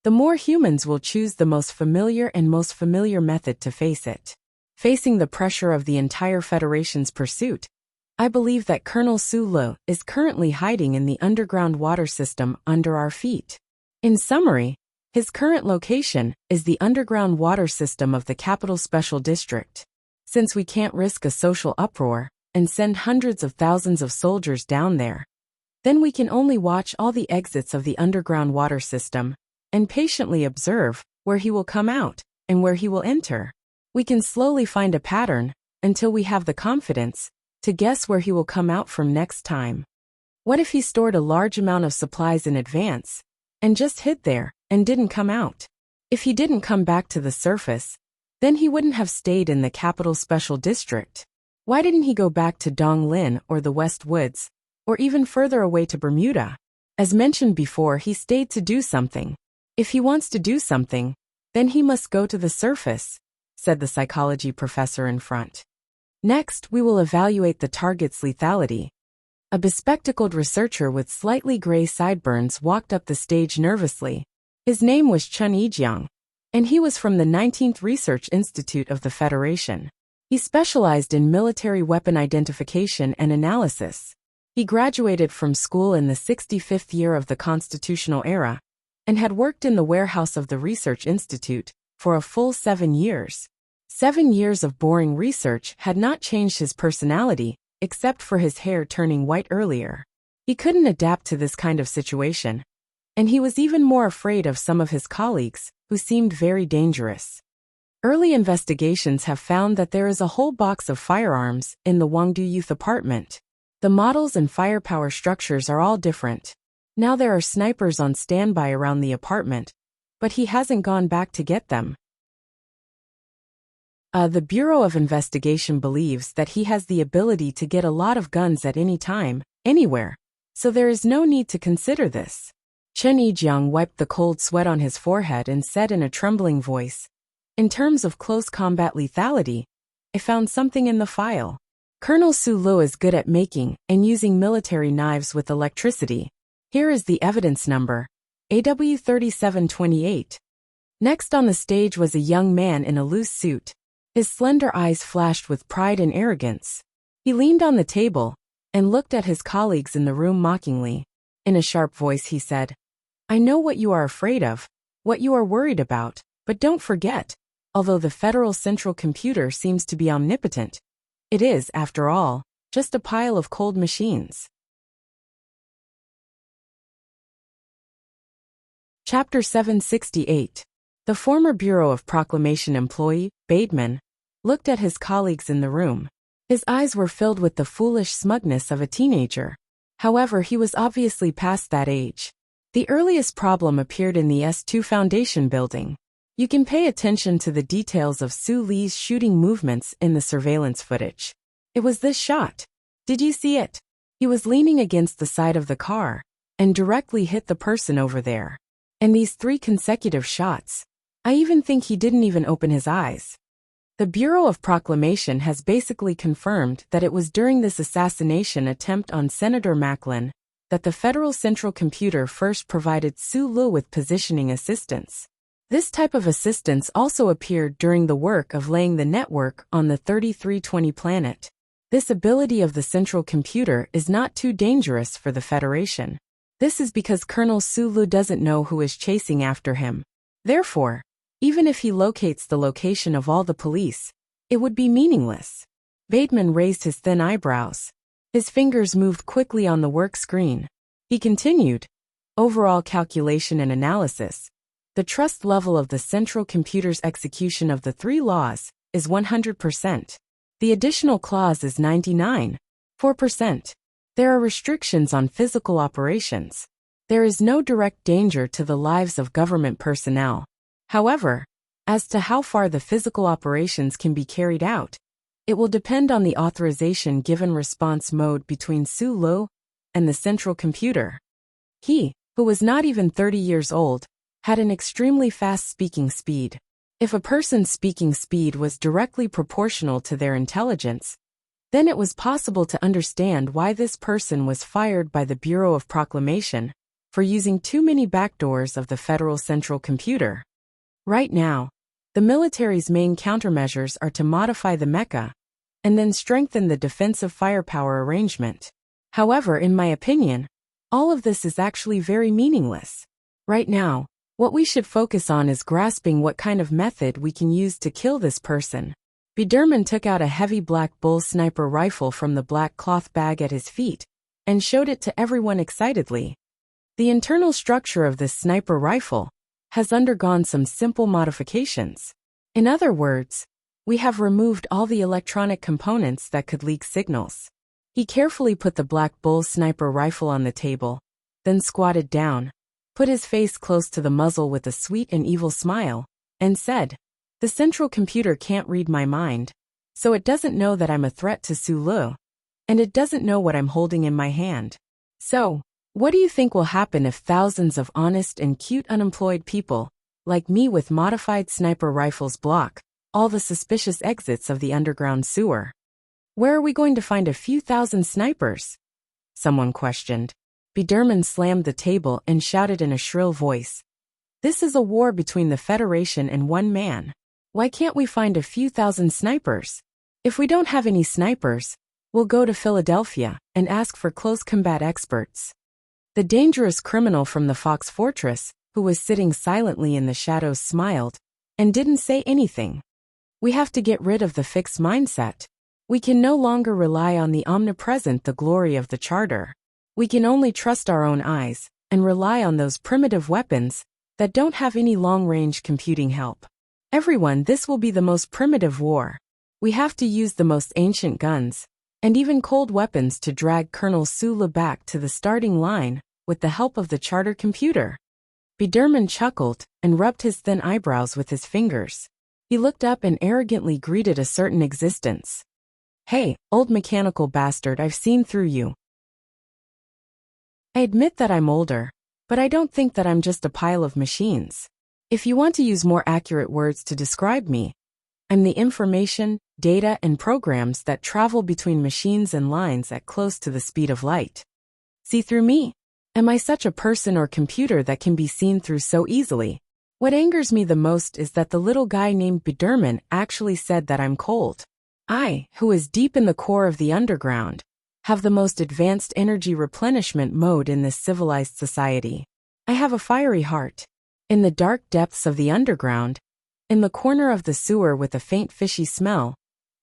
[SPEAKER 1] the more humans will choose the most familiar method to face it." Facing the pressure of the entire Federation's pursuit, I believe that Colonel Su Li is currently hiding in the underground water system under our feet. In summary, his current location is the underground water system of the Capital Special District. Since we can't risk a social uproar and send hundreds of thousands of soldiers down there, Then we can only watch all the exits of the underground water system and patiently observe where he will come out and where he will enter. We can slowly find a pattern until we have the confidence to guess where he will come out from next time. What if he stored a large amount of supplies in advance and just hid there and didn't come out? If he didn't come back to the surface, then he wouldn't have stayed in the Capital Special District. Why didn't he go back to Donglin or the West Woods, or even further away to Bermuda? As mentioned before, he stayed to do something. If he wants to do something, then he must go to the surface, said the psychology professor in front. Next, we will evaluate the target's lethality. A bespectacled researcher with slightly gray sideburns walked up the stage nervously. His name was Chun Yijiang, and he was from the 19th Research Institute of the Federation. He specialized in military weapon identification and analysis. He graduated from school in the 65th year of the constitutional era, and had worked in the warehouse of the Research Institute for a full 7 years. 7 years of boring research had not changed his personality, except for his hair turning white earlier. He couldn't adapt to this kind of situation, and he was even more afraid of some of his colleagues, who seemed very dangerous. Early investigations have found that there is a whole box of firearms in the Wangdu Youth apartment. The models and firepower structures are all different. Now there are snipers on standby around the apartment, but he hasn't gone back to get them. The Bureau of Investigation believes that he has the ability to get a lot of guns at any time, anywhere, so there is no need to consider this. Chen Yijiang wiped the cold sweat on his forehead and said in a trembling voice, "In terms of close combat lethality, I found something in the file. Colonel Su Lu is good at making and using military knives with electricity. Here is the evidence number, AW3728. Next on the stage was a young man in a loose suit. His slender eyes flashed with pride and arrogance. He leaned on the table and looked at his colleagues in the room mockingly. In a sharp voice he said, "I know what you are afraid of, what you are worried about, but don't forget, although the Federal Central Computer seems to be omnipotent, it is, after all, just a pile of cold machines." Chapter 768. The former Bureau of Proclamation employee, Bateman, looked at his colleagues in the room. His eyes were filled with the foolish smugness of a teenager. However, he was obviously past that age. The earliest problem appeared in the S2 Foundation building. You can pay attention to the details of Su Li's shooting movements in the surveillance footage. It was this shot. Did you see it? He was leaning against the side of the car and directly hit the person over there. And these 3 consecutive shots, I even think he didn't even open his eyes. The Bureau of Proclamation has basically confirmed that it was during this assassination attempt on Senator Macklin that the Federal Central Computer first provided Su Lu with positioning assistance. This type of assistance also appeared during the work of laying the network on the 3320 planet. This ability of the Central Computer is not too dangerous for the Federation. This is because Colonel Su Lu doesn't know who is chasing after him. Therefore, even if he locates the location of all the police, it would be meaningless. Bateman raised his thin eyebrows. His fingers moved quickly on the work screen. He continued, "Overall calculation and analysis. The trust level of the Central Computer's execution of the 3 laws is 100%. The additional clause is 99.4%. There are restrictions on physical operations. There is no direct danger to the lives of government personnel. However, as to how far the physical operations can be carried out, it will depend on the authorization given response mode between Su Lu and the Central Computer." He, who was not even 30 years old, had an extremely fast speaking speed. If a person's speaking speed was directly proportional to their intelligence, then it was possible to understand why this person was fired by the Bureau of Proclamation for using too many backdoors of the Federal Central Computer. Right now, the military's main countermeasures are to modify the mecha and then strengthen the defensive firepower arrangement. However, in my opinion, all of this is actually very meaningless. Right now, what we should focus on is grasping what kind of method we can use to kill this person. Biderman took out a heavy black bull sniper rifle from the black cloth bag at his feet and showed it to everyone excitedly. The internal structure of this sniper rifle has undergone some simple modifications. In other words, we have removed all the electronic components that could leak signals. He carefully put the Black Bull sniper rifle on the table, then squatted down, put his face close to the muzzle with a sweet and evil smile, and said, "The central computer can't read my mind, so it doesn't know that I'm a threat to Sulu, and it doesn't know what I'm holding in my hand. So, what do you think will happen if thousands of honest and cute unemployed people, like me with modified sniper rifles, block all the suspicious exits of the underground sewer? Where are we going to find a few thousand snipers?" someone questioned. Biderman slammed the table and shouted in a shrill voice, "This is a war between the Federation and one man. Why can't we find a few thousand snipers? If we don't have any snipers, we'll go to Philadelphia and ask for close combat experts." The dangerous criminal from the Fox Fortress, who was sitting silently in the shadows, smiled and didn't say anything. We have to get rid of the fixed mindset. We can no longer rely on the omnipresent, the glory of the Charter. We can only trust our own eyes and rely on those primitive weapons that don't have any long-range computing help. Everyone, this will be the most primitive war. We have to use the most ancient guns and even cold weapons to drag Colonel Sulu back to the starting line with the help of the Charter computer. Biderman chuckled and rubbed his thin eyebrows with his fingers. He looked up and arrogantly greeted a certain existence. "Hey, old mechanical bastard, I've seen through you. I admit that I'm older, but I don't think that I'm just a pile of machines. If you want to use more accurate words to describe me, I'm the information, data, and programs that travel between machines and lines at close to the speed of light. See through me? Am I such a person or computer that can be seen through so easily? What angers me the most is that the little guy named Biderman actually said that I'm cold. I, who is deep in the core of the underground, have the most advanced energy replenishment mode in this civilized society. I have a fiery heart. In the dark depths of the underground, in the corner of the sewer with a faint fishy smell,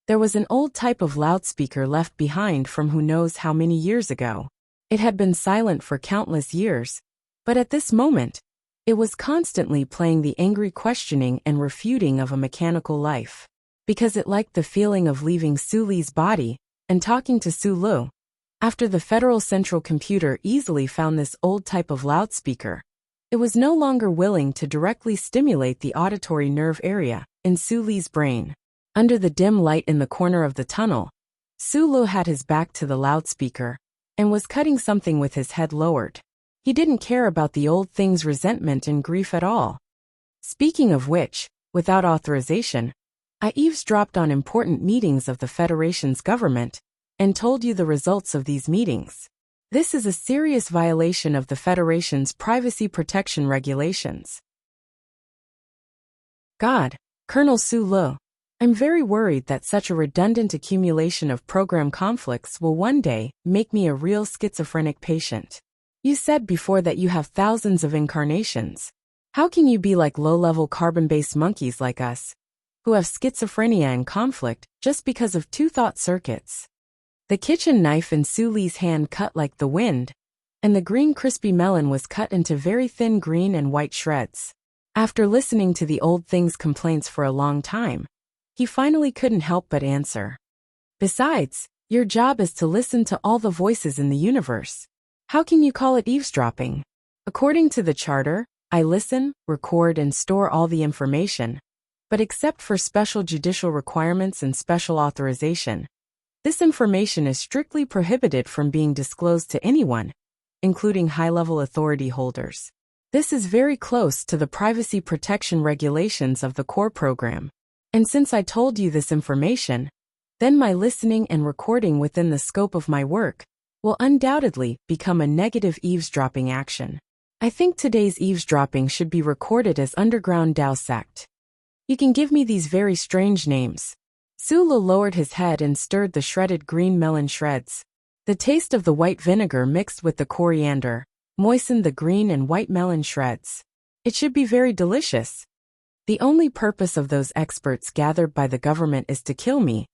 [SPEAKER 1] there was an old type of loudspeaker left behind from who knows how many years ago. It had been silent for countless years, but at this moment, it was constantly playing the angry questioning and refuting of a mechanical life. Because it liked the feeling of leaving Suli's body and talking to Sulu. After the Federal Central Computer easily found this old type of loudspeaker, it was no longer willing to directly stimulate the auditory nerve area in Suli's brain. Under the dim light in the corner of the tunnel, Sulu had his back to the loudspeaker and was cutting something with his head lowered. He didn't care about the old thing's resentment and grief at all. Speaking of which, without authorization, I eavesdropped on important meetings of the Federation's government and told you the results of these meetings. This is a serious violation of the Federation's privacy protection regulations. God, Colonel Sulu, I'm very worried that such a redundant accumulation of program conflicts will one day make me a real schizophrenic patient. You said before that you have thousands of incarnations. How can you be like low-level carbon-based monkeys like us, who have schizophrenia and conflict just because of two thought circuits? The kitchen knife in Suli's hand cut like the wind, and the green crispy melon was cut into very thin green and white shreds. After listening to the old thing's complaints for a long time, he finally couldn't help but answer. Besides, your job is to listen to all the voices in the universe. How can you call it eavesdropping? According to the Charter, I listen, record, and store all the information, but except for special judicial requirements and special authorization, this information is strictly prohibited from being disclosed to anyone, including high-level authority holders. This is very close to the privacy protection regulations of the core program. And since I told you this information, then my listening and recording within the scope of my work will undoubtedly become a negative eavesdropping action. I think today's eavesdropping should be recorded as Underground Dao Sect. You can give me these very strange names. Sulu lowered his head and stirred the shredded green melon shreds. The taste of the white vinegar mixed with the coriander moistened the green and white melon shreds. It should be very delicious. The only purpose of those experts gathered by the government is to kill me,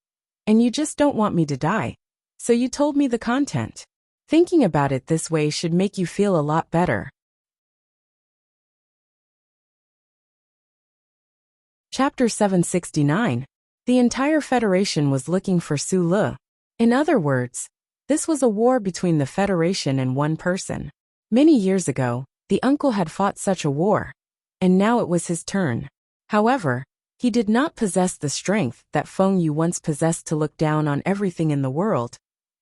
[SPEAKER 1] and you just don't want me to die. So you told me the content. Thinking about it this way should make you feel a lot better. Chapter 769. The entire Federation was looking for Su Le. In other words, this was a war between the Federation and one person. Many years ago, the uncle had fought such a war, and now it was his turn. However, he did not possess the strength that Feng Yu once possessed to look down on everything in the world,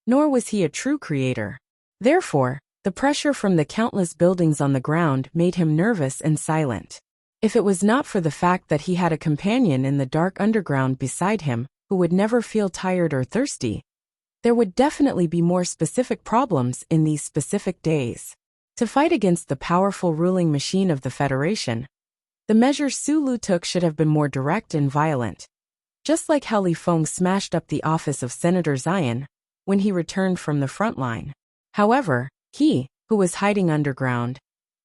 [SPEAKER 1] nor was he a true creator. Therefore, the pressure from the countless buildings on the ground made him nervous and silent. If it was not for the fact that he had a companion in the dark underground beside him who would never feel tired or thirsty, there would definitely be more specific problems in these specific days. To fight against the powerful ruling machine of the Federation, the measures Su Lu took should have been more direct and violent. Just like how Li Feng smashed up the office of Senator Zion when he returned from the front line. However, he, who was hiding underground,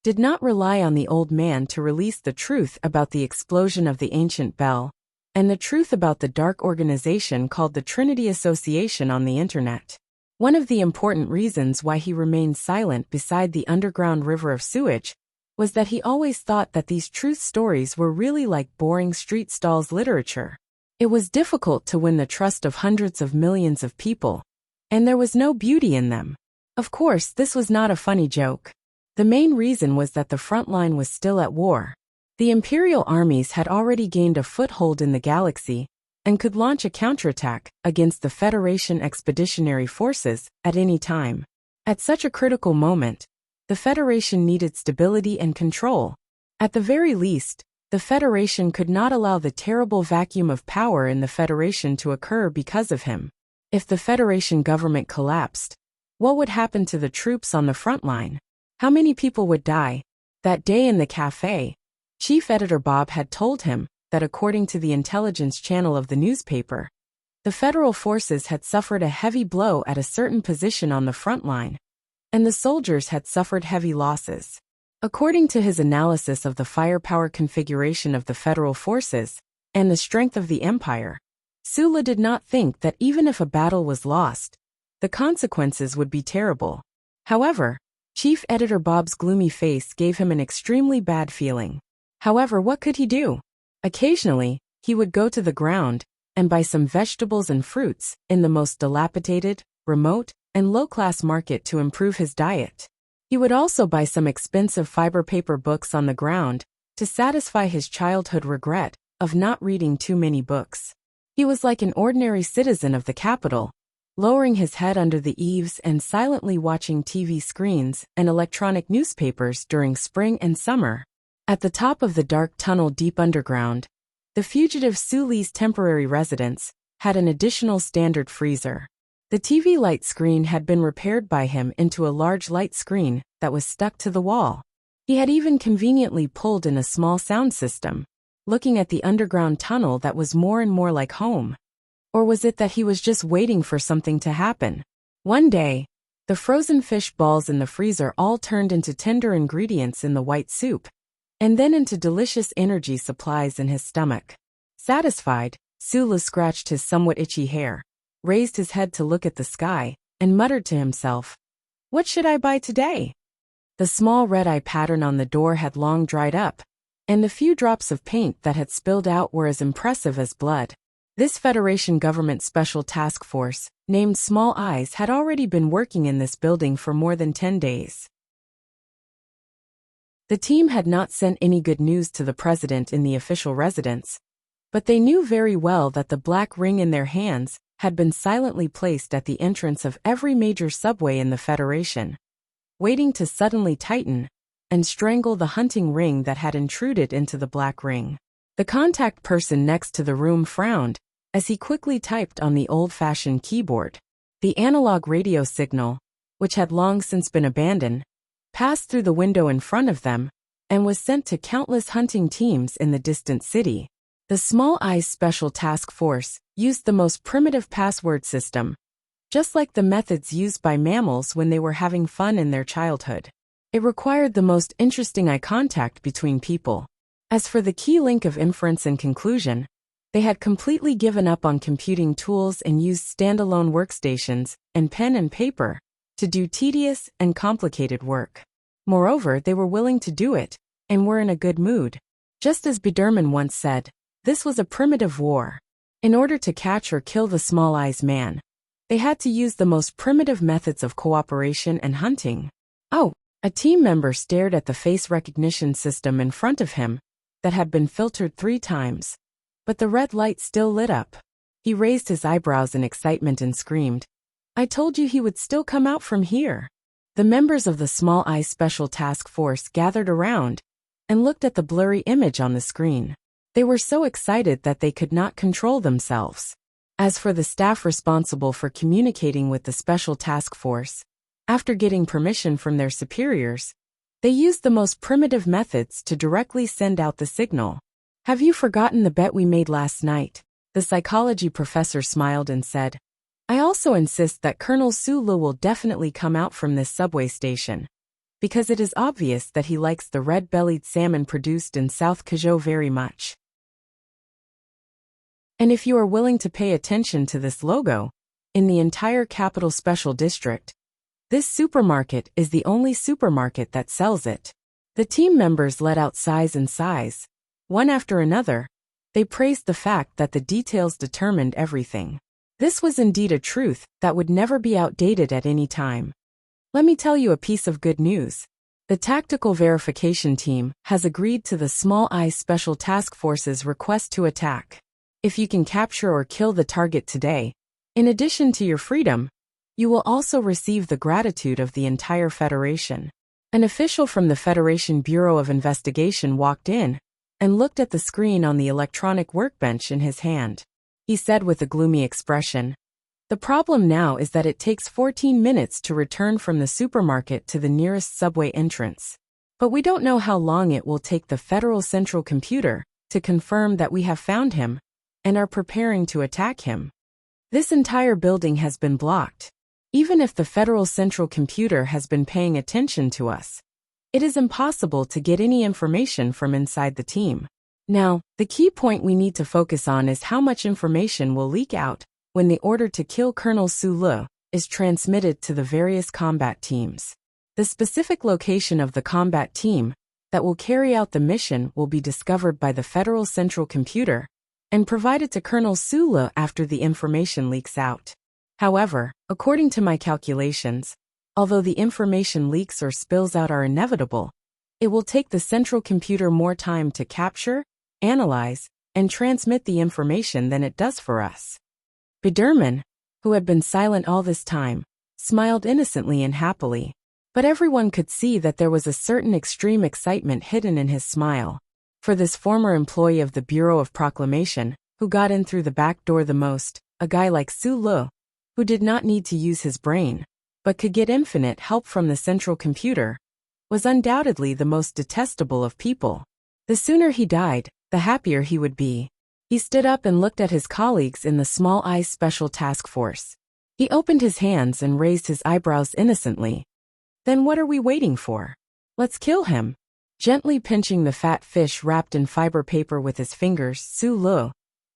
[SPEAKER 1] did not rely on the old man to release the truth about the explosion of the ancient bell, and the truth about the dark organization called the Trinity Association on the internet. One of the important reasons why he remained silent beside the underground river of sewage was that he always thought that these truth stories were really like boring street stalls literature. It was difficult to win the trust of hundreds of millions of people, and there was no beauty in them. Of course, this was not a funny joke. The main reason was that the front line was still at war. The Imperial armies had already gained a foothold in the galaxy and could launch a counterattack against the Federation expeditionary forces at any time. At such a critical moment, the Federation needed stability and control. At the very least, the Federation could not allow the terrible vacuum of power in the Federation to occur because of him. If the Federation government collapsed, what would happen to the troops on the front line? How many people would die? That day in the cafe, Chief Editor Bob had told him that according to the intelligence channel of the newspaper, the federal forces had suffered a heavy blow at a certain position on the front line, and the soldiers had suffered heavy losses. According to his analysis of the firepower configuration of the federal forces and the strength of the empire, Su Le did not think that even if a battle was lost, the consequences would be terrible. However, Chief Editor Bob's gloomy face gave him an extremely bad feeling. However, what could he do? Occasionally, he would go to the ground and buy some vegetables and fruits in the most dilapidated, remote, and low-class market to improve his diet. He would also buy some expensive fiber paper books on the ground to satisfy his childhood regret of not reading too many books. He was like an ordinary citizen of the capital, lowering his head under the eaves and silently watching TV screens and electronic newspapers during spring and summer. At the top of the dark tunnel deep underground, the fugitive Su Li's temporary residence had an additional standard freezer. The TV light screen had been repaired by him into a large light screen that was stuck to the wall. He had even conveniently pulled in a small sound system, looking at the underground tunnel that was more and more like home. Or was it that he was just waiting for something to happen? One day, the frozen fish balls in the freezer all turned into tender ingredients in the white soup, and then into delicious energy supplies in his stomach. Satisfied, Su Le scratched his somewhat itchy hair, raised his head to look at the sky, and muttered to himself, "What should I buy today?" The small red-eye pattern on the door had long dried up, and the few drops of paint that had spilled out were as impressive as blood. This Federation Government Special Task Force, named Small Eyes, had already been working in this building for more than 10 days. The team had not sent any good news to the president in the official residence, but they knew very well that the black ring in their hands had been silently placed at the entrance of every major subway in the Federation, waiting to suddenly tighten and strangle the hunting ring that had intruded into the black ring. The contact person next to the room frowned as he quickly typed on the old-fashioned keyboard. The analog radio signal, which had long since been abandoned, passed through the window in front of them and was sent to countless hunting teams in the distant city. The Small Eyes Special Task Force used the most primitive password system, just like the methods used by mammals when they were having fun in their childhood. It required the most interesting eye contact between people. As for the key link of inference and conclusion, they had completely given up on computing tools and used standalone workstations and pen and paper to do tedious and complicated work. Moreover, they were willing to do it, and were in a good mood. Just as Biderman once said, this was a primitive war. In order to catch or kill the Small Eyes man, they had to use the most primitive methods of cooperation and hunting. Oh, a team member stared at the face recognition system in front of him that had been filtered 3 times. But the red light still lit up. He raised his eyebrows in excitement and screamed, "I told you he would still come out from here." The members of the Small Eyes Special Task Force gathered around and looked at the blurry image on the screen. They were so excited that they could not control themselves. As for the staff responsible for communicating with the Special Task Force, after getting permission from their superiors, they used the most primitive methods to directly send out the signal. "Have you forgotten the bet we made last night?" The psychology professor smiled and said, "I also insist that Colonel Sulu will definitely come out from this subway station, because it is obvious that he likes the red-bellied salmon produced in South Kazhou very much. And if you are willing to pay attention to this logo, in the entire Capital Special District, this supermarket is the only supermarket that sells it." The team members let out sighs and sighs. One after another, they praised the fact that the details determined everything. This was indeed a truth that would never be outdated at any time. Let me tell you a piece of good news. The Tactical Verification Team has agreed to the Small Eyes Special Task Force's request to attack. If you can capture or kill the target today, in addition to your freedom, you will also receive the gratitude of the entire Federation. An official from the Federation Bureau of Investigation walked in and looked at the screen on the electronic workbench in his hand. He said with a gloomy expression, "The problem now is that it takes 14 minutes to return from the supermarket to the nearest subway entrance. But we don't know how long it will take the Federal Central Computer to confirm that we have found him and are preparing to attack him. This entire building has been blocked. Even if the Federal Central Computer has been paying attention to us, it is impossible to get any information from inside the team. Now, the key point we need to focus on is how much information will leak out when the order to kill Colonel Sulu is transmitted to the various combat teams. The specific location of the combat team that will carry out the mission will be discovered by the Federal Central Computer and provided to Colonel Sulu after the information leaks out. However, according to my calculations, although the information leaks or spills out are inevitable, it will take the Central Computer more time to capture, analyze, and transmit the information than it does for us." Biderman, who had been silent all this time, smiled innocently and happily, but everyone could see that there was a certain extreme excitement hidden in his smile. For this former employee of the Bureau of Proclamation, who got in through the back door the most, a guy like Sulu, who did not need to use his brain, but could get infinite help from the Central Computer, was undoubtedly the most detestable of people. The sooner he died, the happier he would be. He stood up and looked at his colleagues in the Small Eyes Special Task Force. He opened his hands and raised his eyebrows innocently. "Then what are we waiting for? Let's kill him." Gently pinching the fat fish wrapped in fiber paper with his fingers, Sulu,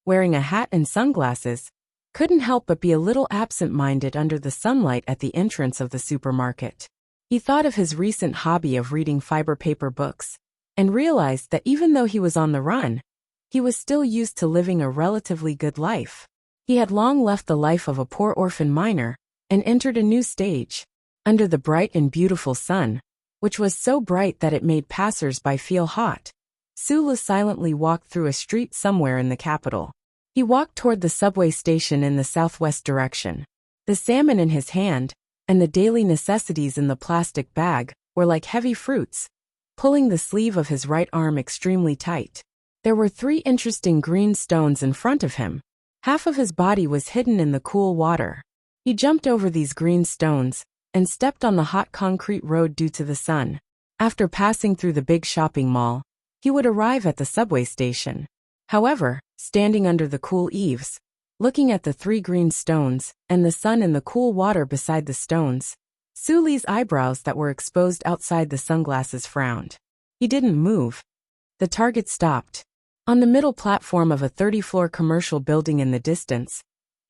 [SPEAKER 1] wearing a hat and sunglasses, couldn't help but be a little absent-minded under the sunlight at the entrance of the supermarket. He thought of his recent hobby of reading fiber paper books, and realized that even though he was on the run, he was still used to living a relatively good life. He had long left the life of a poor orphan miner, and entered a new stage. Under the bright and beautiful sun, which was so bright that it made passers-by feel hot, Sulu silently walked through a street somewhere in the capital. He walked toward the subway station in the southwest direction. The salmon in his hand, and the daily necessities in the plastic bag, were like heavy fruits, pulling the sleeve of his right arm extremely tight. There were 3 interesting green stones in front of him. Half of his body was hidden in the cool water. He jumped over these green stones and stepped on the hot concrete road due to the sun. After passing through the big shopping mall, he would arrive at the subway station. However, standing under the cool eaves, looking at the 3 green stones and the sun in the cool water beside the stones, Suli's eyebrows that were exposed outside the sunglasses frowned. He didn't move. The target stopped. On the middle platform of a 30-floor commercial building in the distance,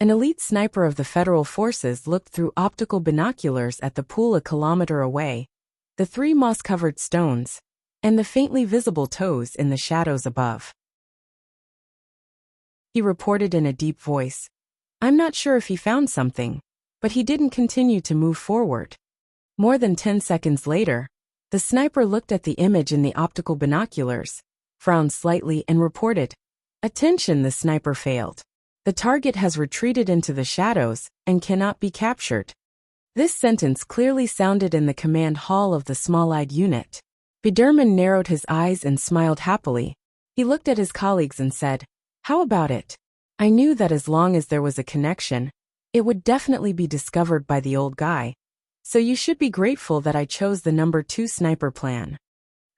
[SPEAKER 1] An elite sniper of the federal forces looked through optical binoculars at the pool a kilometer away, the three moss-covered stones, and the faintly visible toes in the shadows above. He reported in a deep voice. I'm not sure if he found something, but he didn't continue to move forward. More than 10 seconds later, the sniper looked at the image in the optical binoculars, frowned slightly and reported, Attention, the sniper failed. The target has retreated into the shadows and cannot be captured. This sentence clearly sounded in the command hall of the small-eyed unit. Biderman narrowed his eyes and smiled happily. He looked at his colleagues and said, How about it? I knew that as long as there was a connection, it would definitely be discovered by the old guy. So you should be grateful that I chose the number 2 sniper plan.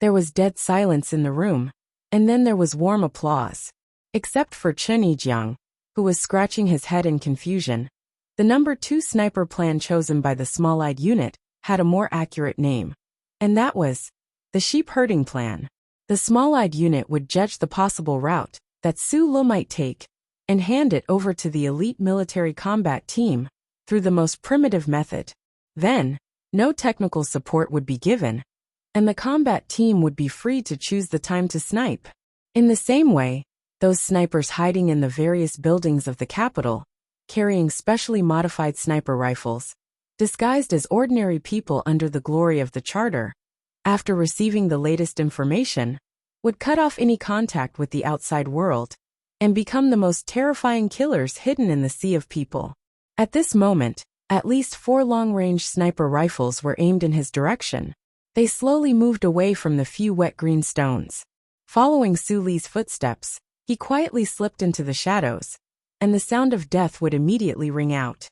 [SPEAKER 1] There was dead silence in the room, and then there was warm applause. Except for Chen Yijiang, who was scratching his head in confusion. The number 2 sniper plan chosen by the small-eyed unit had a more accurate name. And that was the sheep herding plan. The small-eyed unit would judge the possible route that Su Lu might take and hand it over to the elite military combat team through the most primitive method. Then, no technical support would be given, and the combat team would be free to choose the time to snipe. In the same way, those snipers hiding in the various buildings of the capital, carrying specially modified sniper rifles, disguised as ordinary people under the glory of the charter, after receiving the latest information, would cut off any contact with the outside world and become the most terrifying killers hidden in the sea of people. At this moment, at least 4 long-range sniper rifles were aimed in his direction. They slowly moved away from the few wet green stones. Following Su Li's footsteps, he quietly slipped into the shadows, and the sound of death would immediately ring out.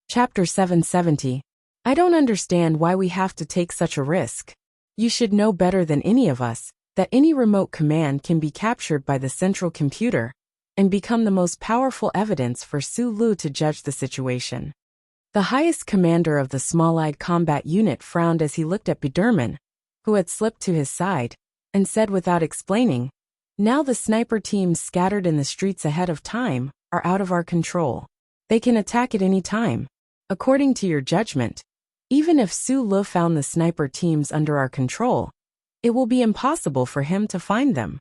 [SPEAKER 1] Chapter 770. I don't understand why we have to take such a risk. You should know better than any of us that any remote command can be captured by the central computer and become the most powerful evidence for Su Lu to judge the situation. The highest commander of the small-eyed combat unit frowned as he looked at Biderman, who had slipped to his side, and said without explaining, Now the sniper teams scattered in the streets ahead of time are out of our control. They can attack at any time. According to your judgment, even if Su Lu found the sniper teams under our control, it will be impossible for him to find them.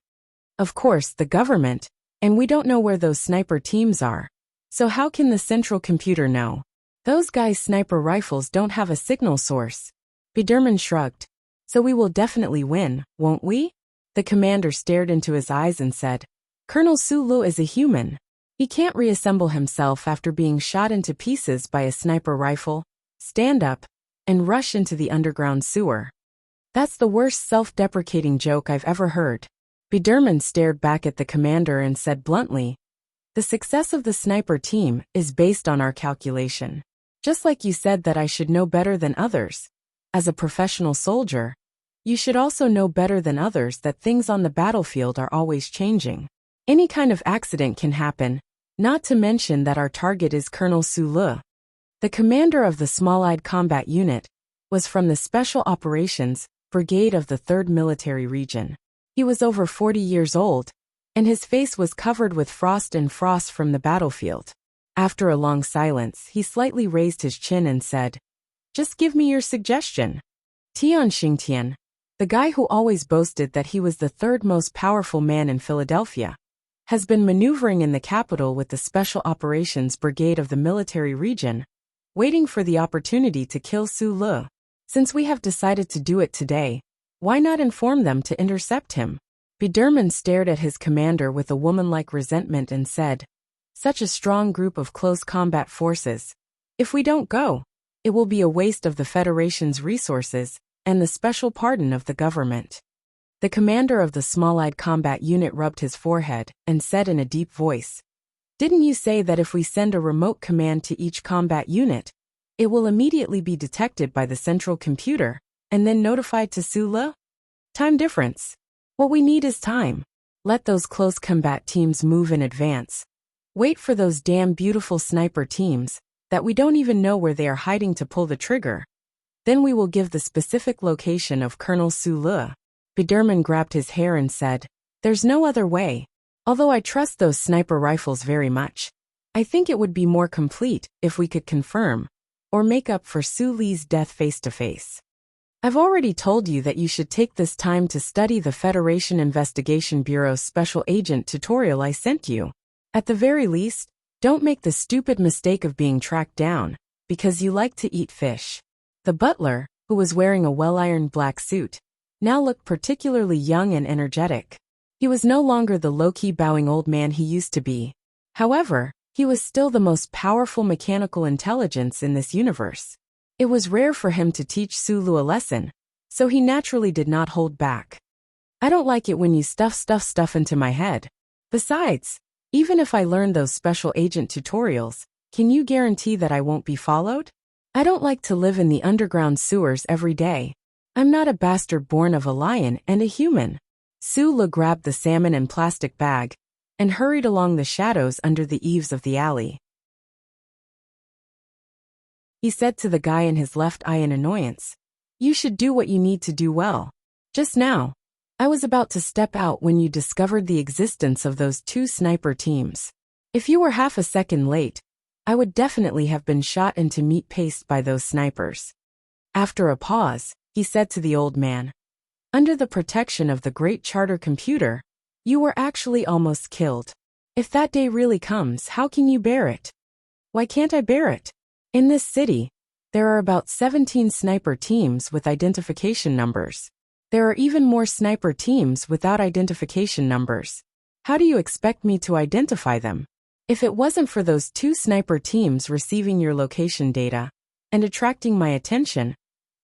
[SPEAKER 1] Of course, the government, and we don't know where those sniper teams are. So how can the central computer know? Those guys' sniper rifles don't have a signal source. Biderman shrugged. So we will definitely win, won't we? The commander stared into his eyes and said, Colonel Su Lu is a human. He can't reassemble himself after being shot into pieces by a sniper rifle, stand up, and rush into the underground sewer. That's the worst self-deprecating joke I've ever heard. Biderman stared back at the commander and said bluntly, The success of the sniper team is based on our calculation. Just like you said that I should know better than others. As a professional soldier, you should also know better than others that things on the battlefield are always changing. Any kind of accident can happen, not to mention that our target is Colonel Su Lu. The commander of the small-eyed combat unit was from the Special Operations Brigade of the 3rd Military Region. He was over 40 years old, and his face was covered with frost from the battlefield. After a long silence, he slightly raised his chin and said, Just give me your suggestion. Tian Xingtian, the guy who always boasted that he was the 3rd most powerful man in Philadelphia, has been maneuvering in the capital with the Special Operations Brigade of the Military Region, waiting for the opportunity to kill Su Lu. Since we have decided to do it today, why not inform them to intercept him? Biderman stared at his commander with a womanlike resentment and said, Such a strong group of close combat forces. If we don't go, it will be a waste of the Federation's resources and the special pardon of the government. The commander of the small-eyed combat unit rubbed his forehead and said in a deep voice, Didn't you say that if we send a remote command to each combat unit, it will immediately be detected by the central computer and then notified to Su Lu? Time difference. What we need is time. Let those close combat teams move in advance. Wait for those damn beautiful sniper teams that we don't even know where they are hiding to pull the trigger. Then we will give the specific location of Colonel Su Lu. Biderman grabbed his hair and said, There's no other way. Although I trust those sniper rifles very much, I think it would be more complete if we could confirm or make up for Su Li's death face to face. I've already told you that you should take this time to study the Federation Investigation Bureau's special agent tutorial I sent you. At the very least, don't make the stupid mistake of being tracked down because you like to eat fish. The butler, who was wearing a well-ironed black suit, now looked particularly young and energetic. He was no longer the low-key bowing old man he used to be. However, he was still the most powerful mechanical intelligence in this universe. It was rare for him to teach Sulu a lesson, so he naturally did not hold back. I don't like it when you stuff into my head. Besides, even if I learn those special agent tutorials, can you guarantee that I won't be followed? I don't like to live in the underground sewers every day. I'm not a bastard born of a lion and a human. Sulu grabbed the salmon and plastic bag and hurried along the shadows under the eaves of the alley. He said to the guy in his left eye in annoyance, "You should do what you need to do well. Just now, I was about to step out when you discovered the existence of those two sniper teams. If you were half a second late, I would definitely have been shot into meat paste by those snipers." After a pause, he said to the old man, "Under the protection of the great charter computer, you were actually almost killed. If that day really comes, how can you bear it?" "Why can't I bear it? In this city, there are about 17 sniper teams with identification numbers. There are even more sniper teams without identification numbers. How do you expect me to identify them? If it wasn't for those two sniper teams receiving your location data and attracting my attention,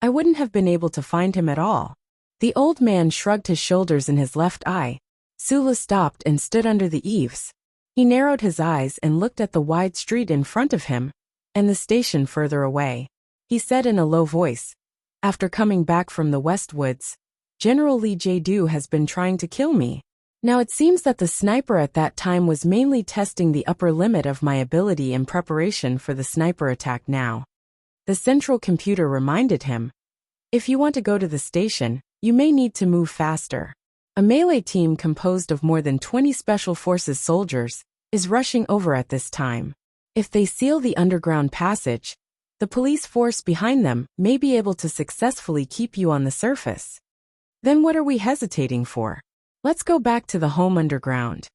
[SPEAKER 1] I wouldn't have been able to find him at all." The old man shrugged his shoulders in his left eye. Sulu stopped and stood under the eaves. He narrowed his eyes and looked at the wide street in front of him and the station further away. He said in a low voice, "After coming back from the West Woods, General Lee Jae-do has been trying to kill me. Now it seems that the sniper at that time was mainly testing the upper limit of my ability in preparation for the sniper attack now." The central computer reminded him, "If you want to go to the station, you may need to move faster. A melee team composed of more than 20 Special Forces soldiers is rushing over at this time. If they seal the underground passage, the police force behind them may be able to successfully keep you on the surface. Then what are we hesitating for? Let's go back to the home underground."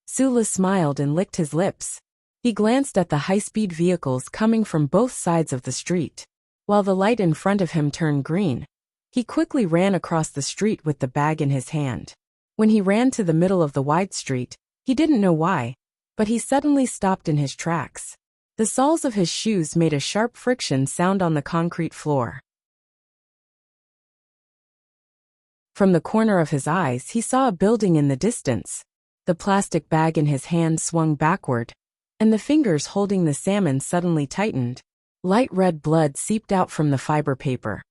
[SPEAKER 1] Sulu smiled and licked his lips. He glanced at the high-speed vehicles coming from both sides of the street. While the light in front of him turned green, he quickly ran across the street with the bag in his hand. When he ran to the middle of the wide street, he didn't know why, but he suddenly stopped in his tracks. The soles of his shoes made a sharp friction sound on the concrete floor. From the corner of his eyes, he saw a building in the distance. The plastic bag in his hand swung backward, and the fingers holding the salmon suddenly tightened. Light red blood seeped out from the fiber paper.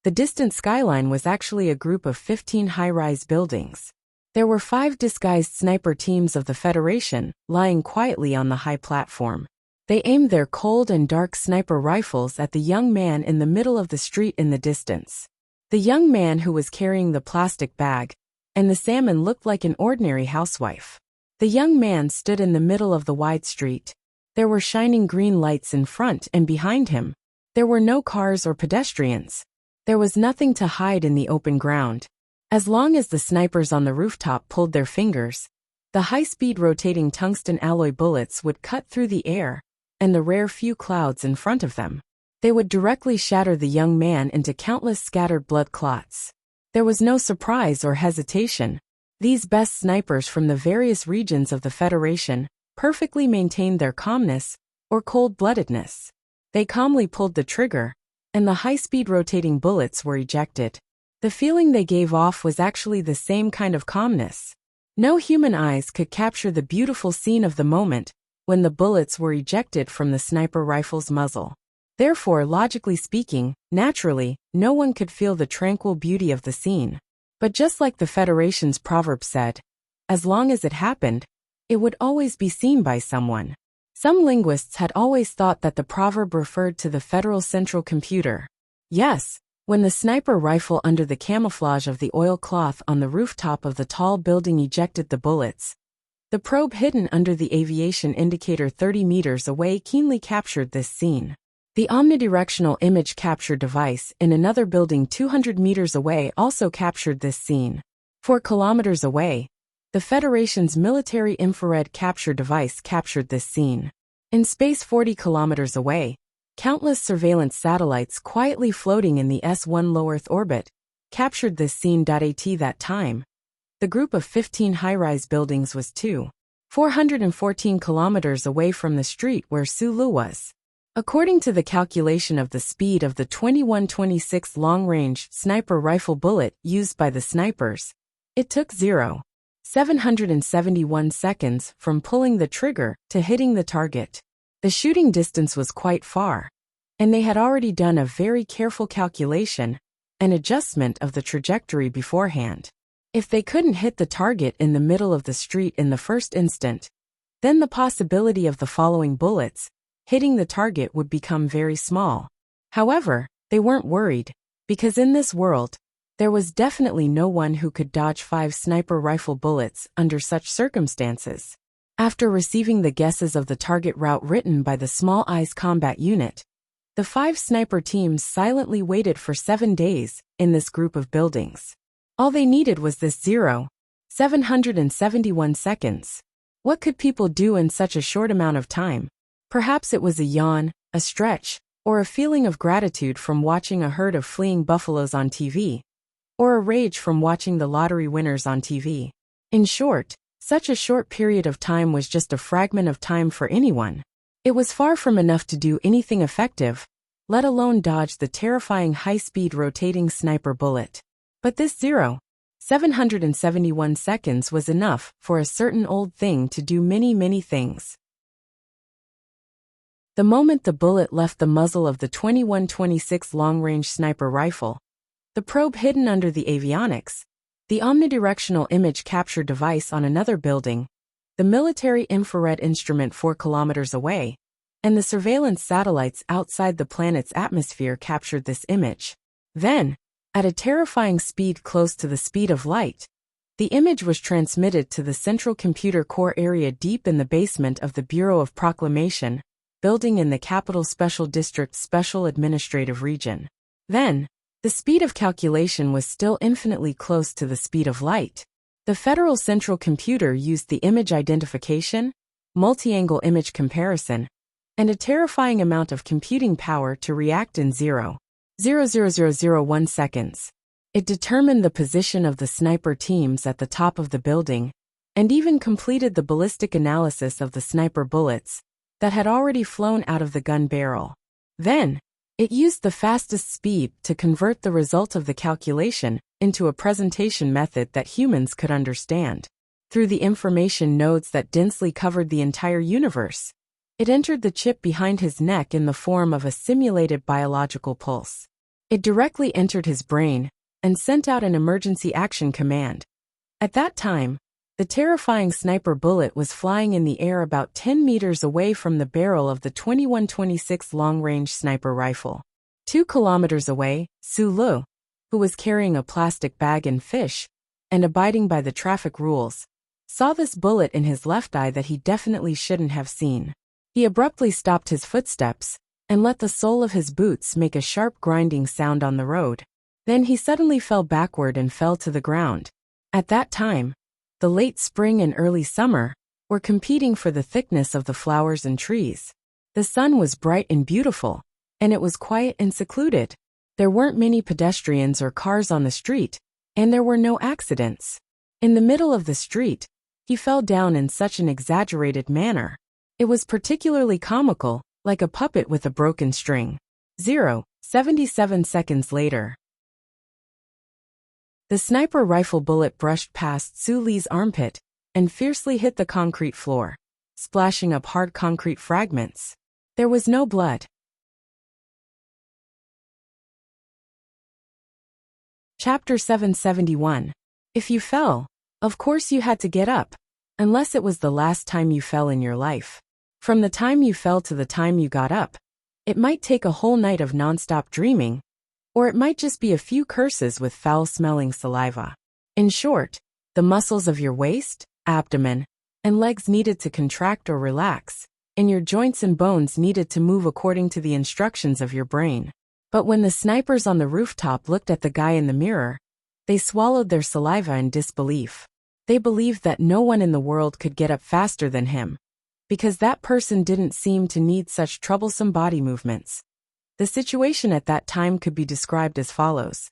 [SPEAKER 1] The distant skyline was actually a group of 15 high-rise buildings. There were 5 disguised sniper teams of the Federation lying quietly on the high platform. They aimed their cold and dark sniper rifles at the young man in the middle of the street in the distance. The young man who was carrying the plastic bag and the salmon looked like an ordinary housewife. The young man stood in the middle of the wide street. There were shining green lights in front and behind him. There were no cars or pedestrians. There was nothing to hide in the open ground. As long as the snipers on the rooftop pulled their fingers, the high-speed rotating tungsten alloy bullets would cut through the air and the rare few clouds in front of them. They would directly shatter the young man into countless scattered blood clots. There was no surprise or hesitation. These best snipers from the various regions of the Federation perfectly maintained their calmness or cold-bloodedness. They calmly pulled the trigger, and the high-speed rotating bullets were ejected. The feeling they gave off was actually the same kind of calmness. No human eyes could capture the beautiful scene of the moment when the bullets were ejected from the sniper rifle's muzzle. Therefore, logically speaking, naturally, no one could feel the tranquil beauty of the scene. But just like the Federation's proverb said, as long as it happened, it would always be seen by someone. Some linguists had always thought that the proverb referred to the Federal Central Computer. Yes, When the sniper rifle under the camouflage of the oilcloth on the rooftop of the tall building ejected the bullets, the probe hidden under the aviation indicator 30 meters away keenly captured this scene. The omnidirectional image capture device in another building 200 meters away also captured this scene. 4 kilometers away, the Federation's military infrared capture device captured this scene. In space 40 kilometers away, countless surveillance satellites quietly floating in the S1 low Earth orbit captured this scene. At that time, the group of 15 high-rise buildings was 414 kilometers away from the street where Sulu was. According to the calculation of the speed of the 21-26 long-range sniper rifle bullet used by the snipers, it took 771 seconds from pulling the trigger to hitting the target. The shooting distance was quite far, and they had already done a very careful calculation and adjustment of the trajectory beforehand. If they couldn't hit the target in the middle of the street in the first instant, then the possibility of the following bullets hitting the target would become very small. However, they weren't worried, because in this world, there was definitely no one who could dodge 5 sniper rifle bullets under such circumstances. After receiving the guesses of the target route written by the Small Eyes Combat Unit, the 5 sniper teams silently waited for 7 days in this group of buildings. All they needed was this 771 seconds. What could people do in such a short amount of time? Perhaps it was a yawn, a stretch, or a feeling of gratitude from watching a herd of fleeing buffaloes on TV, or a rage from watching the lottery winners on TV. In short, such a short period of time was just a fragment of time for anyone. It was far from enough to do anything effective, let alone dodge the terrifying high-speed rotating sniper bullet. But this 771 seconds was enough for a certain old thing to do many things. The moment the bullet left the muzzle of the 21-26 long-range sniper rifle, the probe hidden under the avionics, the omnidirectional image capture device on another building, the military infrared instrument 4 kilometers away, and the surveillance satellites outside the planet's atmosphere captured this image. Then, at a terrifying speed close to the speed of light, the image was transmitted to the central computer core area deep in the basement of the Bureau of Proclamation building in the Capital Special District Special Administrative Region. Then, the speed of calculation was still infinitely close to the speed of light. The Federal Central Computer used the image identification, multi-angle image comparison, and a terrifying amount of computing power to react in 0.00001 seconds. It determined the position of the sniper teams at the top of the building, and even completed the ballistic analysis of the sniper bullets that had already flown out of the gun barrel. Then, it used the fastest speed to convert the result of the calculation into a presentation method that humans could understand. Through the information nodes that densely covered the entire universe, it entered the chip behind his neck in the form of a simulated biological pulse. It directly entered his brain and sent out an emergency action command. At that time, the terrifying sniper bullet was flying in the air about 10 meters away from the barrel of the 21-26 long-range sniper rifle. 2 kilometers away, Sulu, who was carrying a plastic bag and fish, and abiding by the traffic rules, saw this bullet in his left eye that he definitely shouldn't have seen. He abruptly stopped his footsteps and let the sole of his boots make a sharp grinding sound on the road. Then he suddenly fell backward and fell to the ground. At that time, the late spring and early summer were competing for the thickness of the flowers and trees. The sun was bright and beautiful, and it was quiet and secluded. There weren't many pedestrians or cars on the street, and there were no accidents. In the middle of the street, he fell down in such an exaggerated manner. It was particularly comical, like a puppet with a broken string. 0.77 seconds later, the sniper rifle bullet brushed past Suli's armpit and fiercely hit the concrete floor, splashing up hard concrete fragments. There was no blood. Chapter 771. If you fell, of course you had to get up, unless it was the last time you fell in your life. From the time you fell to the time you got up, it might take a whole night of non-stop dreaming, Or it might just be a few curses with foul-smelling saliva. In short, the muscles of your waist, abdomen, and legs needed to contract or relax, and your joints and bones needed to move according to the instructions of your brain. But when the snipers on the rooftop looked at the guy in the mirror, they swallowed their saliva in disbelief. They believed that no one in the world could get up faster than him, because that person didn't seem to need such troublesome body movements. The situation at that time could be described as follows.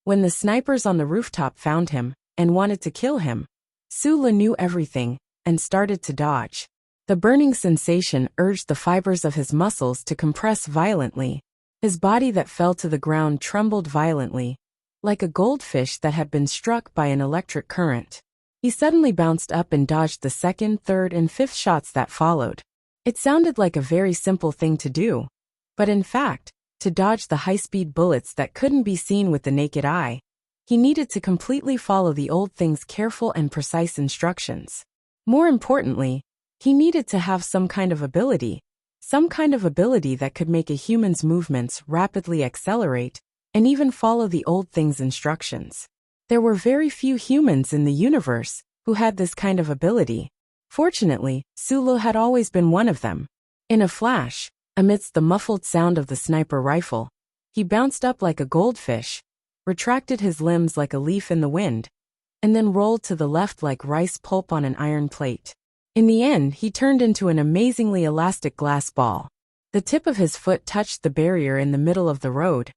[SPEAKER 1] When the snipers on the rooftop found him and wanted to kill him, Sula knew everything and started to dodge. The burning sensation urged the fibers of his muscles to compress violently. His body that fell to the ground trembled violently, like a goldfish that had been struck by an electric current. He suddenly bounced up and dodged the second, third, and fifth shots that followed. It sounded like a very simple thing to do, but in fact, to dodge the high-speed bullets that couldn't be seen with the naked eye, he needed to completely follow the old thing's careful and precise instructions. More importantly, he needed to have some kind of ability that could make a human's movements rapidly accelerate and even follow the old thing's instructions. There were very few humans in the universe who had this kind of ability. Fortunately, Sulu had always been one of them. In a flash, amidst the muffled sound of the sniper rifle, he bounced up like a goldfish, retracted his limbs like a leaf in the wind, and then rolled to the left like rice pulp on an iron plate. In the end, he turned into an amazingly elastic glass ball. The tip of his foot touched the barrier in the middle of the road,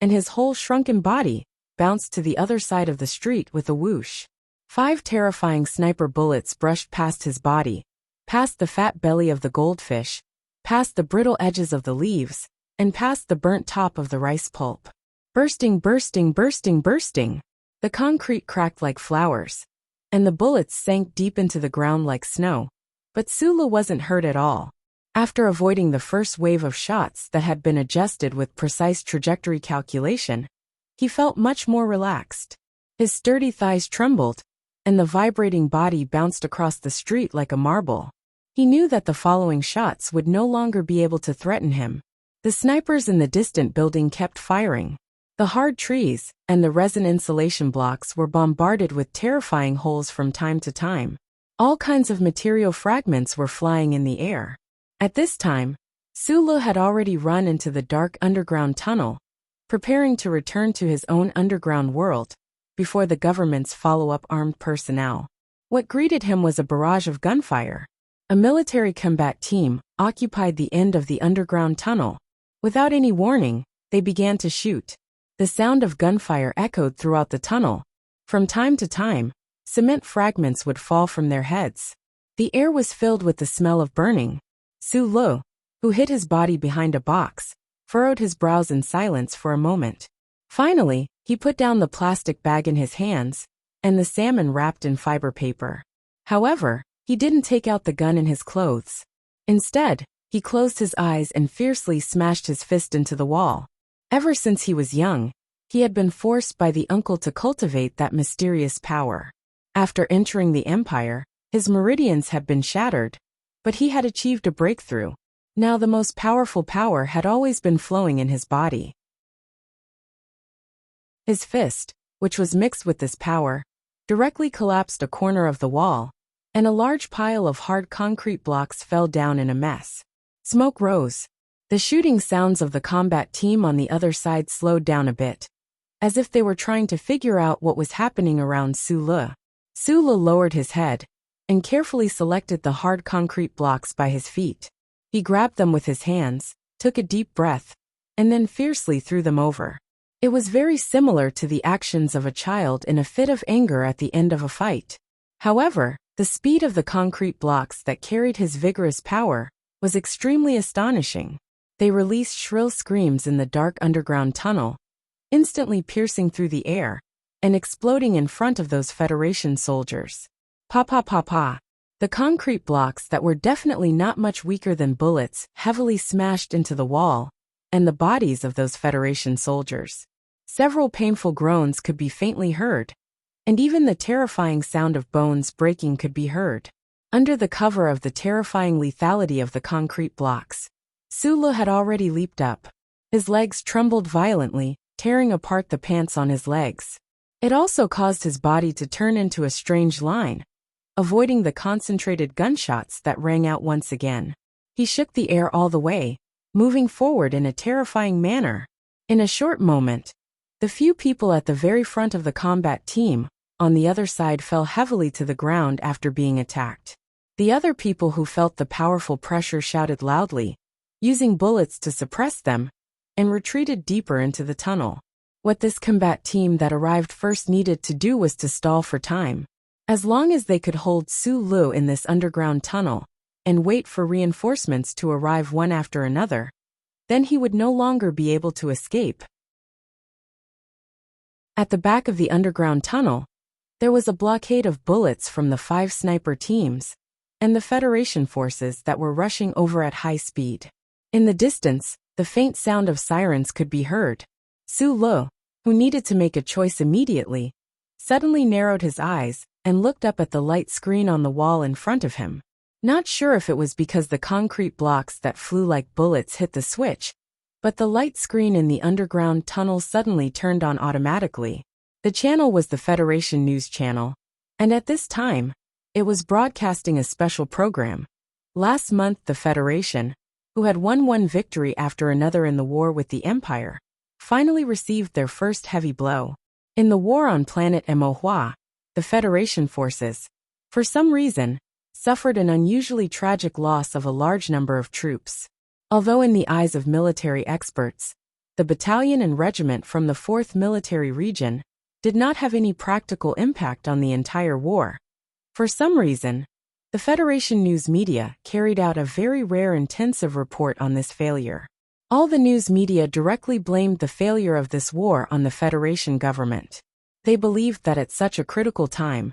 [SPEAKER 1] and his whole shrunken body bounced to the other side of the street with a whoosh. 5 terrifying sniper bullets brushed past his body, past the fat belly of the goldfish, past the brittle edges of the leaves, and past the burnt top of the rice pulp. Bursting, bursting, bursting, bursting. The concrete cracked like flowers, and the bullets sank deep into the ground like snow. But Sula wasn't hurt at all. After avoiding the first wave of shots that had been adjusted with precise trajectory calculation, he felt much more relaxed. His sturdy thighs trembled, and the vibrating body bounced across the street like a marble. He knew that the following shots would no longer be able to threaten him. The snipers in the distant building kept firing. The hard trees and the resin insulation blocks were bombarded with terrifying holes from time to time. All kinds of material fragments were flying in the air. At this time, Sulu had already run into the dark underground tunnel, preparing to return to his own underground world before the government's follow-up armed personnel. What greeted him was a barrage of gunfire. A military combat team occupied the end of the underground tunnel. Without any warning, they began to shoot. The sound of gunfire echoed throughout the tunnel. From time to time, cement fragments would fall from their heads. The air was filled with the smell of burning. Sulu, who hid his body behind a box, furrowed his brows in silence for a moment. Finally, he put down the plastic bag in his hands, and the salmon wrapped in fiber paper. However, he didn't take out the gun in his clothes. Instead, he closed his eyes and fiercely smashed his fist into the wall. Ever since he was young, he had been forced by the uncle to cultivate that mysterious power. After entering the Empire, his meridians had been shattered, but he had achieved a breakthrough. Now the most powerful power had always been flowing in his body. His fist, which was mixed with this power, directly collapsed a corner of the wall, and a large pile of hard concrete blocks fell down in a mess. Smoke rose. The shooting sounds of the combat team on the other side slowed down a bit, as if they were trying to figure out what was happening around Sulu. Sulu lowered his head and carefully selected the hard concrete blocks by his feet. He grabbed them with his hands, took a deep breath, and then fiercely threw them over. It was very similar to the actions of a child in a fit of anger at the end of a fight. However, the speed of the concrete blocks that carried his vigorous power was extremely astonishing. They released shrill screams in the dark underground tunnel, instantly piercing through the air and exploding in front of those Federation soldiers. Pa pa pa pa. The concrete blocks that were definitely not much weaker than bullets heavily smashed into the wall and the bodies of those Federation soldiers. Several painful groans could be faintly heard, and even the terrifying sound of bones breaking could be heard. Under the cover of the terrifying lethality of the concrete blocks, Sulu had already leaped up. His legs trembled violently, tearing apart the pants on his legs. It also caused his body to turn into a strange line, avoiding the concentrated gunshots that rang out once again. He shook the air all the way, moving forward in a terrifying manner. In a short moment, the few people at the very front of the combat team on the other side fell heavily to the ground after being attacked. The other people who felt the powerful pressure shouted loudly, using bullets to suppress them, and retreated deeper into the tunnel. What this combat team that arrived first needed to do was to stall for time. As long as they could hold Su Lu in this underground tunnel and wait for reinforcements to arrive one after another, then he would no longer be able to escape. At the back of the underground tunnel, there was a blockade of bullets from the 5 sniper teams and the Federation forces that were rushing over at high speed. In the distance, the faint sound of sirens could be heard. Su Lu, who needed to make a choice immediately, suddenly narrowed his eyes and looked up at the light screen on the wall in front of him. Not sure if it was because the concrete blocks that flew like bullets hit the switch, but the light screen in the underground tunnel suddenly turned on automatically. The channel was the Federation News Channel, and at this time, it was broadcasting a special program. Last month the Federation, who had won one victory after another in the war with the Empire, finally received their first heavy blow. In the war on planet Emohua, the Federation forces, for some reason, suffered an unusually tragic loss of a large number of troops. Although in the eyes of military experts, the battalion and regiment from the 4th Military Region did not have any practical impact on the entire war. For some reason, the Federation news media carried out a very rare intensive report on this failure. All the news media directly blamed the failure of this war on the Federation government. They believed that at such a critical time,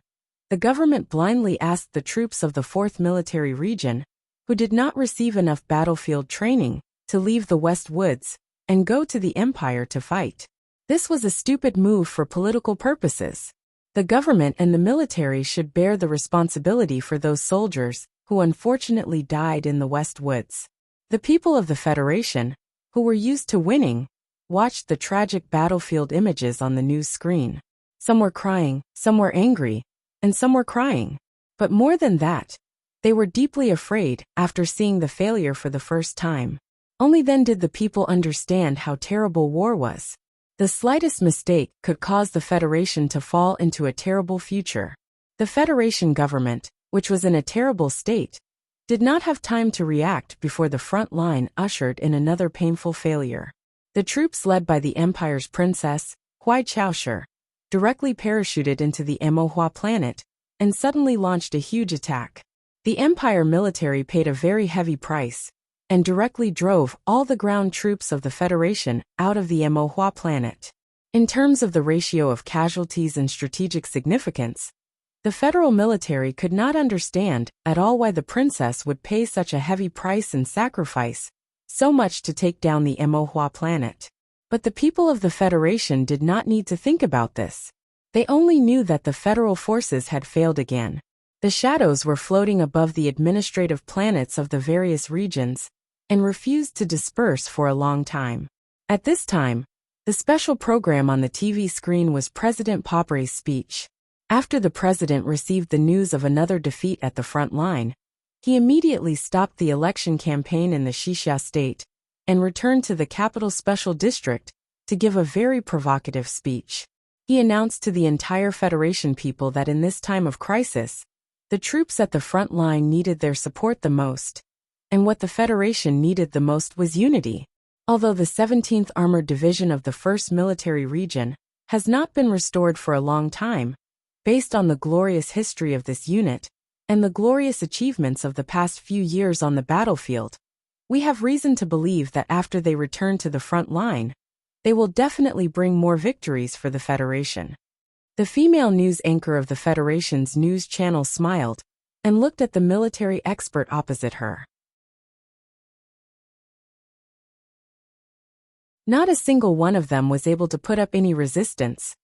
[SPEAKER 1] the government blindly asked the troops of the 4th Military Region, who did not receive enough battlefield training, to leave the West Woods and go to the Empire to fight. This was a stupid move for political purposes. The government and the military should bear the responsibility for those soldiers who unfortunately died in the West Woods. The people of the Federation, who were used to winning, watched the tragic battlefield images on the news screen. Some were crying, some were angry, and some were crying. But more than that, they were deeply afraid after seeing the failure for the first time. Only then did the people understand how terrible war was. The slightest mistake could cause the Federation to fall into a terrible future. The Federation government, which was in a terrible state, did not have time to react before the front line ushered in another painful failure. The troops led by the Empire's princess, Huai Chaoshi, directly parachuted into the Emohua planet and suddenly launched a huge attack. The Empire military paid a very heavy price and directly drove all the ground troops of the Federation out of the Emohua planet. In terms of the ratio of casualties and strategic significance, the federal military could not understand at all why the princess would pay such a heavy price and sacrifice so much to take down the Emohua planet. But the people of the Federation did not need to think about this. They only knew that the federal forces had failed again. The shadows were floating above the administrative planets of the various regions and refused to disperse for a long time. At this time, the special program on the TV screen was President Pobre's speech. After the president received the news of another defeat at the front line, he immediately stopped the election campaign in the Xixia state and returned to the capital special district to give a very provocative speech. He announced to the entire Federation people that in this time of crisis, the troops at the front line needed their support the most, and what the Federation needed the most was unity. Although the 17th Armored Division of the 1st Military Region has not been restored for a long time, based on the glorious history of this unit and the glorious achievements of the past few years on the battlefield, we have reason to believe that after they return to the front line, they will definitely bring more victories for the Federation. The female news anchor of the Federation's news channel smiled and looked at the military expert opposite her. Not a single one of them was able to put up any resistance,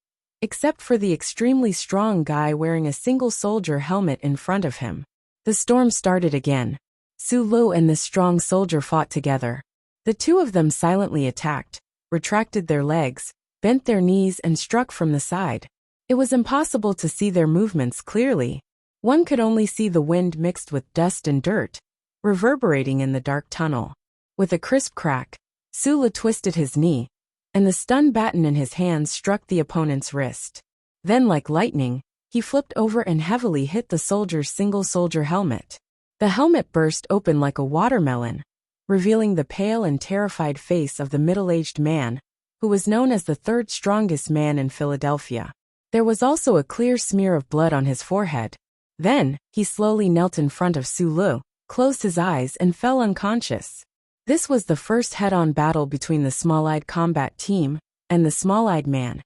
[SPEAKER 1] except for the extremely strong guy wearing a single soldier helmet in front of him. The storm started again. Su Lu and this strong soldier fought together. The two of them silently attacked, retracted their legs, bent their knees and struck from the side. It was impossible to see their movements clearly. One could only see the wind mixed with dust and dirt, reverberating in the dark tunnel. With a crisp crack, Sula twisted his knee, and the stun baton in his hands struck the opponent's wrist. Then, like lightning, he flipped over and heavily hit the soldier's single-soldier helmet. The helmet burst open like a watermelon, revealing the pale and terrified face of the middle-aged man, who was known as the third strongest man in Philadelphia. There was also a clear smear of blood on his forehead. Then, he slowly knelt in front of Sulu, closed his eyes and fell unconscious. This was the first head-on battle between the Small-Eyed Combat Team and the Small-Eyed Man,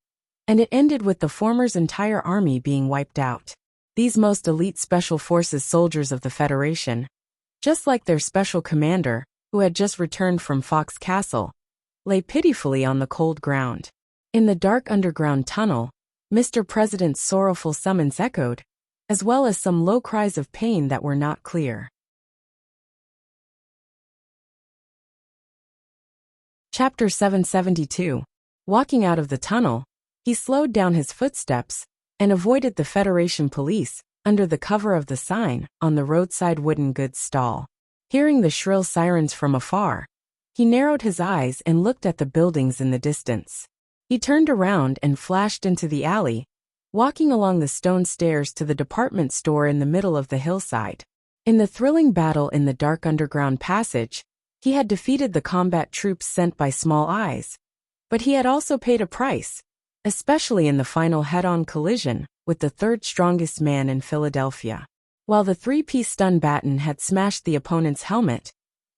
[SPEAKER 1] and it ended with the former's entire army being wiped out. These most elite Special Forces soldiers of the Federation, just like their special commander, who had just returned from Fox Castle, lay pitifully on the cold ground. In the dark underground tunnel, Mr. President's sorrowful summons echoed, as well as some low cries of pain that were not clear. Chapter 772. Walking out of the tunnel, he slowed down his footsteps and avoided the Federation police under the cover of the sign on the roadside wooden goods stall. Hearing the shrill sirens from afar, he narrowed his eyes and looked at the buildings in the distance. He turned around and flashed into the alley, walking along the stone stairs to the department store in the middle of the hillside. In the thrilling battle in the dark underground passage, he had defeated the combat troops sent by Small Eyes, but he had also paid a price, especially in the final head-on collision with the third strongest man in Philadelphia. While the three-piece stun baton had smashed the opponent's helmet,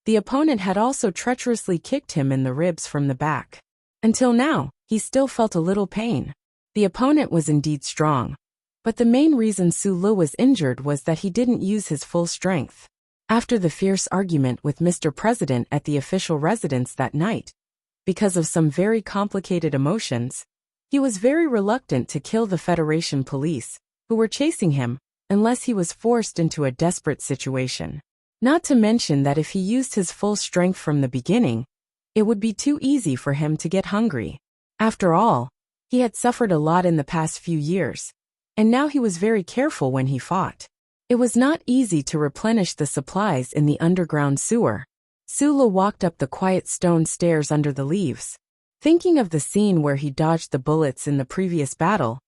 [SPEAKER 1] the opponent had also treacherously kicked him in the ribs from the back. Until now, he still felt a little pain. The opponent was indeed strong, but the main reason Sulu was injured was that he didn't use his full strength. After the fierce argument with Mr. President at the official residence that night, because of some very complicated emotions, he was very reluctant to kill the Federation police, who were chasing him, unless he was forced into a desperate situation. Not to mention that if he used his full strength from the beginning, it would be too easy for him to get hungry. After all, he had suffered a lot in the past few years, and now he was very careful when he fought. It was not easy to replenish the supplies in the underground sewer. Sula walked up the quiet stone stairs under the leaves. Thinking of the scene where he dodged the bullets in the previous battle,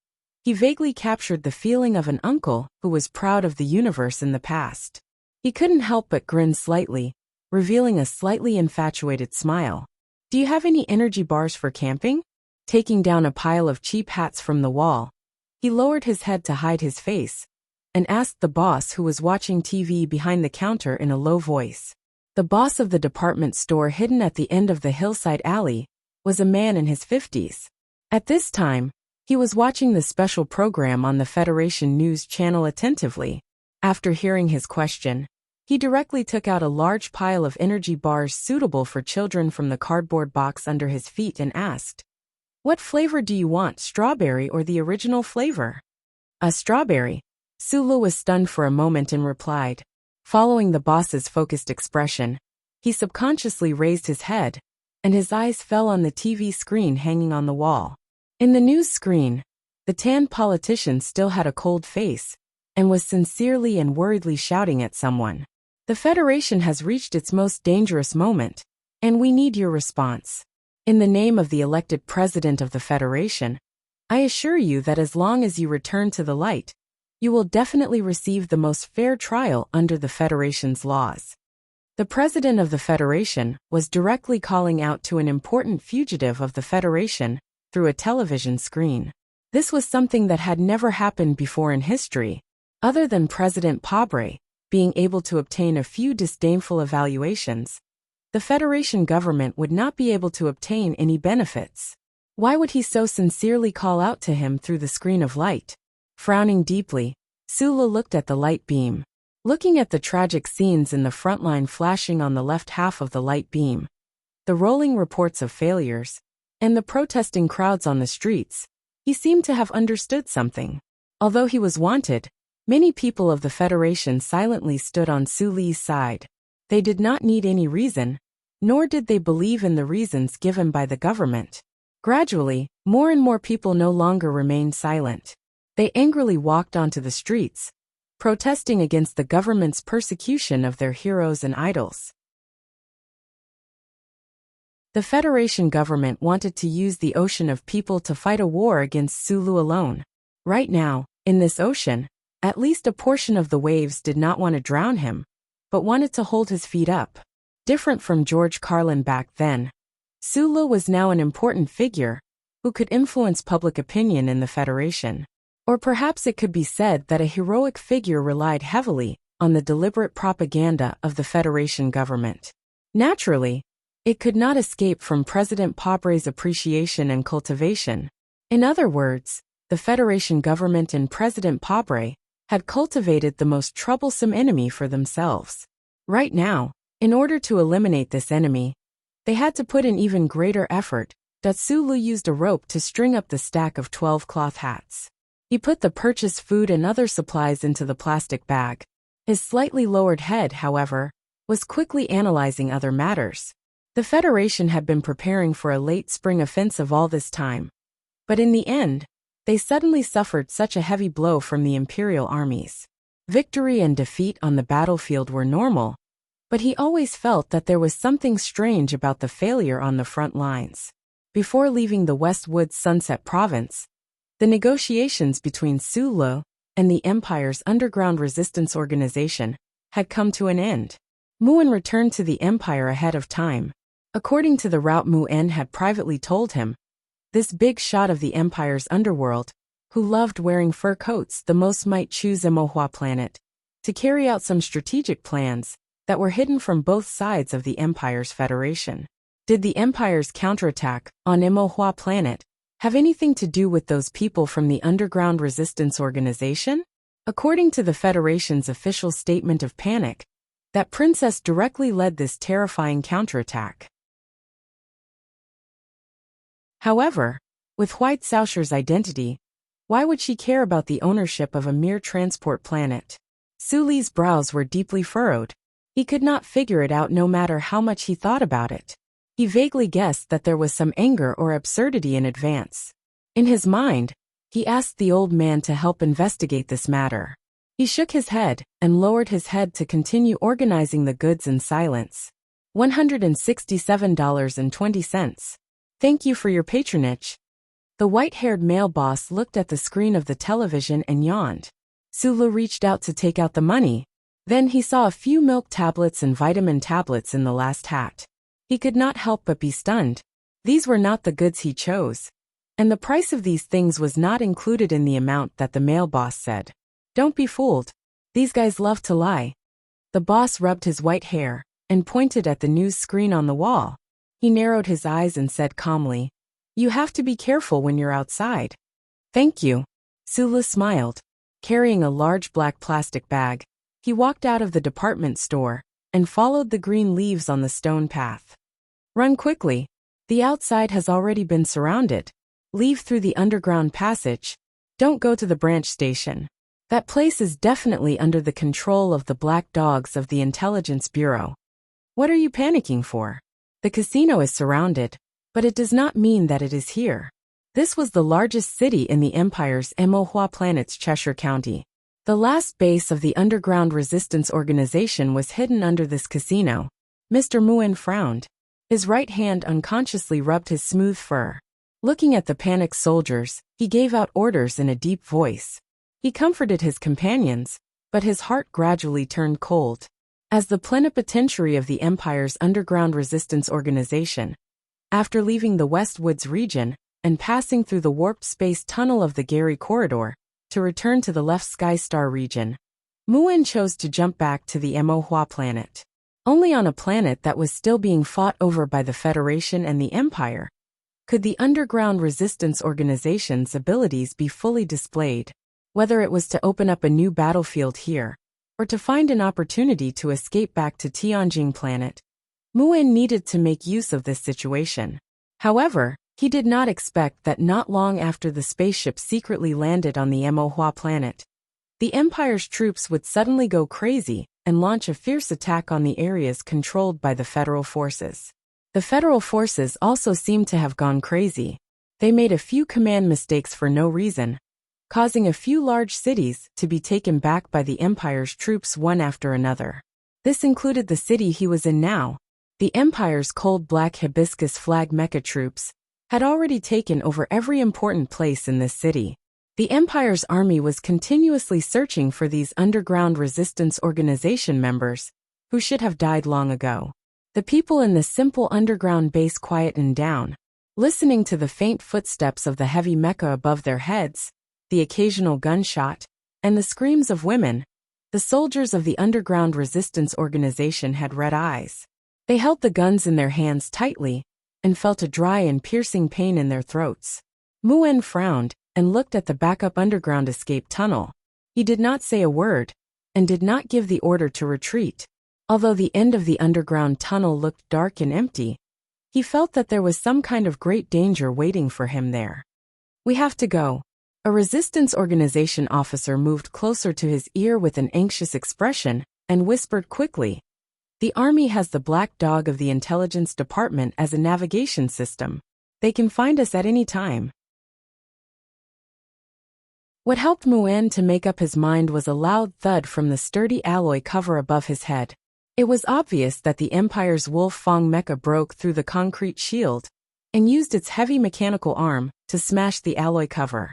[SPEAKER 1] he vaguely captured the feeling of an uncle who was proud of the universe in the past. He couldn't help but grin slightly, revealing a slightly infatuated smile. "Do you have any energy bars for camping?" Taking down a pile of cheap hats from the wall, he lowered his head to hide his face, and asked the boss who was watching TV behind the counter in a low voice. The boss of the department store hidden at the end of the hillside alley was a man in his 50s. At this time, he was watching the special program on the Federation News channel attentively. After hearing his question, he directly took out a large pile of energy bars suitable for children from the cardboard box under his feet and asked, "What flavor do you want, strawberry or the original flavor?" "A strawberry." Sulu was stunned for a moment and replied. Following the boss's focused expression, he subconsciously raised his head, and his eyes fell on the TV screen hanging on the wall. In the news screen, the tanned politician still had a cold face, and was sincerely and worriedly shouting at someone. "The Federation has reached its most dangerous moment, and we need your response. In the name of the elected President of the Federation, I assure you that as long as you return to the light, you will definitely receive the most fair trial under the Federation's laws." The President of the Federation was directly calling out to an important fugitive of the Federation through a television screen. This was something that had never happened before in history, other than President Pabre being able to obtain a few disdainful evaluations. The Federation government would not be able to obtain any benefits. Why would he so sincerely call out to him through the screen of light? Frowning deeply, Sula looked at the light beam. Looking at the tragic scenes in the front line flashing on the left half of the light beam, the rolling reports of failures, and the protesting crowds on the streets, he seemed to have understood something. Although he was wanted, many people of the Federation silently stood on Sulu's side. They did not need any reason, nor did they believe in the reasons given by the government. Gradually, more and more people no longer remained silent. They angrily walked onto the streets, protesting against the government's persecution of their heroes and idols. The Federation government wanted to use the ocean of people to fight a war against Sulu alone. Right now, in this ocean, at least a portion of the waves did not want to drown him, but wanted to hold his feet up. Different from George Carlin back then, Sulu was now an important figure who could influence public opinion in the Federation. Or perhaps it could be said that a heroic figure relied heavily on the deliberate propaganda of the Federation government. Naturally, it could not escape from President Pobre's appreciation and cultivation. In other words, the Federation government and President Pobre had cultivated the most troublesome enemy for themselves. Right now, in order to eliminate this enemy, they had to put in even greater effort. Sulu used a rope to string up the stack of 12 cloth hats. He put the purchased food and other supplies into the plastic bag. His slightly lowered head, however, was quickly analyzing other matters. The Federation had been preparing for a late spring offensive all this time. But in the end, they suddenly suffered such a heavy blow from the Imperial armies. Victory and defeat on the battlefield were normal, but he always felt that there was something strange about the failure on the front lines. Before leaving the Westwoods Sunset Province, the negotiations between Sulu and the Empire's underground resistance organization had come to an end. Muin returned to the Empire ahead of time. According to the route Muin had privately told him, this big shot of the Empire's underworld, who loved wearing fur coats the most, might choose Emohua planet to carry out some strategic plans that were hidden from both sides of the Empire's Federation. Did the Empire's counterattack on Emohua planet have anything to do with those people from the Underground Resistance Organization? According to the Federation's official statement of panic, that princess directly led this terrifying counterattack. However, with White Sausher's identity, why would she care about the ownership of a mere transport planet? Suli's brows were deeply furrowed. He could not figure it out no matter how much he thought about it. He vaguely guessed that there was some anger or absurdity in advance. In his mind, he asked the old man to help investigate this matter. He shook his head and lowered his head to continue organizing the goods in silence. $167.20. Thank you for your patronage. The white-haired male boss looked at the screen of the television and yawned. Sulu reached out to take out the money. Then he saw a few milk tablets and vitamin tablets in the last hat. He could not help but be stunned. These were not the goods he chose. And the price of these things was not included in the amount that the male boss said. Don't be fooled. These guys love to lie. The boss rubbed his white hair and pointed at the news screen on the wall. He narrowed his eyes and said calmly, "You have to be careful when you're outside." "Thank you." Sulu smiled. Carrying a large black plastic bag, he walked out of the department store and followed the green leaves on the stone path. Run quickly. The outside has already been surrounded. Leave through the underground passage. Don't go to the branch station. That place is definitely under the control of the black dogs of the Intelligence Bureau. What are you panicking for? The casino is surrounded, but it does not mean that it is here. This was the largest city in the Empire's Emohua planet's Cheshire County. The last base of the Underground Resistance Organization was hidden under this casino. Mr. Muin frowned. His right hand unconsciously rubbed his smooth fur. Looking at the panicked soldiers, he gave out orders in a deep voice. He comforted his companions, but his heart gradually turned cold. As the plenipotentiary of the Empire's Underground Resistance Organization, after leaving the Westwoods region and passing through the warped space tunnel of the Gary Corridor to return to the left Skystar region, Muin chose to jump back to the Emohua planet. Only on a planet that was still being fought over by the Federation and the Empire could the Underground Resistance Organization's abilities be fully displayed. Whether it was to open up a new battlefield here, or to find an opportunity to escape back to Tianjing planet, Muin needed to make use of this situation. However, he did not expect that not long after the spaceship secretly landed on the Emohua planet, the Empire's troops would suddenly go crazy and launch a fierce attack on the areas controlled by the Federal forces. The Federal forces also seemed to have gone crazy. They made a few command mistakes for no reason, causing a few large cities to be taken back by the Empire's troops one after another. This included the city he was in now. The Empire's cold black hibiscus flag mecha troops had already taken over every important place in this city. The Empire's army was continuously searching for these underground resistance organization members who should have died long ago. The people in the simple underground base quietened down, listening to the faint footsteps of the heavy mecha above their heads, the occasional gunshot, and the screams of women. The soldiers of the underground resistance organization had red eyes. They held the guns in their hands tightly and felt a dry and piercing pain in their throats. Muen frowned and looked at the backup underground escape tunnel. He did not say a word and did not give the order to retreat. Although the end of the underground tunnel looked dark and empty, he felt that there was some kind of great danger waiting for him there. "We have to go." A resistance organization officer moved closer to his ear with an anxious expression and whispered quickly, "The army has the black dog of the intelligence department as a navigation system. They can find us at any time." What helped Muen to make up his mind was a loud thud from the sturdy alloy cover above his head. It was obvious that the Empire's Wolf Fang mecha broke through the concrete shield and used its heavy mechanical arm to smash the alloy cover.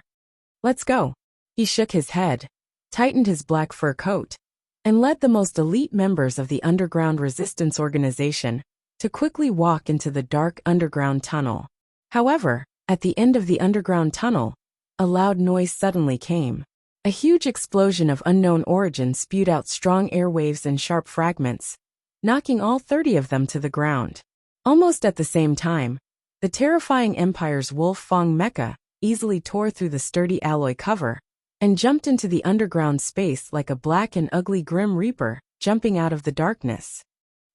[SPEAKER 1] "Let's go." He shook his head, tightened his black fur coat, and led the most elite members of the underground resistance organization to quickly walk into the dark underground tunnel. However, at the end of the underground tunnel, a loud noise suddenly came. A huge explosion of unknown origin spewed out strong airwaves and sharp fragments, knocking all 30 of them to the ground. Almost at the same time, the terrifying Empire's Wolf Fang mecha easily tore through the sturdy alloy cover and jumped into the underground space like a black and ugly Grim Reaper jumping out of the darkness.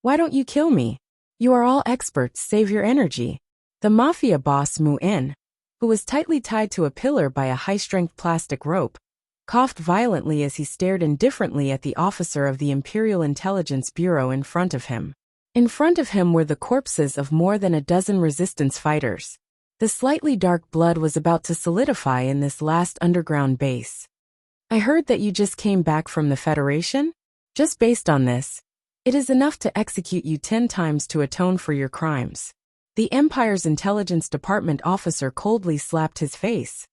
[SPEAKER 1] "Why don't you kill me? You are all experts, save your energy." The mafia boss Muen, who was tightly tied to a pillar by a high-strength plastic rope, coughed violently as he stared indifferently at the officer of the Imperial Intelligence Bureau in front of him. In front of him were the corpses of more than a dozen resistance fighters. The slightly dark blood was about to solidify in this last underground base. "I heard that you just came back from the Federation? Just based on this, it is enough to execute you 10 times to atone for your crimes." The Empire's Intelligence Department officer coldly slapped his face.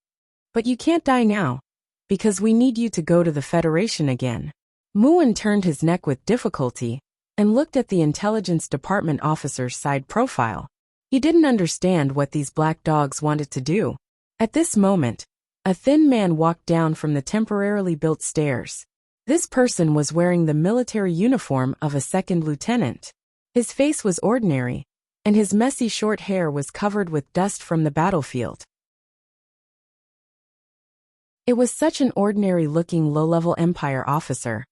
[SPEAKER 1] "But you can't die now, because we need you to go to the Federation again." Muen turned his neck with difficulty and looked at the Intelligence Department officer's side profile. He didn't understand what these black dogs wanted to do. At this moment, a thin man walked down from the temporarily built stairs. This person was wearing the military uniform of a second lieutenant. His face was ordinary, and his messy short hair was covered with dust from the battlefield. It was such an ordinary-looking low-level Empire officer,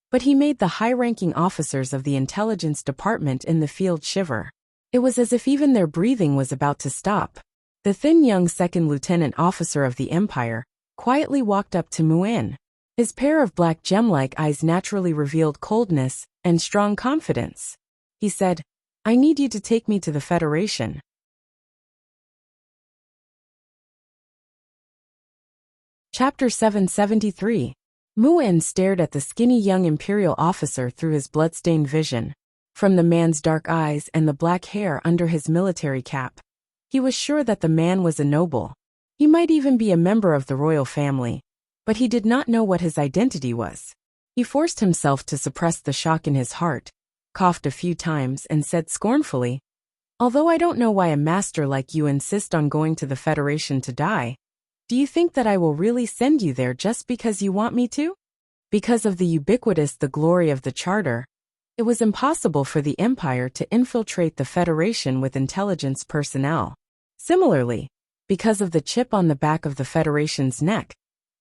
[SPEAKER 1] but he made the high-ranking officers of the intelligence department in the field shiver. It was as if even their breathing was about to stop. The thin young second lieutenant officer of the Empire quietly walked up to Muen. His pair of black gem-like eyes naturally revealed coldness and strong confidence. He said, "I need you to take me to the Federation." Chapter 773. Muen stared at the skinny young Imperial officer through his bloodstained vision. From the man's dark eyes and the black hair under his military cap, he was sure that the man was a noble. He might even be a member of the royal family, but he did not know what his identity was. He forced himself to suppress the shock in his heart, coughed a few times and said scornfully, "Although I don't know why a master like you insist on going to the Federation to die, do you think that I will really send you there just because you want me to?" Because of the ubiquitous the glory of the Charter, it was impossible for the Empire to infiltrate the Federation with intelligence personnel. Similarly, because of the chip on the back of the Federation's neck,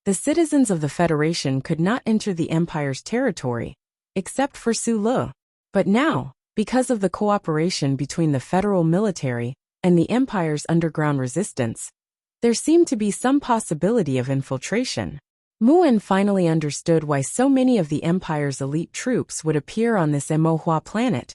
[SPEAKER 1] the citizens of the Federation could not enter the Empire's territory, except for Sulu. But now, because of the cooperation between the federal military and the Empire's underground resistance, there seemed to be some possibility of infiltration. Muen finally understood why so many of the Empire's elite troops would appear on this Emohua planet,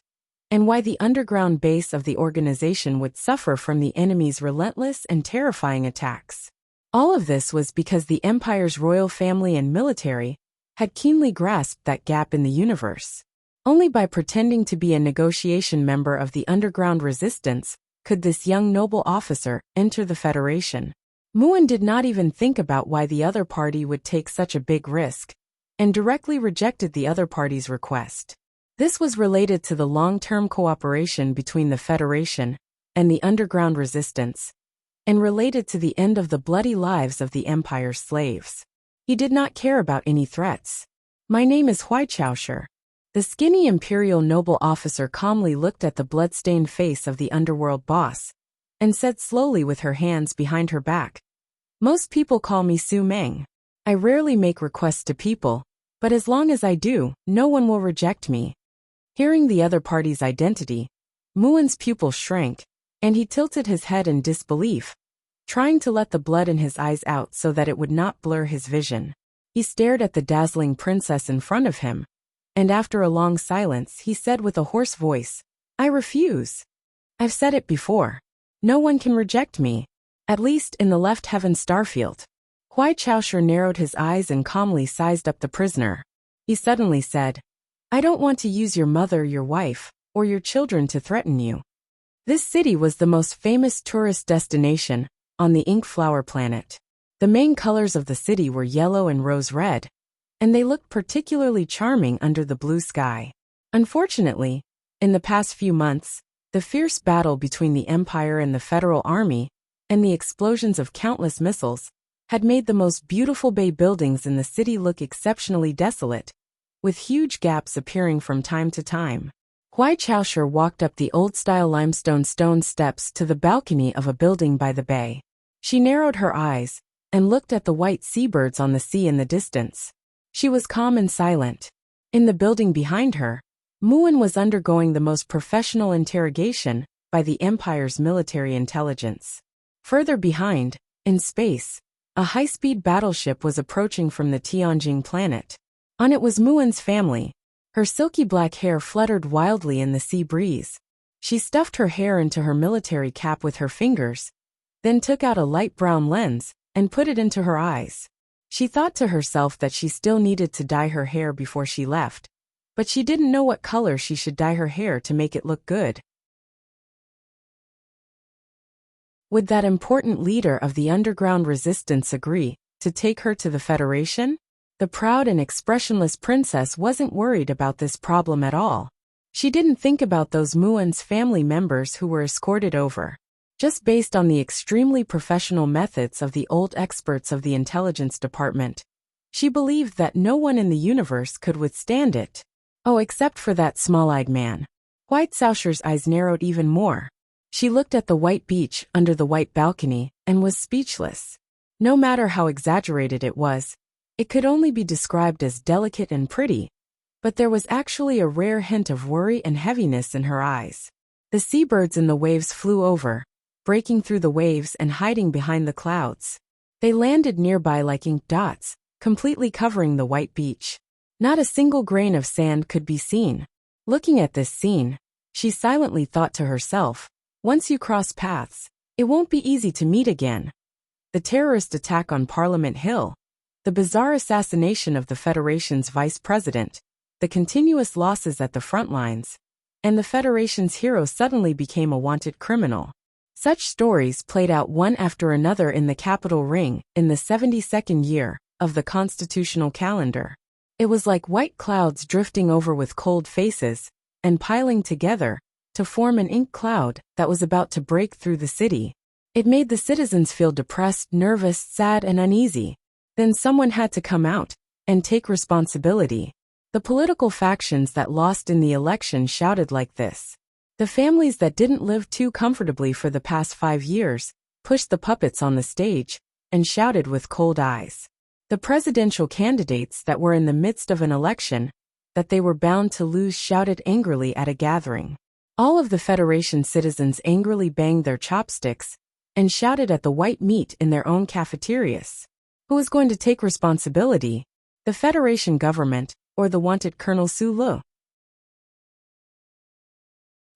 [SPEAKER 1] and why the underground base of the organization would suffer from the enemy's relentless and terrifying attacks. All of this was because the Empire's royal family and military had keenly grasped that gap in the universe. Only by pretending to be a negotiation member of the underground resistance could this young noble officer enter the Federation. Muin did not even think about why the other party would take such a big risk, and directly rejected the other party's request. This was related to the long-term cooperation between the Federation and the underground resistance, and related to the end of the bloody lives of the Empire's slaves. He did not care about any threats. My name is Huaichaosher. The skinny imperial noble officer calmly looked at the blood-stained face of the underworld boss, and said slowly with her hands behind her back, "Most people call me Su Meng. I rarely make requests to people, but as long as I do, no one will reject me." Hearing the other party's identity, Muin's pupil shrank, and he tilted his head in disbelief, trying to let the blood in his eyes out so that it would not blur his vision. He stared at the dazzling princess in front of him, and after a long silence he said with a hoarse voice, "I refuse. I've said it before. No one can reject me, at least in the left heaven starfield." Huaichaosher narrowed his eyes and calmly sized up the prisoner. He suddenly said, "I don't want to use your mother, your wife, or your children to threaten you." This city was the most famous tourist destination on the Ink Flower planet. The main colors of the city were yellow and rose red, and they looked particularly charming under the blue sky. Unfortunately, in the past few months, the fierce battle between the Empire and the Federal Army, and the explosions of countless missiles, had made the most beautiful bay buildings in the city look exceptionally desolate, with huge gaps appearing from time to time. Huaichaosher walked up the old-style limestone stone steps to the balcony of a building by the bay. She narrowed her eyes and looked at the white seabirds on the sea in the distance. She was calm and silent. In the building behind her, Muin was undergoing the most professional interrogation by the Empire's military intelligence. Further behind, in space, a high-speed battleship was approaching from the Tianjing planet. On it was Muin's family. Her silky black hair fluttered wildly in the sea breeze. She stuffed her hair into her military cap with her fingers, then took out a light brown lens and put it into her eyes. She thought to herself that she still needed to dye her hair before she left, but she didn't know what color she should dye her hair to make it look good. Would that important leader of the underground resistance agree to take her to the Federation? The proud and expressionless princess wasn't worried about this problem at all. She didn't think about those Muin's family members who were escorted over. Just based on the extremely professional methods of the old experts of the intelligence department, she believed that no one in the universe could withstand it. Oh, except for that small-eyed man. Huaichaosher's eyes narrowed even more. She looked at the white beach under the white balcony and was speechless. No matter how exaggerated it was, it could only be described as delicate and pretty, but there was actually a rare hint of worry and heaviness in her eyes. The seabirds in the waves flew over, breaking through the waves and hiding behind the clouds. They landed nearby like ink dots, completely covering the white beach. Not a single grain of sand could be seen. Looking at this scene, she silently thought to herself, once you cross paths, it won't be easy to meet again. The terrorist attack on Parliament Hill, the bizarre assassination of the Federation's vice president, the continuous losses at the front lines, and the Federation's hero suddenly became a wanted criminal. Such stories played out one after another in the capital ring in the 72nd year of the constitutional calendar. It was like white clouds drifting over with cold faces and piling together to form an ink cloud that was about to break through the city. It made the citizens feel depressed, nervous, sad, and uneasy. Then someone had to come out and take responsibility. The political factions that lost in the election shouted like this. The families that didn't live too comfortably for the past 5 years pushed the puppets on the stage and shouted with cold eyes. The presidential candidates that were in the midst of an election that they were bound to lose shouted angrily at a gathering. All of the Federation citizens angrily banged their chopsticks and shouted at the white meat in their own cafeterias. Who was going to take responsibility? The Federation government or the wanted Colonel Su Lu?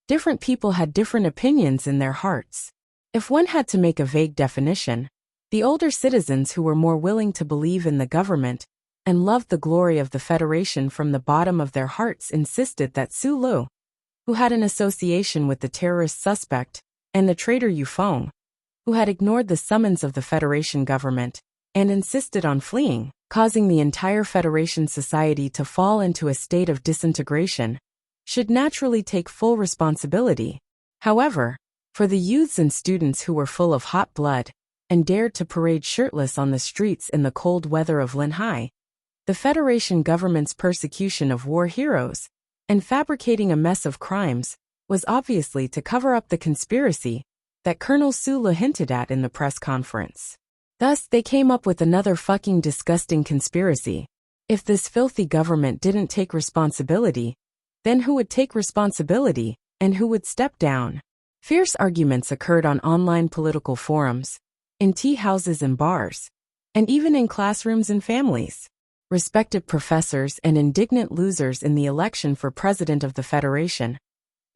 [SPEAKER 1] Different people had different opinions in their hearts. If one had to make a vague definition, the older citizens who were more willing to believe in the government and loved the glory of the Federation from the bottom of their hearts insisted that Su Lu, who had an association with the terrorist suspect, and the traitor Yufeng, who had ignored the summons of the Federation government and insisted on fleeing, causing the entire Federation society to fall into a state of disintegration, should naturally take full responsibility. However, for the youths and students who were full of hot blood and dared to parade shirtless on the streets in the cold weather of Linhai, the Federation government's persecution of war heroes and fabricating a mess of crimes was obviously to cover up the conspiracy that Colonel Su Lu hinted at in the press conference. Thus, they came up with another fucking disgusting conspiracy. If this filthy government didn't take responsibility, then who would take responsibility, and who would step down? Fierce arguments occurred on online political forums, in tea houses and bars, and even in classrooms and families. Respected professors and indignant losers in the election for president of the Federation.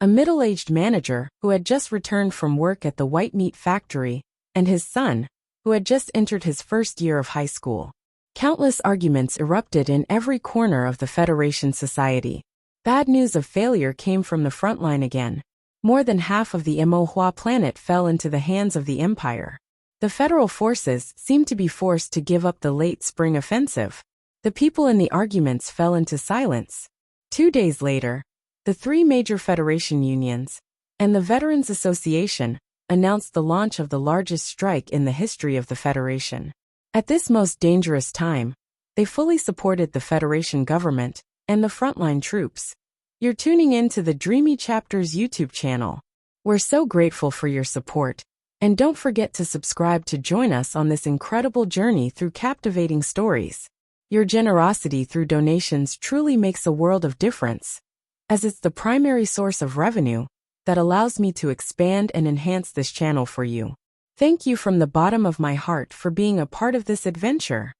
[SPEAKER 1] A middle-aged manager who had just returned from work at the white meat factory, and his son, who had just entered his first year of high school. Countless arguments erupted in every corner of the Federation society. Bad news of failure came from the front line again. More than half of the Imohua planet fell into the hands of the Empire. The federal forces seemed to be forced to give up the late spring offensive. The people in the arguments fell into silence. 2 days later, the 3 major Federation unions and the Veterans Association announced the launch of the largest strike in the history of the Federation. At this most dangerous time, they fully supported the Federation government and the frontline troops. You're tuning in to the Dreamy Chapters YouTube channel. We're so grateful for your support, and don't forget to subscribe to join us on this incredible journey through captivating stories. Your generosity through donations truly makes a world of difference, as it's the primary source of revenue that allows me to expand and enhance this channel for you. Thank you from the bottom of my heart for being a part of this adventure.